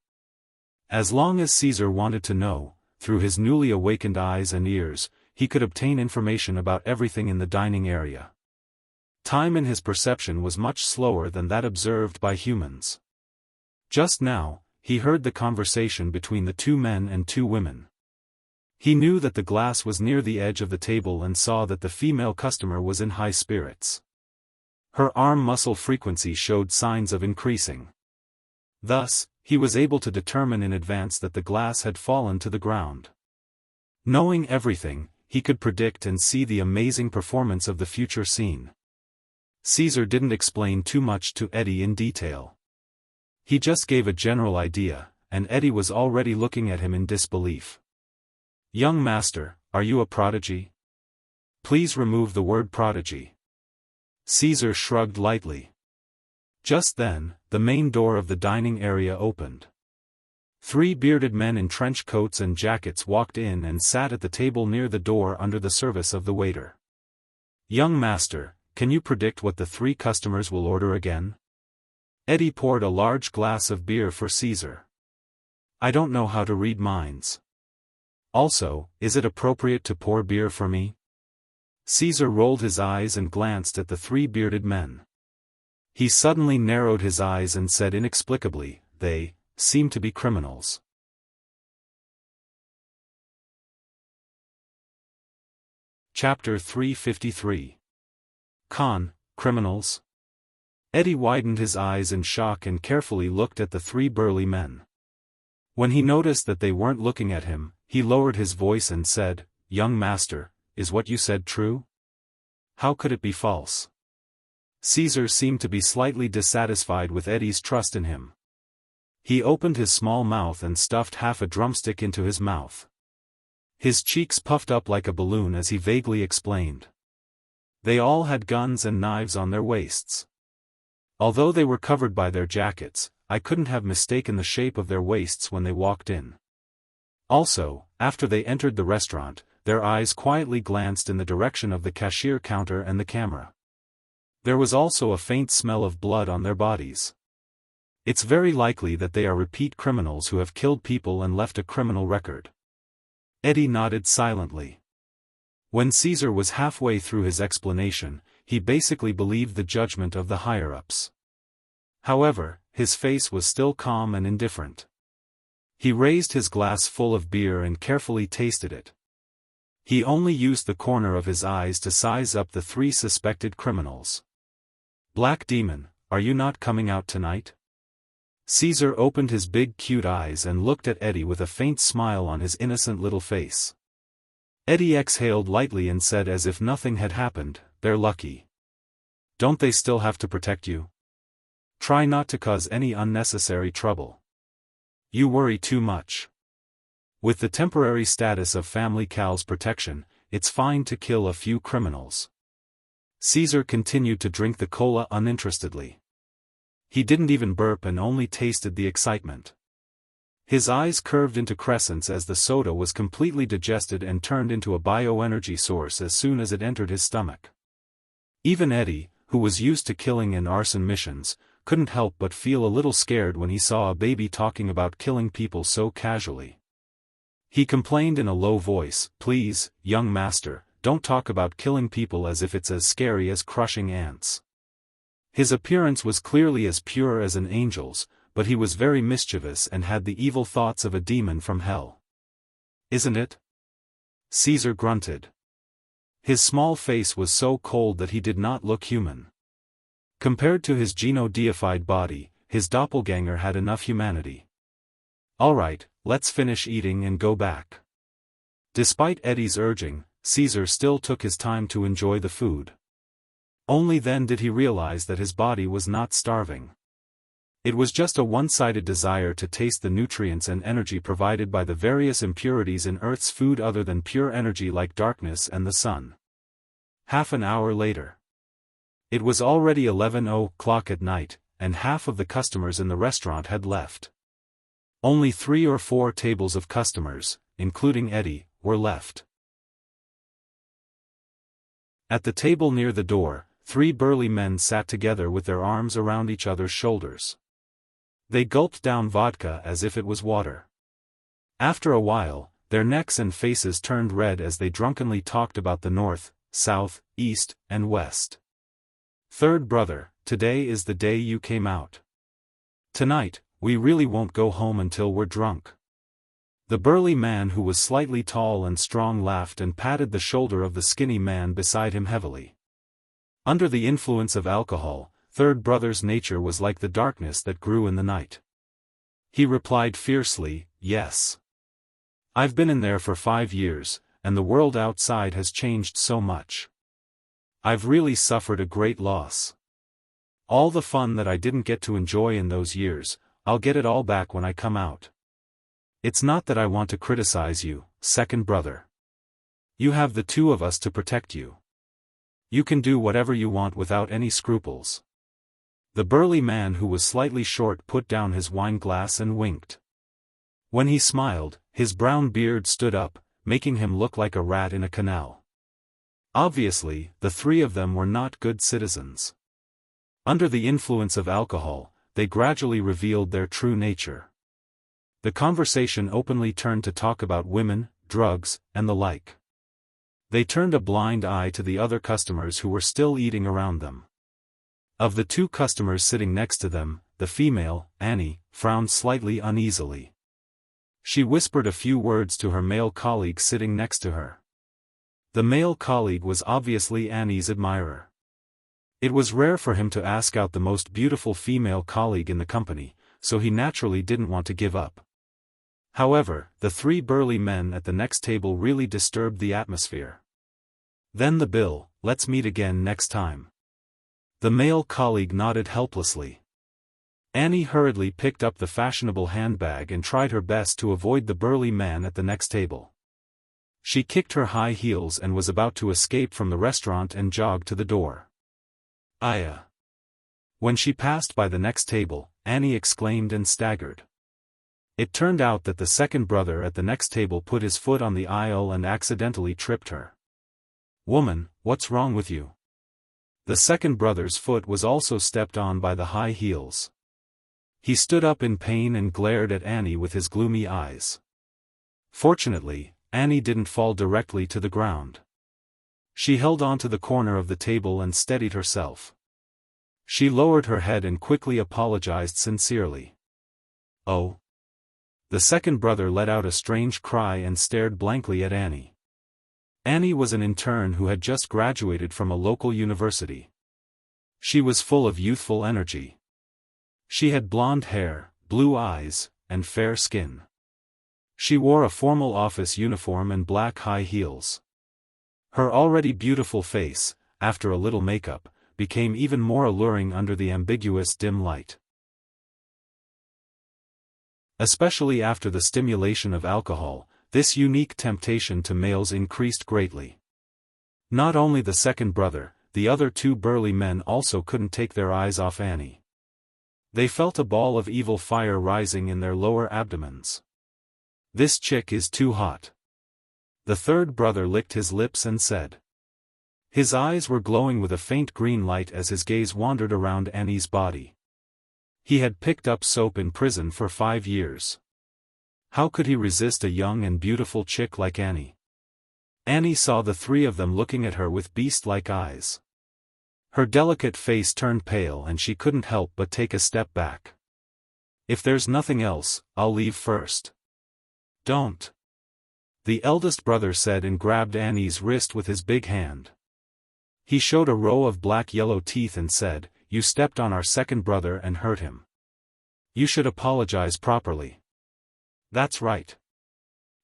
As long as Caesar wanted to know, through his newly awakened eyes and ears, he could obtain information about everything in the dining area. Time in his perception was much slower than that observed by humans. Just now, he heard the conversation between the 2 men and 2 women. He knew that the glass was near the edge of the table and saw that the female customer was in high spirits. Her arm muscle frequency showed signs of increasing. Thus, he was able to determine in advance that the glass had fallen to the ground. Knowing everything, he could predict and see the amazing performance of the future scene. Caesar didn't explain too much to Eddie in detail. He just gave a general idea, and Eddie was already looking at him in disbelief. "Young master, are you a prodigy? Please remove the word prodigy." Caesar shrugged lightly. Just then, the main door of the dining area opened. 3 bearded men in trench coats and jackets walked in and sat at the table near the door under the service of the waiter. "Young master, can you predict what the 3 customers will order again?" Eddie poured a large glass of beer for Caesar. "I don't know how to read minds. Also, is it appropriate to pour beer for me?" Caesar rolled his eyes and glanced at the 3 bearded men. He suddenly narrowed his eyes and said inexplicably, "They seem to be criminals." Chapter 353. Criminals? Eddie widened his eyes in shock and carefully looked at the 3 burly men. When he noticed that they weren't looking at him, he lowered his voice and said, "Young master, is what you said true? How could it be false?" Caesar seemed to be slightly dissatisfied with Eddie's trust in him. He opened his small mouth and stuffed half a drumstick into his mouth. His cheeks puffed up like a balloon as he vaguely explained. They all had guns and knives on their waists. Although they were covered by their jackets, I couldn't have mistaken the shape of their waists when they walked in. Also, after they entered the restaurant, their eyes quietly glanced in the direction of the cashier counter and the camera. There was also a faint smell of blood on their bodies. It's very likely that they are repeat criminals who have killed people and left a criminal record. Eddie nodded silently. When Caesar was halfway through his explanation, he basically believed the judgment of the higher-ups. However, his face was still calm and indifferent. He raised his glass full of beer and carefully tasted it. He only used the corner of his eyes to size up the 3 suspected criminals. "Black Demon, are you not coming out tonight?" Caesar opened his big cute eyes and looked at Eddie with a faint smile on his innocent little face. Eddie exhaled lightly and said as if nothing had happened, "They're lucky. Don't they still have to protect you? Try not to cause any unnecessary trouble. You worry too much. With the temporary status of Family Cal's protection, it's fine to kill a few criminals." Caesar continued to drink the cola uninterestedly. He didn't even burp and only tasted the excitement. His eyes curved into crescents as the soda was completely digested and turned into a bioenergy source as soon as it entered his stomach. Even Eddie, who was used to killing and arson missions, couldn't help but feel a little scared when he saw a baby talking about killing people so casually. He complained in a low voice, "Please, young master, don't talk about killing people as if it's as scary as crushing ants. His appearance was clearly as pure as an angel's, but he was very mischievous and had the evil thoughts of a demon from hell. Isn't it? Caesar grunted. His small face was so cold that he did not look human. Compared to his Geno-deified body, his doppelganger had enough humanity. All right, let's finish eating and go back. Despite Eddie's urging, Caesar still took his time to enjoy the food. Only then did he realize that his body was not starving. It was just a one-sided desire to taste the nutrients and energy provided by the various impurities in Earth's food other than pure energy like darkness and the sun. Half an hour later. It was already 11:00 at night, and half of the customers in the restaurant had left. Only 3 or 4 tables of customers, including Eddie, were left. At the table near the door, 3 burly men sat together with their arms around each other's shoulders. They gulped down vodka as if it was water. After a while, their necks and faces turned red as they drunkenly talked about the north, south, east, and west. Third brother, today is the day you came out. Tonight, we really won't go home until we're drunk. The burly man who was slightly tall and strong laughed and patted the shoulder of the skinny man beside him heavily. Under the influence of alcohol, third brother's nature was like the darkness that grew in the night. He replied fiercely, "Yes. I've been in there for 5 years, and the world outside has changed so much. I've really suffered a great loss. All the fun that I didn't get to enjoy in those years, I'll get it all back when I come out. It's not that I want to criticize you, second brother. You have the 2 of us to protect you. You can do whatever you want without any scruples." The burly man who was slightly short put down his wine glass and winked. When he smiled, his brown beard stood up, making him look like a rat in a canal. Obviously, the 3 of them were not good citizens. Under the influence of alcohol, they gradually revealed their true nature. The conversation openly turned to talk about women, drugs, and the like. They turned a blind eye to the other customers who were still eating around them. Of the 2 customers sitting next to them, the female, Annie, frowned slightly uneasily. She whispered a few words to her male colleague sitting next to her. The male colleague was obviously Annie's admirer. It was rare for him to ask out the most beautiful female colleague in the company, so he naturally didn't want to give up. However, the 3 burly men at the next table really disturbed the atmosphere. "Then the bill, let's meet again next time." The male colleague nodded helplessly. Annie hurriedly picked up the fashionable handbag and tried her best to avoid the burly man at the next table. She kicked her high heels and was about to escape from the restaurant and jogged to the door. "Aya!" When she passed by the next table, Annie exclaimed and staggered. It turned out that the second brother at the next table put his foot on the aisle and accidentally tripped her. "Woman, what's wrong with you?" The second brother's foot was also stepped on by the high heels. He stood up in pain and glared at Annie with his gloomy eyes. Fortunately, Annie didn't fall directly to the ground. She held on to the corner of the table and steadied herself. She lowered her head and quickly apologized sincerely. "Oh." The second brother let out a strange cry and stared blankly at Annie. Annie was an intern who had just graduated from a local university. She was full of youthful energy. She had blonde hair, blue eyes, and fair skin. She wore a formal office uniform and black high heels. Her already beautiful face, after a little makeup, became even more alluring under the ambiguous dim light. Especially after the stimulation of alcohol, this unique temptation to males increased greatly. Not only the second brother, the other 2 burly men also couldn't take their eyes off Annie. They felt a ball of evil fire rising in their lower abdomens. "This chick is too hot." The third brother licked his lips and said. His eyes were glowing with a faint green light as his gaze wandered around Annie's body. He had picked up soap in prison for 5 years. How could he resist a young and beautiful chick like Annie? Annie saw the three of them looking at her with beast-like eyes. Her delicate face turned pale and she couldn't help but take a step back. "If there's nothing else, I'll leave first." "Don't," the eldest brother said and grabbed Annie's wrist with his big hand. He showed a row of black-yellow teeth and said, "You stepped on our second brother and hurt him. You should apologize properly." "That's right."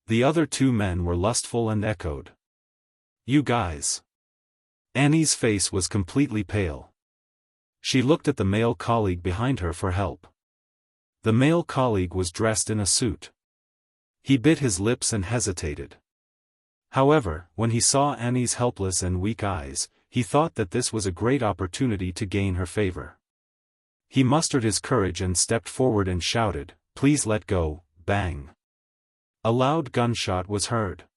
The other two men were lustful and echoed, "You guys." Annie's face was completely pale. She looked at the male colleague behind her for help. The male colleague was dressed in a suit. He bit his lips and hesitated. However, when he saw Annie's helpless and weak eyes, he thought that this was a great opportunity to gain her favor. He mustered his courage and stepped forward and shouted, "Please let go." Bang! A loud gunshot was heard.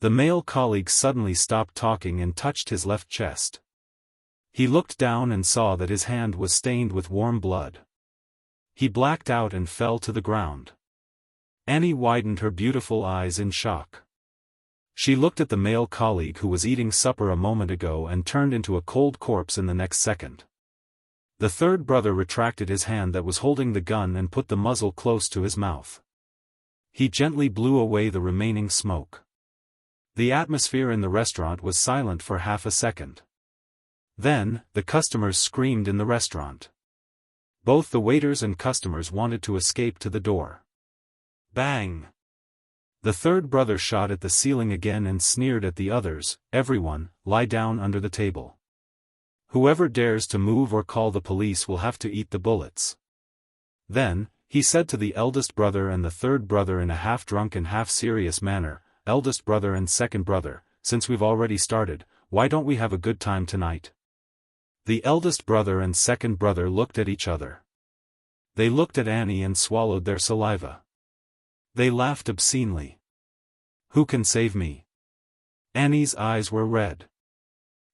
The male colleague suddenly stopped talking and touched his left chest. He looked down and saw that his hand was stained with warm blood. He blacked out and fell to the ground. Annie widened her beautiful eyes in shock. She looked at the male colleague who was eating supper a moment ago and turned into a cold corpse in the next second. The third brother retracted his hand that was holding the gun and put the muzzle close to his mouth. He gently blew away the remaining smoke. The atmosphere in the restaurant was silent for half a second. Then, the customers screamed in the restaurant. Both the waiters and customers wanted to escape to the door. Bang! The third brother shot at the ceiling again and sneered at the others, "Everyone, lie down under the table. Whoever dares to move or call the police will have to eat the bullets." Then, he said to the eldest brother and the third brother in a half-drunken half-serious manner, "Eldest brother and second brother, since we've already started, why don't we have a good time tonight?" The eldest brother and second brother looked at each other. They looked at Annie and swallowed their saliva. They laughed obscenely. "Who can save me?" Annie's eyes were red.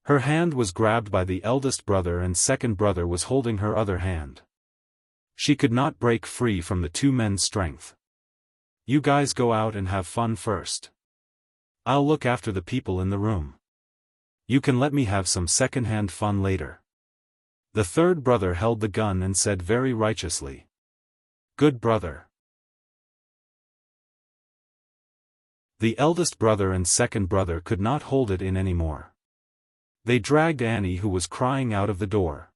Her hand was grabbed by the eldest brother and second brother was holding her other hand. She could not break free from the two men's strength. "You guys go out and have fun first. I'll look after the people in the room. You can let me have some second-hand fun later." The third brother held the gun and said very righteously, "Good brother." The eldest brother and second brother could not hold it in anymore. They dragged Annie, who was crying, out of the door.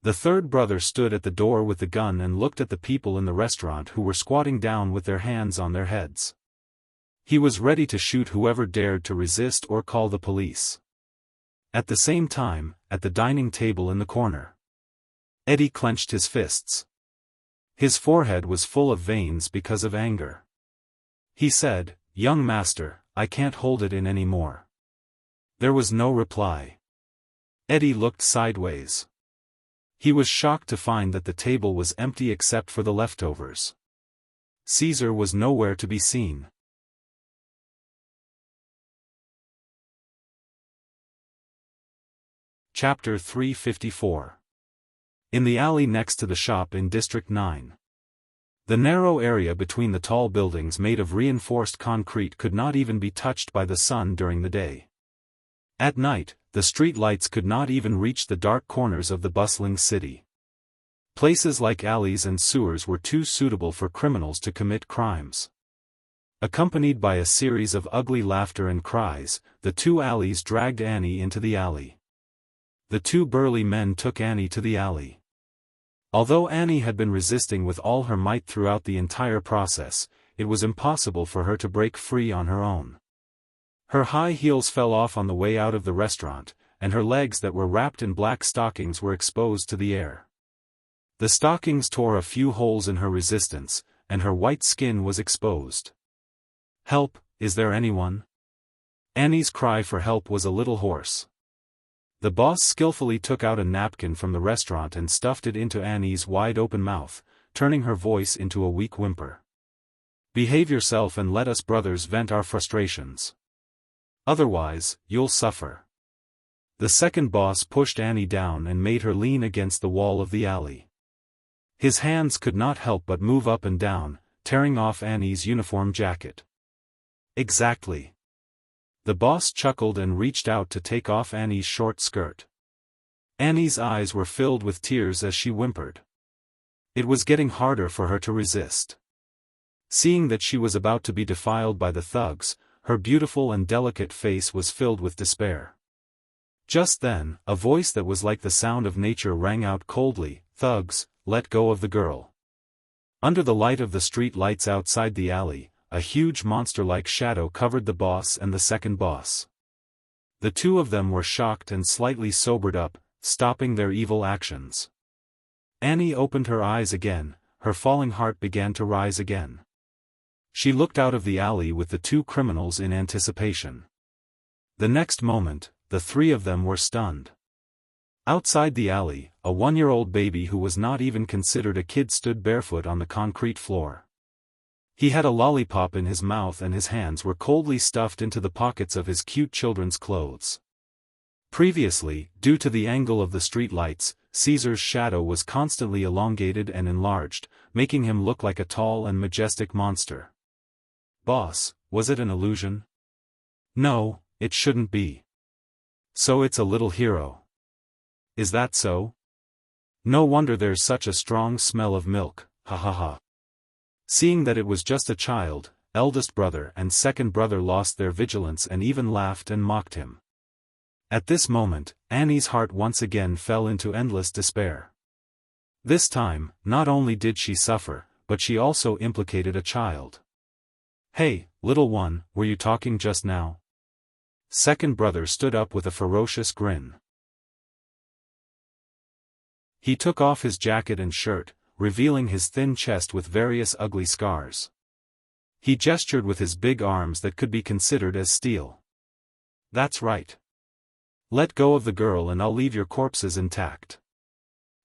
The third brother stood at the door with the gun and looked at the people in the restaurant who were squatting down with their hands on their heads. He was ready to shoot whoever dared to resist or call the police. At the same time, at the dining table in the corner, Eddie clenched his fists. His forehead was full of veins because of anger. He said, "Young master, I can't hold it in any more." There was no reply. Eddie looked sideways. He was shocked to find that the table was empty except for the leftovers. Caesar was nowhere to be seen. Chapter 354. In the alley next to the shop in District 9. The narrow area between the tall buildings made of reinforced concrete could not even be touched by the sun during the day. At night, the street lights could not even reach the dark corners of the bustling city. Places like alleys and sewers were too suitable for criminals to commit crimes. Accompanied by a series of ugly laughter and cries, the two alleys dragged Annie into the alley. The two burly men took Annie to the alley. Although Annie had been resisting with all her might throughout the entire process, it was impossible for her to break free on her own. Her high heels fell off on the way out of the restaurant, and her legs that were wrapped in black stockings were exposed to the air. The stockings tore a few holes in her resistance, and her white skin was exposed. "Help, is there anyone?" Annie's cry for help was a little hoarse. The boss skillfully took out a napkin from the restaurant and stuffed it into Annie's wide-open mouth, turning her voice into a weak whimper. "Behave yourself and let us brothers vent our frustrations. Otherwise, you'll suffer." The second boss pushed Annie down and made her lean against the wall of the alley. His hands could not help but move up and down, tearing off Annie's uniform jacket. "Exactly. The boss chuckled and reached out to take off Annie's short skirt. Annie's eyes were filled with tears as she whimpered. It was getting harder for her to resist. Seeing that she was about to be defiled by the thugs, her beautiful and delicate face was filled with despair. Just then, a voice that was like the sound of nature rang out coldly, "Thugs, let go of the girl." Under the light of the street lights outside the alley, a huge monster-like shadow covered the boss and the second boss. The two of them were shocked and slightly sobered up, stopping their evil actions. Annie opened her eyes again, her falling heart began to rise again. She looked out of the alley with the two criminals in anticipation. The next moment, the three of them were stunned. Outside the alley, a 1-year-old baby who was not even considered a kid stood barefoot on the concrete floor. He had a lollipop in his mouth and his hands were coldly stuffed into the pockets of his cute children's clothes. Previously, due to the angle of the street lights, Caesar's shadow was constantly elongated and enlarged, making him look like a tall and majestic monster. "Boss, was it an illusion?" "No, it shouldn't be." "So it's a little hero." "Is that so?" "No wonder there's such a strong smell of milk, ha ha ha." Seeing that it was just a child, eldest brother and second brother lost their vigilance and even laughed and mocked him. At this moment, Annie's heart once again fell into endless despair. This time, not only did she suffer, but she also implicated a child. "Hey, little one, were you talking just now?" Second brother stood up with a ferocious grin. He took off his jacket and shirt, revealing his thin chest with various ugly scars. He gestured with his big arms that could be considered as steel. "That's right. Let go of the girl and I'll leave your corpses intact."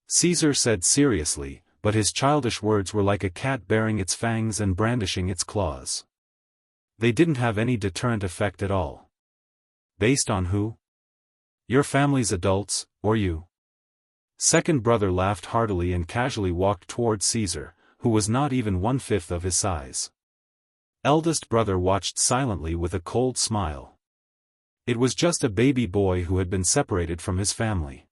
Caesar said seriously, but his childish words were like a cat baring its fangs and brandishing its claws. They didn't have any deterrent effect at all. "Based on who? Your family's adults, or you?" Second brother laughed heartily and casually walked toward Caesar, who was not even 1/5 of his size. Eldest brother watched silently with a cold smile. It was just a baby boy who had been separated from his family.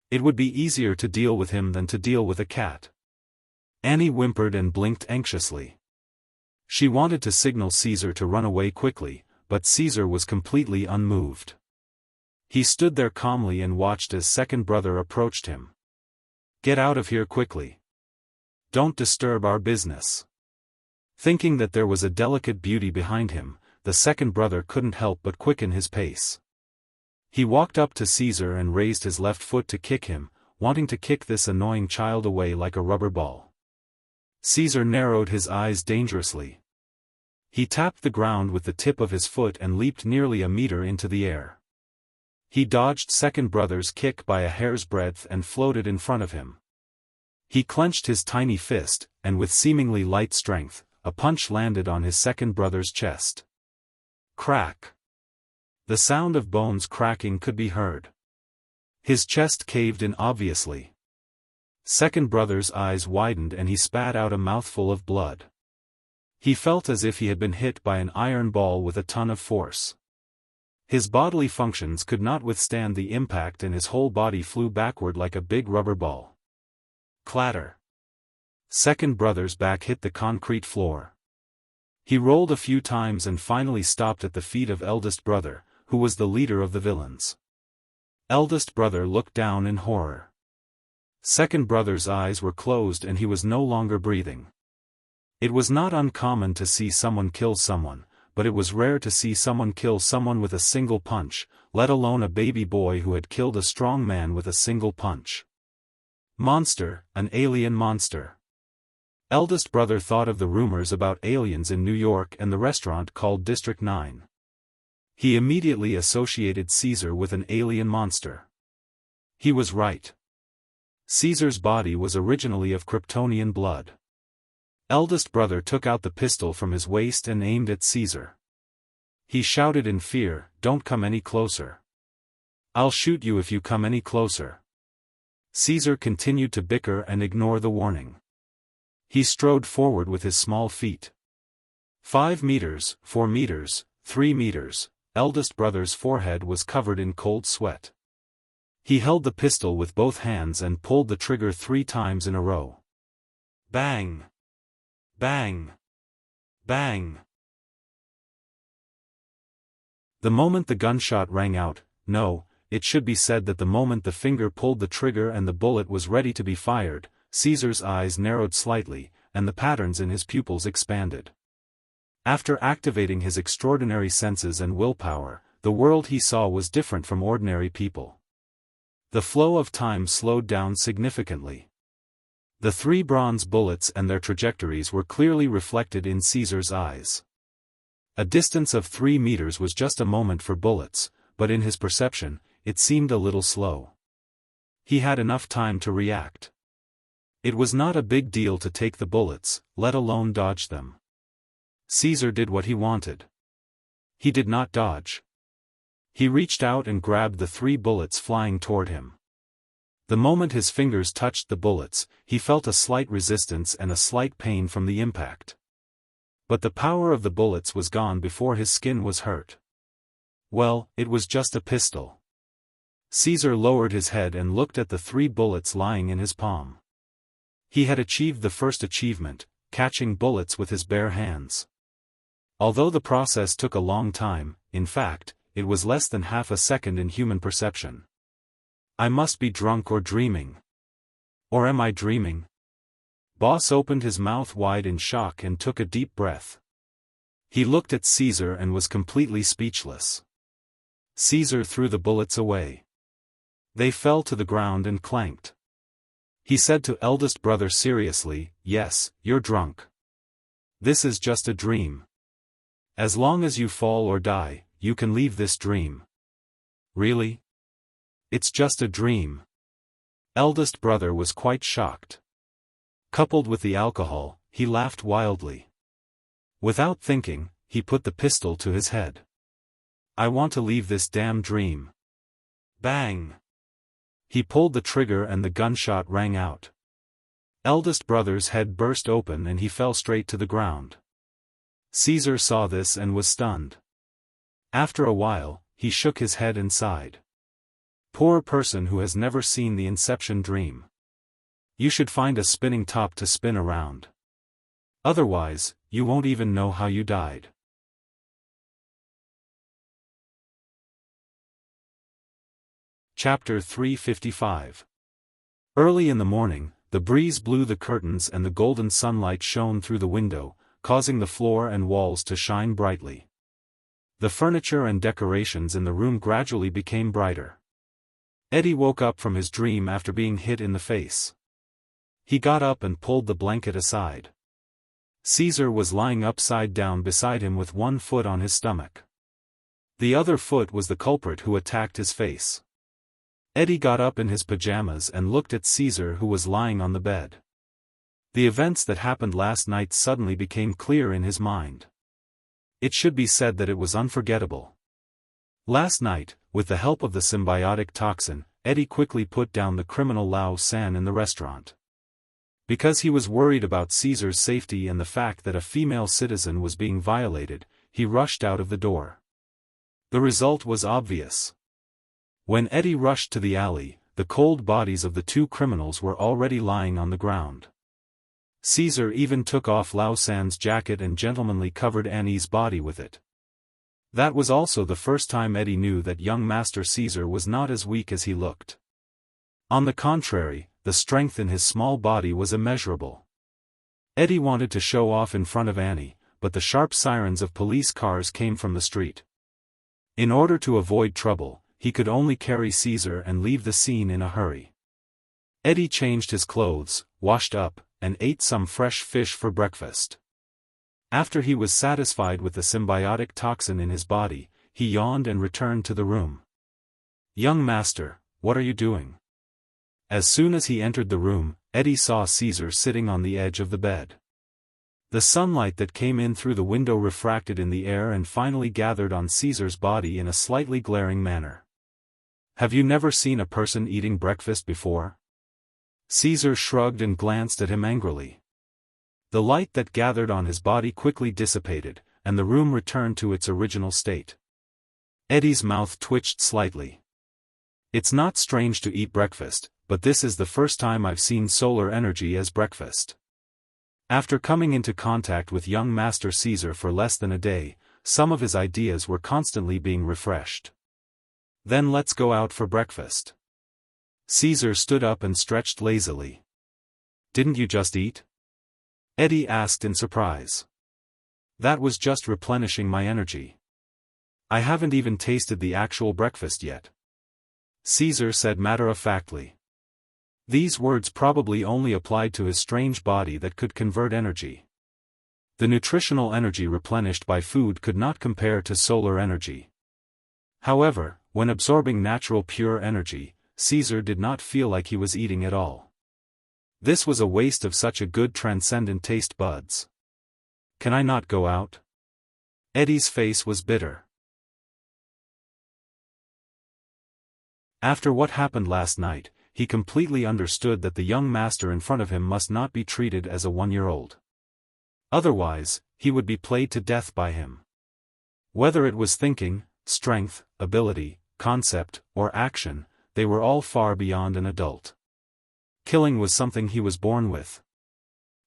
It would be easier to deal with him than to deal with a cat. Annie whimpered and blinked anxiously. She wanted to signal Caesar to run away quickly, but Caesar was completely unmoved. He stood there calmly and watched as second brother approached him. "Get out of here quickly. Don't disturb our business." Thinking that there was a delicate beauty behind him, the second brother couldn't help but quicken his pace. He walked up to Caesar and raised his left foot to kick him, wanting to kick this annoying child away like a rubber ball. Caesar narrowed his eyes dangerously. He tapped the ground with the tip of his foot and leaped nearly a meter into the air. He dodged second brother's kick by a hair's breadth and floated in front of him. He clenched his tiny fist, and with seemingly light strength, a punch landed on his second brother's chest. Crack! The sound of bones cracking could be heard. His chest caved in obviously. Second brother's eyes widened and he spat out a mouthful of blood. He felt as if he had been hit by an iron ball with a ton of force. His bodily functions could not withstand the impact and his whole body flew backward like a big rubber ball. Clatter! Second brother's back hit the concrete floor. He rolled a few times and finally stopped at the feet of eldest brother, who was the leader of the villains. Eldest brother looked down in horror. Second brother's eyes were closed and he was no longer breathing. It was not uncommon to see someone kill someone, but it was rare to see someone kill someone with a single punch, let alone a baby boy who had killed a strong man with a single punch. Monster, an alien monster. Eldest brother thought of the rumors about aliens in New York and the restaurant called District 9. He immediately associated Caesar with an alien monster. He was right. Caesar's body was originally of Kryptonian blood. Eldest brother took out the pistol from his waist and aimed at Caesar. He shouted in fear, "Don't come any closer. I'll shoot you if you come any closer." Caesar continued to bicker and ignore the warning. He strode forward with his small feet. 5 meters, 4 meters, 3 meters, eldest brother's forehead was covered in cold sweat. He held the pistol with both hands and pulled the trigger 3 times in a row. Bang! Bang! Bang! The moment the gunshot rang out, no, it should be said that the moment the finger pulled the trigger and the bullet was ready to be fired, Caesar's eyes narrowed slightly, and the patterns in his pupils expanded. After activating his extraordinary senses and willpower, the world he saw was different from ordinary people. The flow of time slowed down significantly. The 3 bronze bullets and their trajectories were clearly reflected in Caesar's eyes. A distance of 3 meters was just a moment for bullets, but in his perception, it seemed a little slow. He had enough time to react. It was not a big deal to take the bullets, let alone dodge them. Caesar did what he wanted. He did not dodge. He reached out and grabbed the 3 bullets flying toward him. The moment his fingers touched the bullets, he felt a slight resistance and a slight pain from the impact. But the power of the bullets was gone before his skin was hurt. Well, it was just a pistol. Caesar lowered his head and looked at the 3 bullets lying in his palm. He had achieved the first achievement, catching bullets with his bare hands. Although the process took a long time, in fact, it was less than half a second in human perception. I must be drunk or dreaming. Or am I dreaming? Boss opened his mouth wide in shock and took a deep breath. He looked at Caesar and was completely speechless. Caesar threw the bullets away. They fell to the ground and clanked. He said to eldest brother seriously, "Yes, you're drunk. This is just a dream. As long as you fall or die, you can leave this dream." "Really? It's just a dream." Eldest brother was quite shocked. Coupled with the alcohol, he laughed wildly. Without thinking, he put the pistol to his head. "I want to leave this damn dream." Bang! He pulled the trigger and the gunshot rang out. Eldest brother's head burst open and he fell straight to the ground. Caesar saw this and was stunned. After a while, he shook his head and sighed. Poor person who has never seen the inception dream. You should find a spinning top to spin around. Otherwise, you won't even know how you died. Chapter 355. Early in the morning, the breeze blew the curtains and the golden sunlight shone through the window, causing the floor and walls to shine brightly. The furniture and decorations in the room gradually became brighter. Eddie woke up from his dream after being hit in the face. He got up and pulled the blanket aside. Caesar was lying upside down beside him with one foot on his stomach. The other foot was the culprit who attacked his face. Eddie got up in his pajamas and looked at Caesar who was lying on the bed. The events that happened last night suddenly became clear in his mind. It should be said that it was unforgettable. Last night, with the help of the symbiotic toxin, Eddie quickly put down the criminal Lao San in the restaurant. Because he was worried about Caesar's safety and the fact that a female citizen was being violated, he rushed out of the door. The result was obvious. When Eddie rushed to the alley, the cold bodies of the 2 criminals were already lying on the ground. Caesar even took off Lao San's jacket and gentlemanly covered Annie's body with it. That was also the first time Eddie knew that young Master Caesar was not as weak as he looked. On the contrary, the strength in his small body was immeasurable. Eddie wanted to show off in front of Annie, but the sharp sirens of police cars came from the street. In order to avoid trouble, he could only carry Caesar and leave the scene in a hurry. Eddie changed his clothes, washed up, and ate some fresh fish for breakfast. After he was satisfied with the symbiotic toxin in his body, he yawned and returned to the room. "Young master, what are you doing?" As soon as he entered the room, Eddie saw Caesar sitting on the edge of the bed. The sunlight that came in through the window refracted in the air and finally gathered on Caesar's body in a slightly glaring manner. "Have you never seen a person eating breakfast before?" Caesar shrugged and glanced at him angrily. The light that gathered on his body quickly dissipated, and the room returned to its original state. Eddie's mouth twitched slightly. It's not strange to eat breakfast, but this is the first time I've seen solar energy as breakfast. After coming into contact with young Master Caesar for less than a day, some of his ideas were constantly being refreshed. Then let's go out for breakfast. Caesar stood up and stretched lazily. Didn't you just eat? Eddie asked in surprise. That was just replenishing my energy. I haven't even tasted the actual breakfast yet. Caesar said matter-of-factly. These words probably only applied to his strange body that could convert energy. The nutritional energy replenished by food could not compare to solar energy. However, when absorbing natural pure energy, Caesar did not feel like he was eating at all. This was a waste of such a good transcendent taste buds. Can I not go out? Eddie's face was bitter. After what happened last night, he completely understood that the young master in front of him must not be treated as a 1-year-old. Otherwise, he would be played to death by him. Whether it was thinking, strength, ability, concept, or action, they were all far beyond an adult. Killing was something he was born with.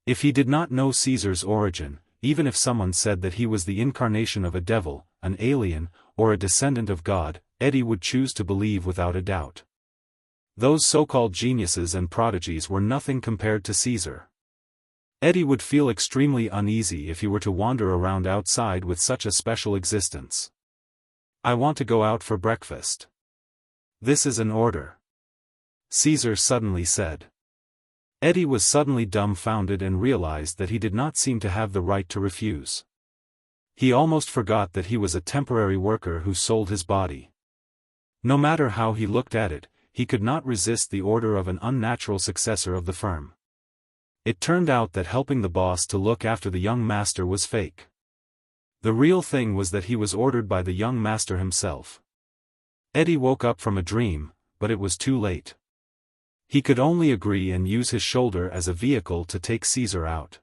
If he did not know Caesar's origin, even if someone said that he was the incarnation of a devil, an alien, or a descendant of God, Eddie would choose to believe without a doubt. Those so-called geniuses and prodigies were nothing compared to Caesar. Eddie would feel extremely uneasy if he were to wander around outside with such a special existence. I want to go out for breakfast. This is an order. Caesar suddenly said. Eddie was suddenly dumbfounded and realized that he did not seem to have the right to refuse. He almost forgot that he was a temporary worker who sold his body. No matter how he looked at it, he could not resist the order of an unnatural successor of the firm. It turned out that helping the boss to look after the young master was fake. The real thing was that he was ordered by the young master himself. Eddie woke up from a dream, but it was too late. He could only agree and use his shoulder as a vehicle to take Caesar out.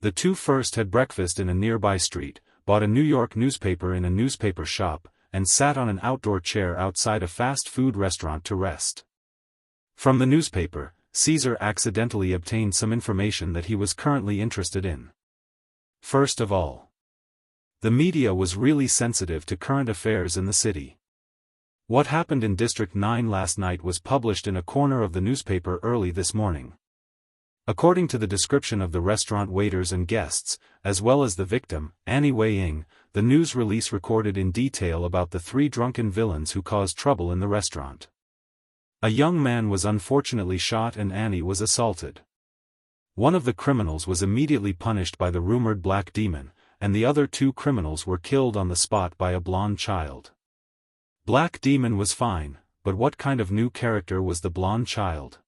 The two first had breakfast in a nearby street, bought a New York newspaper in a newspaper shop, and sat on an outdoor chair outside a fast food restaurant to rest. From the newspaper, Caesar accidentally obtained some information that he was currently interested in. First of all, the media was really sensitive to current affairs in the city. What happened in District 9 last night was published in a corner of the newspaper early this morning. According to the description of the restaurant waiters and guests, as well as the victim, Annie Wei-Ying, the news release recorded in detail about the 3 drunken villains who caused trouble in the restaurant. A young man was unfortunately shot and Annie was assaulted. One of the criminals was immediately punished by the rumored Black Demon, and the other 2 criminals were killed on the spot by a blonde child. Black Demon was fine, but what kind of new character was the blonde child?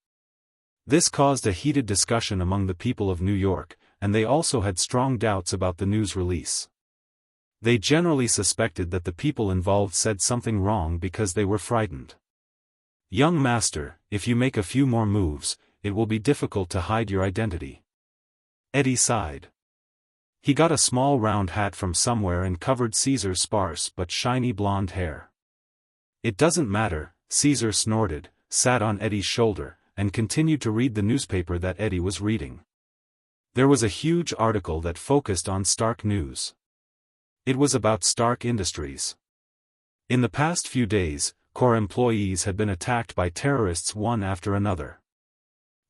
This caused a heated discussion among the people of New York, and they also had strong doubts about the news release. They generally suspected that the people involved said something wrong because they were frightened. Young master, if you make a few more moves, it will be difficult to hide your identity. Eddie sighed. He got a small round hat from somewhere and covered Caesar's sparse but shiny blonde hair. It doesn't matter, Caesar snorted, sat on Eddie's shoulder, and continued to read the newspaper that Eddie was reading. There was a huge article that focused on Stark News. It was about Stark Industries. In the past few days, core employees had been attacked by terrorists one after another.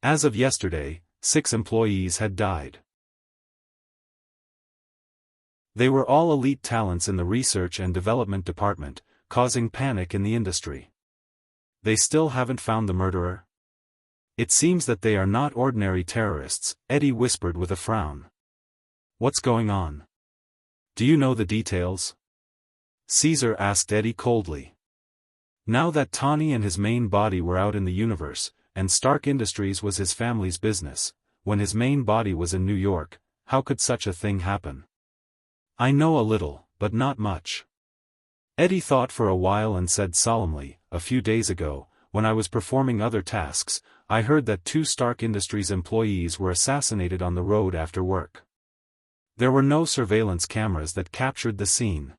As of yesterday, 6 employees had died. They were all elite talents in the research and development department, causing panic in the industry. They still haven't found the murderer? It seems that they are not ordinary terrorists, Eddie whispered with a frown. What's going on? Do you know the details? Caesar asked Eddie coldly. Now that Tawny and his main body were out in the universe, and Stark Industries was his family's business, when his main body was in New York, how could such a thing happen? I know a little, but not much. Eddie thought for a while and said solemnly, a few days ago, when I was performing other tasks, I heard that 2 Stark Industries employees were assassinated on the road after work. There were no surveillance cameras that captured the scene.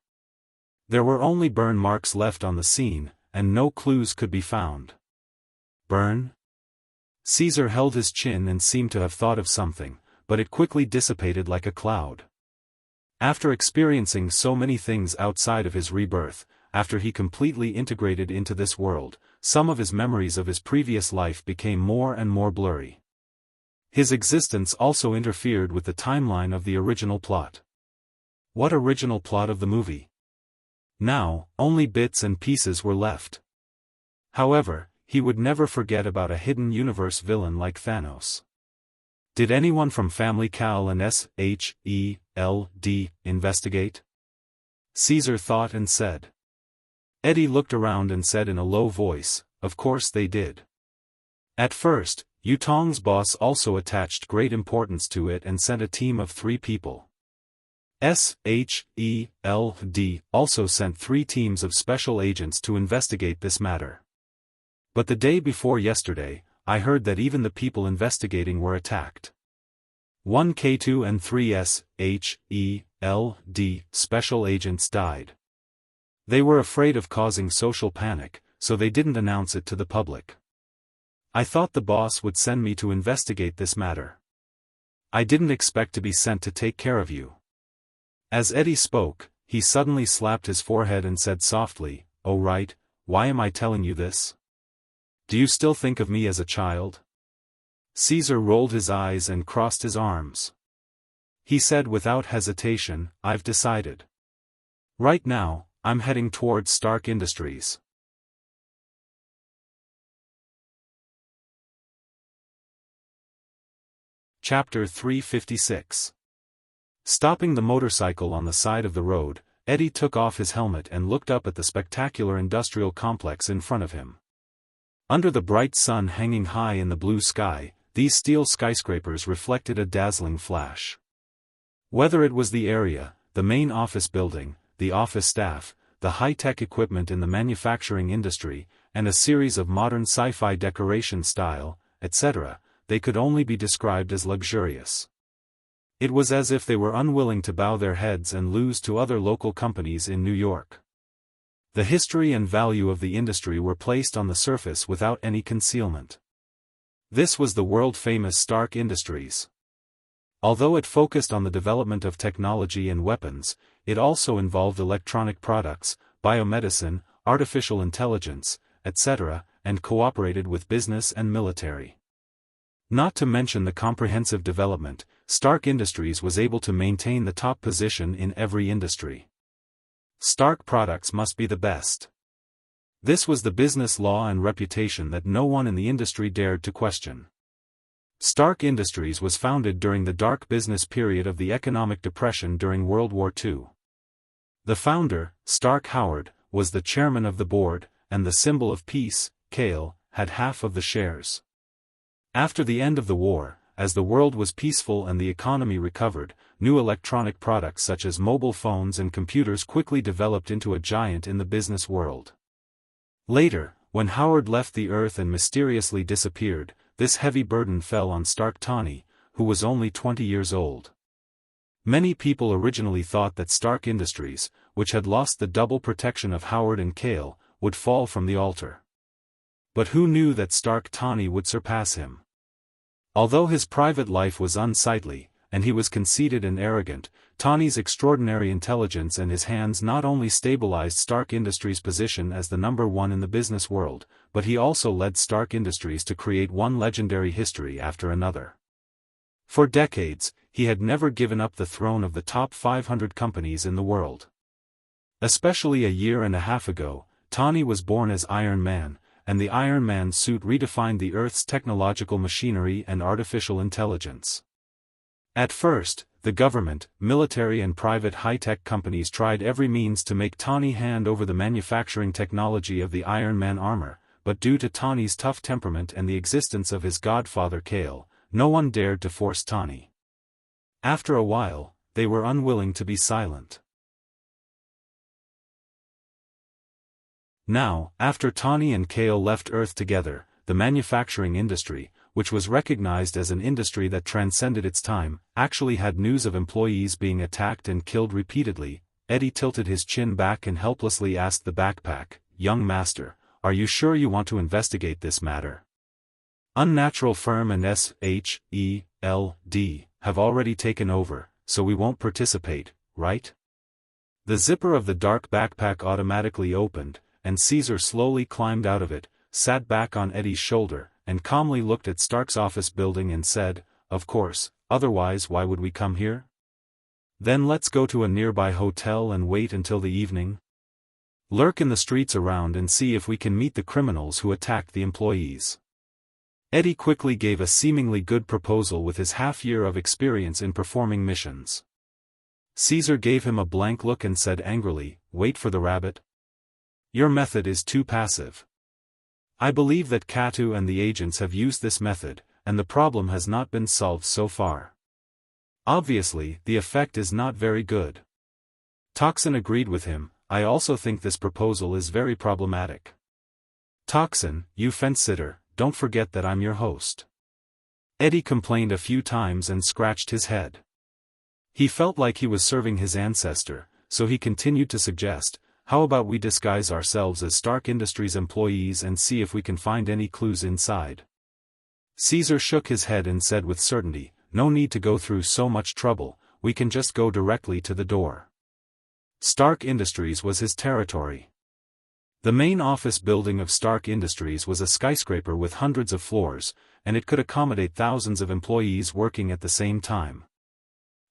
There were only burn marks left on the scene, and no clues could be found. Burn? Caesar held his chin and seemed to have thought of something, but it quickly dissipated like a cloud. After experiencing so many things outside of his rebirth, after he completely integrated into this world, some of his memories of his previous life became more and more blurry. His existence also interfered with the timeline of the original plot. What original plot of the movie? Now, only bits and pieces were left. However, he would never forget about a hidden universe villain like Thanos. Did anyone from Family Cal and SHELD investigate? Caesar thought and said. Eddie looked around and said in a low voice, of course they did. At first, Yutong's boss also attached great importance to it and sent a team of 3 people. SHELD also sent 3 teams of special agents to investigate this matter. But the day before yesterday, I heard that even the people investigating were attacked. 1 K2 and 3 SHELD special agents died. They were afraid of causing social panic, so they didn't announce it to the public. I thought the boss would send me to investigate this matter. I didn't expect to be sent to take care of you. As Eddie spoke, he suddenly slapped his forehead and said softly, "Oh right, why am I telling you this? Do you still think of me as a child?" Caesar rolled his eyes and crossed his arms. He said without hesitation, "I've decided. Right now, I'm heading towards Stark Industries." Chapter 356. Stopping the motorcycle on the side of the road, Eddie took off his helmet and looked up at the spectacular industrial complex in front of him. Under the bright sun hanging high in the blue sky, these steel skyscrapers reflected a dazzling flash. Whether it was the area, the main office building, the office staff, the high-tech equipment in the manufacturing industry, and a series of modern sci-fi decoration style, etc., they could only be described as luxurious. It was as if they were unwilling to bow their heads and lose to other local companies in New York. The history and value of the industry were placed on the surface without any concealment. This was the world-famous Stark Industries. Although it focused on the development of technology and weapons, it also involved electronic products, biomedicine, artificial intelligence, etc., and cooperated with business and military. Not to mention the comprehensive development, Stark Industries was able to maintain the top position in every industry. Stark products must be the best. This was the business law and reputation that no one in the industry dared to question. Stark Industries was founded during the dark business period of the economic depression during World War II. The founder, Stark Howard, was the chairman of the board, and the symbol of peace, Kale, had half of the shares. After the end of the war, as the world was peaceful and the economy recovered, new electronic products such as mobile phones and computers quickly developed into a giant in the business world. Later, when Howard left the earth and mysteriously disappeared, this heavy burden fell on Stark Tawny, who was only 20 years old. Many people originally thought that Stark Industries, which had lost the double protection of Howard and Kale, would fall from the altar. But who knew that Stark Tawny would surpass him? Although his private life was unsightly, and he was conceited and arrogant, Tawny's extraordinary intelligence and his hands not only stabilized Stark Industries' position as the number one in the business world, but he also led Stark Industries to create one legendary history after another. For decades, he had never given up the throne of the top 500 companies in the world. Especially a year and a half ago, Tawny was born as Iron Man, and the Iron Man suit redefined the Earth's technological machinery and artificial intelligence. At first, the government, military and private high-tech companies tried every means to make Tawny hand over the manufacturing technology of the Iron Man armor, but due to Tawny's tough temperament and the existence of his godfather Kale, no one dared to force Tawny. After a while, they were unwilling to be silent. Now, after Tawny and Kale left Earth together, the manufacturing industry, which was recognized as an industry that transcended its time, actually had news of employees being attacked and killed repeatedly, Eddie tilted his chin back and helplessly asked the backpack, "Young master, are you sure you want to investigate this matter? Unnatural Firm and SHELD have already taken over, so we won't participate, right?" The zipper of the dark backpack automatically opened, and Caesar slowly climbed out of it, sat back on Eddie's shoulder, and calmly looked at Stark's office building and said, "Of course, otherwise why would we come here? Then let's go to a nearby hotel and wait until the evening. Lurk in the streets around and see if we can meet the criminals who attacked the employees." Eddie quickly gave a seemingly good proposal with his half-year of experience in performing missions. Caesar gave him a blank look and said angrily, "Wait for the rabbit? Your method is too passive. I believe that Katu and the agents have used this method, and the problem has not been solved so far. Obviously, the effect is not very good." Toxin agreed with him. "I also think this proposal is very problematic. Toxin, you fence-sitter, don't forget that I'm your host." Eddie complained a few times and scratched his head. He felt like he was serving his ancestor, so he continued to suggest, "How about we disguise ourselves as Stark Industries employees and see if we can find any clues inside?" Caesar shook his head and said with certainty, "No need to go through so much trouble, we can just go directly to the door." Stark Industries was his territory. The main office building of Stark Industries was a skyscraper with hundreds of floors, and it could accommodate thousands of employees working at the same time.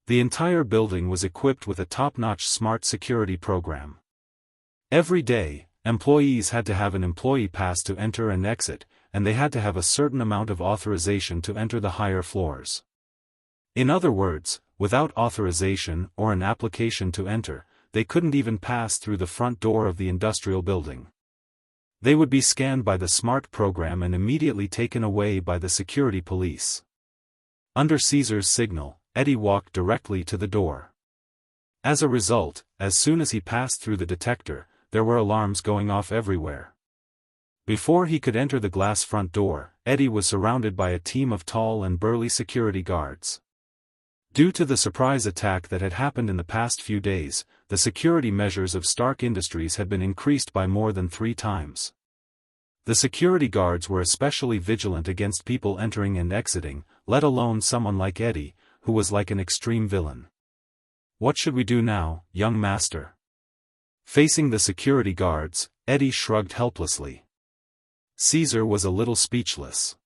The entire building was equipped with a top-notch smart security program. Every day, employees had to have an employee pass to enter and exit, and they had to have a certain amount of authorization to enter the higher floors. In other words, without authorization or an application to enter, they couldn't even pass through the front door of the industrial building. They would be scanned by the smart program and immediately taken away by the security police. Under Caesar's signal, Eddie walked directly to the door. As a result, as soon as he passed through the detector, there were alarms going off everywhere. Before he could enter the glass front door, Eddie was surrounded by a team of tall and burly security guards. Due to the surprise attack that had happened in the past few days, the security measures of Stark Industries had been increased by more than 3 times. The security guards were especially vigilant against people entering and exiting, let alone someone like Eddie, who was like an extreme villain. "What should we do now, young master?" Facing the security guards, Eddie shrugged helplessly. Caesar was a little speechless.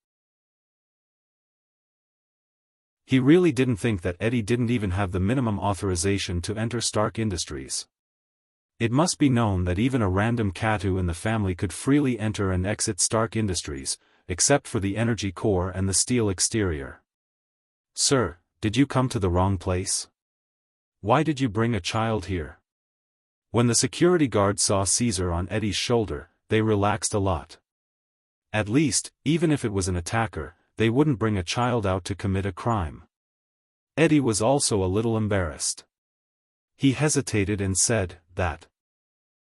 He really didn't think that Eddie didn't even have the minimum authorization to enter Stark Industries. It must be known that even a random Katu in the family could freely enter and exit Stark Industries, except for the energy core and the steel exterior. "Sir, did you come to the wrong place? Why did you bring a child here?" When the security guards saw Caesar on Eddie's shoulder, they relaxed a lot. At least, even if it was an attacker, they wouldn't bring a child out to commit a crime. Eddie was also a little embarrassed. He hesitated and said, "That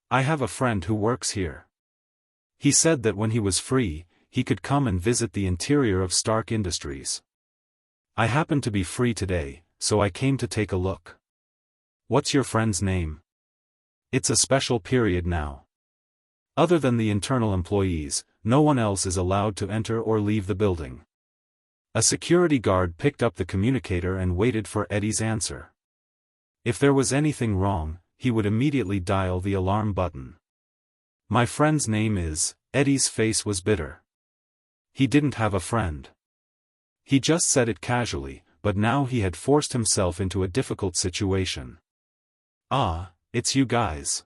I have a friend who works here. He said that when he was free, he could come and visit the interior of Stark Industries. I happen to be free today, so I came to take a look." "What's your friend's name?" "It's a special period now. Other than the internal employees, no one else is allowed to enter or leave the building." A security guard picked up the communicator and waited for Eddie's answer. If there was anything wrong, he would immediately dial the alarm button. "My friend's name is..." Eddie's face was bitter. He didn't have a friend. He just said it casually, but now he had forced himself into a difficult situation. "Ah, it's you guys."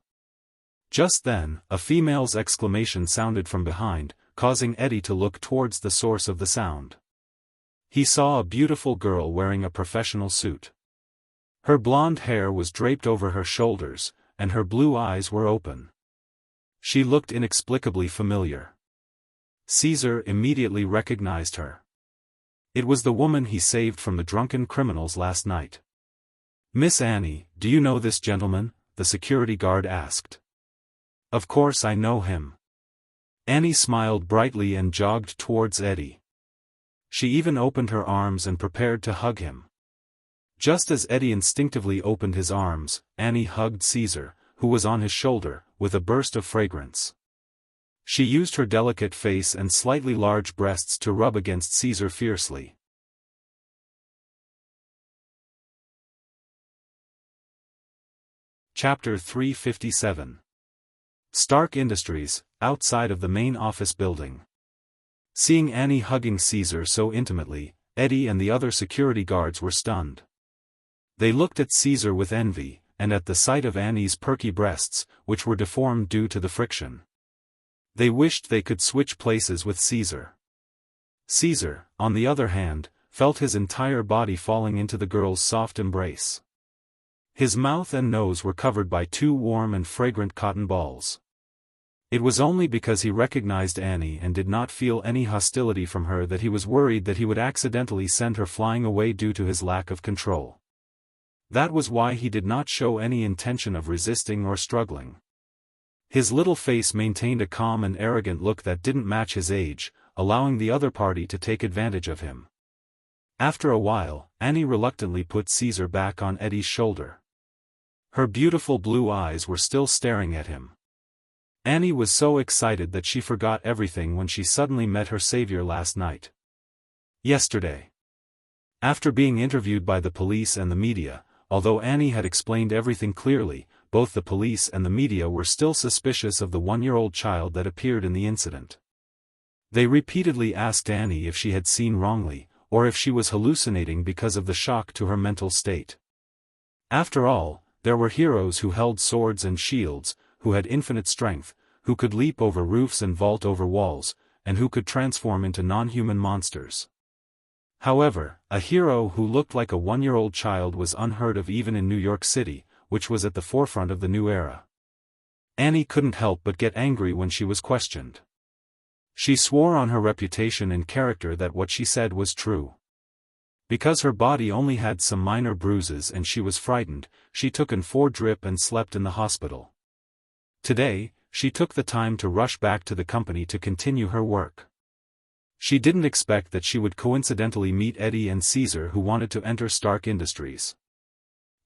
Just then, a female's exclamation sounded from behind, causing Eddie to look towards the source of the sound. He saw a beautiful girl wearing a professional suit. Her blonde hair was draped over her shoulders, and her blue eyes were open. She looked inexplicably familiar. Caesar immediately recognized her. It was the woman he saved from the drunken criminals last night. "Miss Annie, do you know this gentleman?" the security guard asked. "Of course I know him." Annie smiled brightly and jogged towards Eddie. She even opened her arms and prepared to hug him. Just as Eddie instinctively opened his arms, Annie hugged Caesar, who was on his shoulder, with a burst of fragrance. She used her delicate face and slightly large breasts to rub against Caesar fiercely. Chapter 357. Stark Industries, outside of the main office building. Seeing Annie hugging Caesar so intimately, Eddie and the other security guards were stunned. They looked at Caesar with envy, and at the sight of Annie's perky breasts, which were deformed due to the friction. They wished they could switch places with Caesar. Caesar, on the other hand, felt his entire body falling into the girl's soft embrace. His mouth and nose were covered by 2 warm and fragrant cotton balls. It was only because he recognized Annie and did not feel any hostility from her that he was worried that he would accidentally send her flying away due to his lack of control. That was why he did not show any intention of resisting or struggling. His little face maintained a calm and arrogant look that didn't match his age, allowing the other party to take advantage of him. After a while, Annie reluctantly put Caesar back on Eddie's shoulder. Her beautiful blue eyes were still staring at him. Annie was so excited that she forgot everything when she suddenly met her savior last night. Yesterday. After being interviewed by the police and the media, although Annie had explained everything clearly, both the police and the media were still suspicious of the 1-year-old child that appeared in the incident. They repeatedly asked Annie if she had seen wrongly, or if she was hallucinating because of the shock to her mental state. After all, there were heroes who held swords and shields, who had infinite strength, who could leap over roofs and vault over walls, and who could transform into non-human monsters. However, a hero who looked like a 1-year-old child was unheard of even in New York City, which was at the forefront of the new era. Annie couldn't help but get angry when she was questioned. She swore on her reputation and character that what she said was true. Because her body only had some minor bruises and she was frightened, she took an 4-drip and slept in the hospital. Today, she took the time to rush back to the company to continue her work. She didn't expect that she would coincidentally meet Eddie and Caesar, who wanted to enter Stark Industries.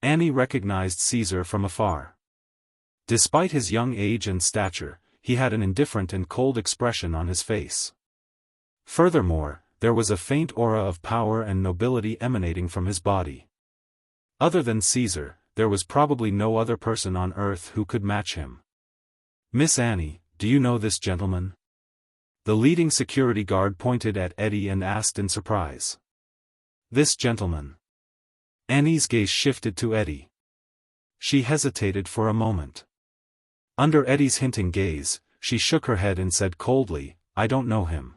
Annie recognized Caesar from afar. Despite his young age and stature, he had an indifferent and cold expression on his face. Furthermore, there was a faint aura of power and nobility emanating from his body. Other than Caesar, there was probably no other person on Earth who could match him. "Miss Annie, do you know this gentleman?" The leading security guard pointed at Eddie and asked in surprise. "This gentleman." Annie's gaze shifted to Eddie. She hesitated for a moment. Under Eddie's hinting gaze, she shook her head and said coldly, "I don't know him."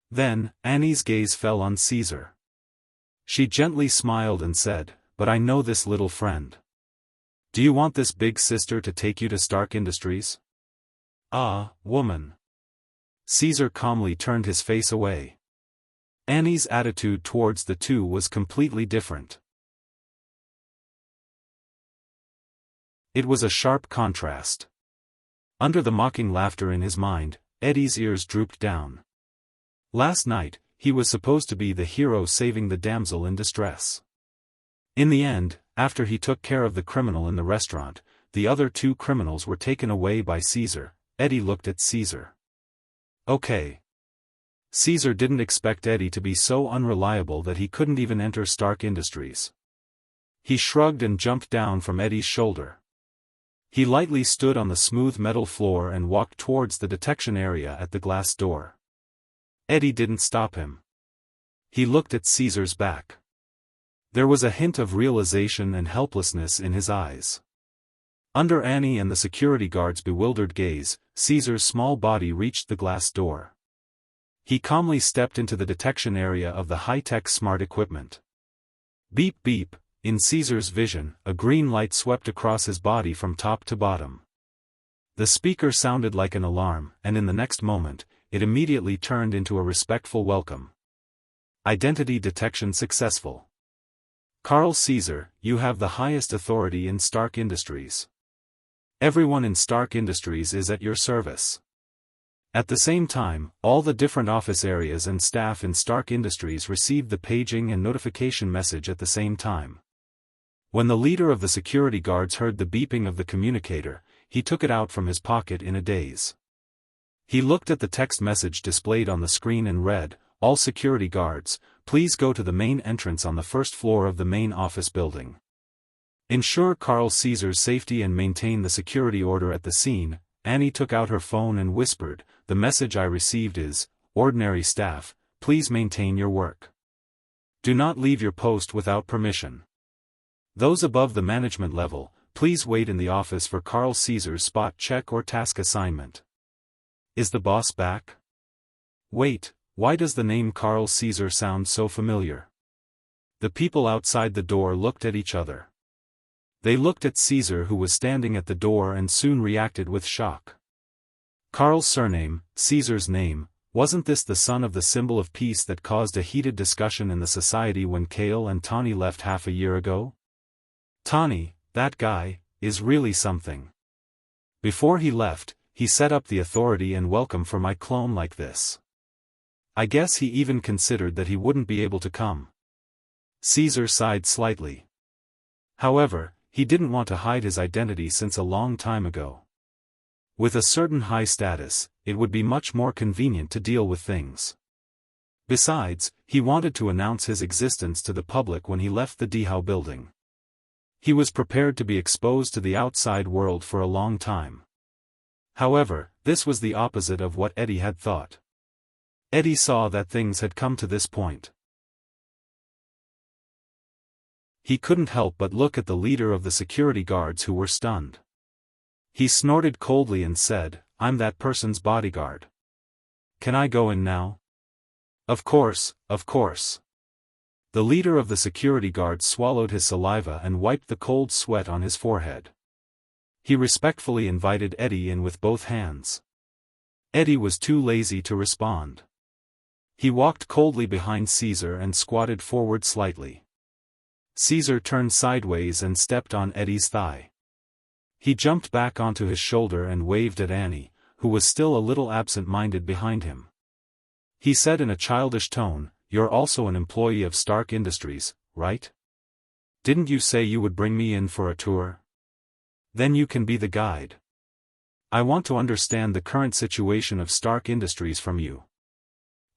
Then, Annie's gaze fell on Caesar. She gently smiled and said, "But I know this little friend. Do you want this big sister to take you to Stark Industries?" "Ah, woman." Caesar calmly turned his face away. Annie's attitude towards the two was completely different. It was a sharp contrast. Under the mocking laughter in his mind, Eddie's ears drooped down. Last night, he was supposed to be the hero saving the damsel in distress. In the end, after he took care of the criminal in the restaurant, the other 2 criminals were taken away by Caesar. Eddie looked at Caesar. Okay. Caesar didn't expect Eddie to be so unreliable that he couldn't even enter Stark Industries. He shrugged and jumped down from Eddie's shoulder. He lightly stood on the smooth metal floor and walked towards the detection area at the glass door. Eddie didn't stop him. He looked at Caesar's back. There was a hint of realization and helplessness in his eyes. Under Annie and the security guard's bewildered gaze, Caesar's small body reached the glass door. He calmly stepped into the detection area of the high-tech smart equipment. Beep beep, in Caesar's vision, a green light swept across his body from top to bottom. The speaker sounded like an alarm, and in the next moment, it immediately turned into a respectful welcome. Identity detection successful. Carl Caesar, you have the highest authority in Stark Industries. Everyone in Stark Industries is at your service. At the same time, all the different office areas and staff in Stark Industries received the paging and notification message at the same time. When the leader of the security guards heard the beeping of the communicator, he took it out from his pocket in a daze. He looked at the text message displayed on the screen and read, "All security guards, please go to the main entrance on the first floor of the main office building. Ensure Carl Caesar's safety and maintain the security order at the scene." Annie took out her phone and whispered, "The message I received is, ordinary staff, please maintain your work. Do not leave your post without permission. Those above the management level, please wait in the office for Carl Caesar's spot check or task assignment." Is the boss back? Wait, why does the name Carl Caesar sound so familiar? The people outside the door looked at each other. They looked at Caesar, who was standing at the door, and soon reacted with shock. Carl's surname, Caesar's name, wasn't this the son of the symbol of peace that caused a heated discussion in the society when Kale and Tawny left half a year ago? Tawny, that guy, is really something. Before he left, he set up the authority and welcome for my clone like this. I guess he even considered that he wouldn't be able to come. Caesar sighed slightly. However, he didn't want to hide his identity since a long time ago. With a certain high status, it would be much more convenient to deal with things. Besides, he wanted to announce his existence to the public when he left the Dehao building. He was prepared to be exposed to the outside world for a long time. However, this was the opposite of what Eddie had thought. Eddie saw that things had come to this point. He couldn't help but look at the leader of the security guards, who were stunned. He snorted coldly and said, "I'm that person's bodyguard. Can I go in now?" Of course, of course." The leader of the security guards swallowed his saliva and wiped the cold sweat on his forehead. He respectfully invited Eddie in with both hands. Eddie was too lazy to respond. He walked coldly behind Caesar and squatted forward slightly. Caesar turned sideways and stepped on Eddie's thigh. He jumped back onto his shoulder and waved at Annie, who was still a little absent-minded behind him. He said in a childish tone, "You're also an employee of Stark Industries, right? Didn't you say you would bring me in for a tour? Then you can be the guide. I want to understand the current situation of Stark Industries from you."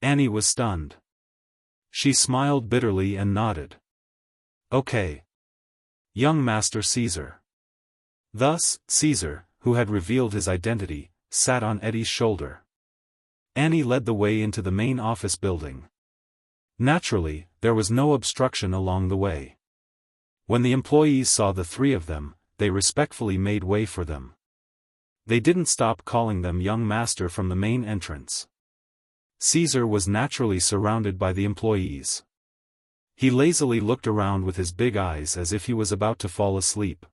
Annie was stunned. She smiled bitterly and nodded. "Okay. Young Master Caesar." Thus, Caesar, who had revealed his identity, sat on Eddie's shoulder. Annie led the way into the main office building. Naturally, there was no obstruction along the way. When the employees saw the three of them, they respectfully made way for them. They didn't stop calling them young master from the main entrance. Caesar was naturally surrounded by the employees. He lazily looked around with his big eyes as if he was about to fall asleep.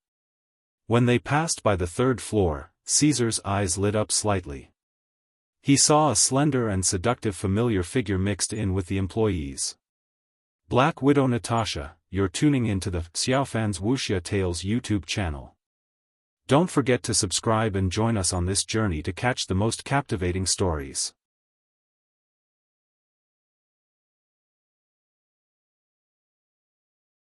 When they passed by the third floor, Caesar's eyes lit up slightly. He saw a slender and seductive familiar figure mixed in with the employees. Black Widow Natasha, you're tuning into the Xiaofan's Wuxia Tales YouTube channel. Don't forget to subscribe and join us on this journey to catch the most captivating stories.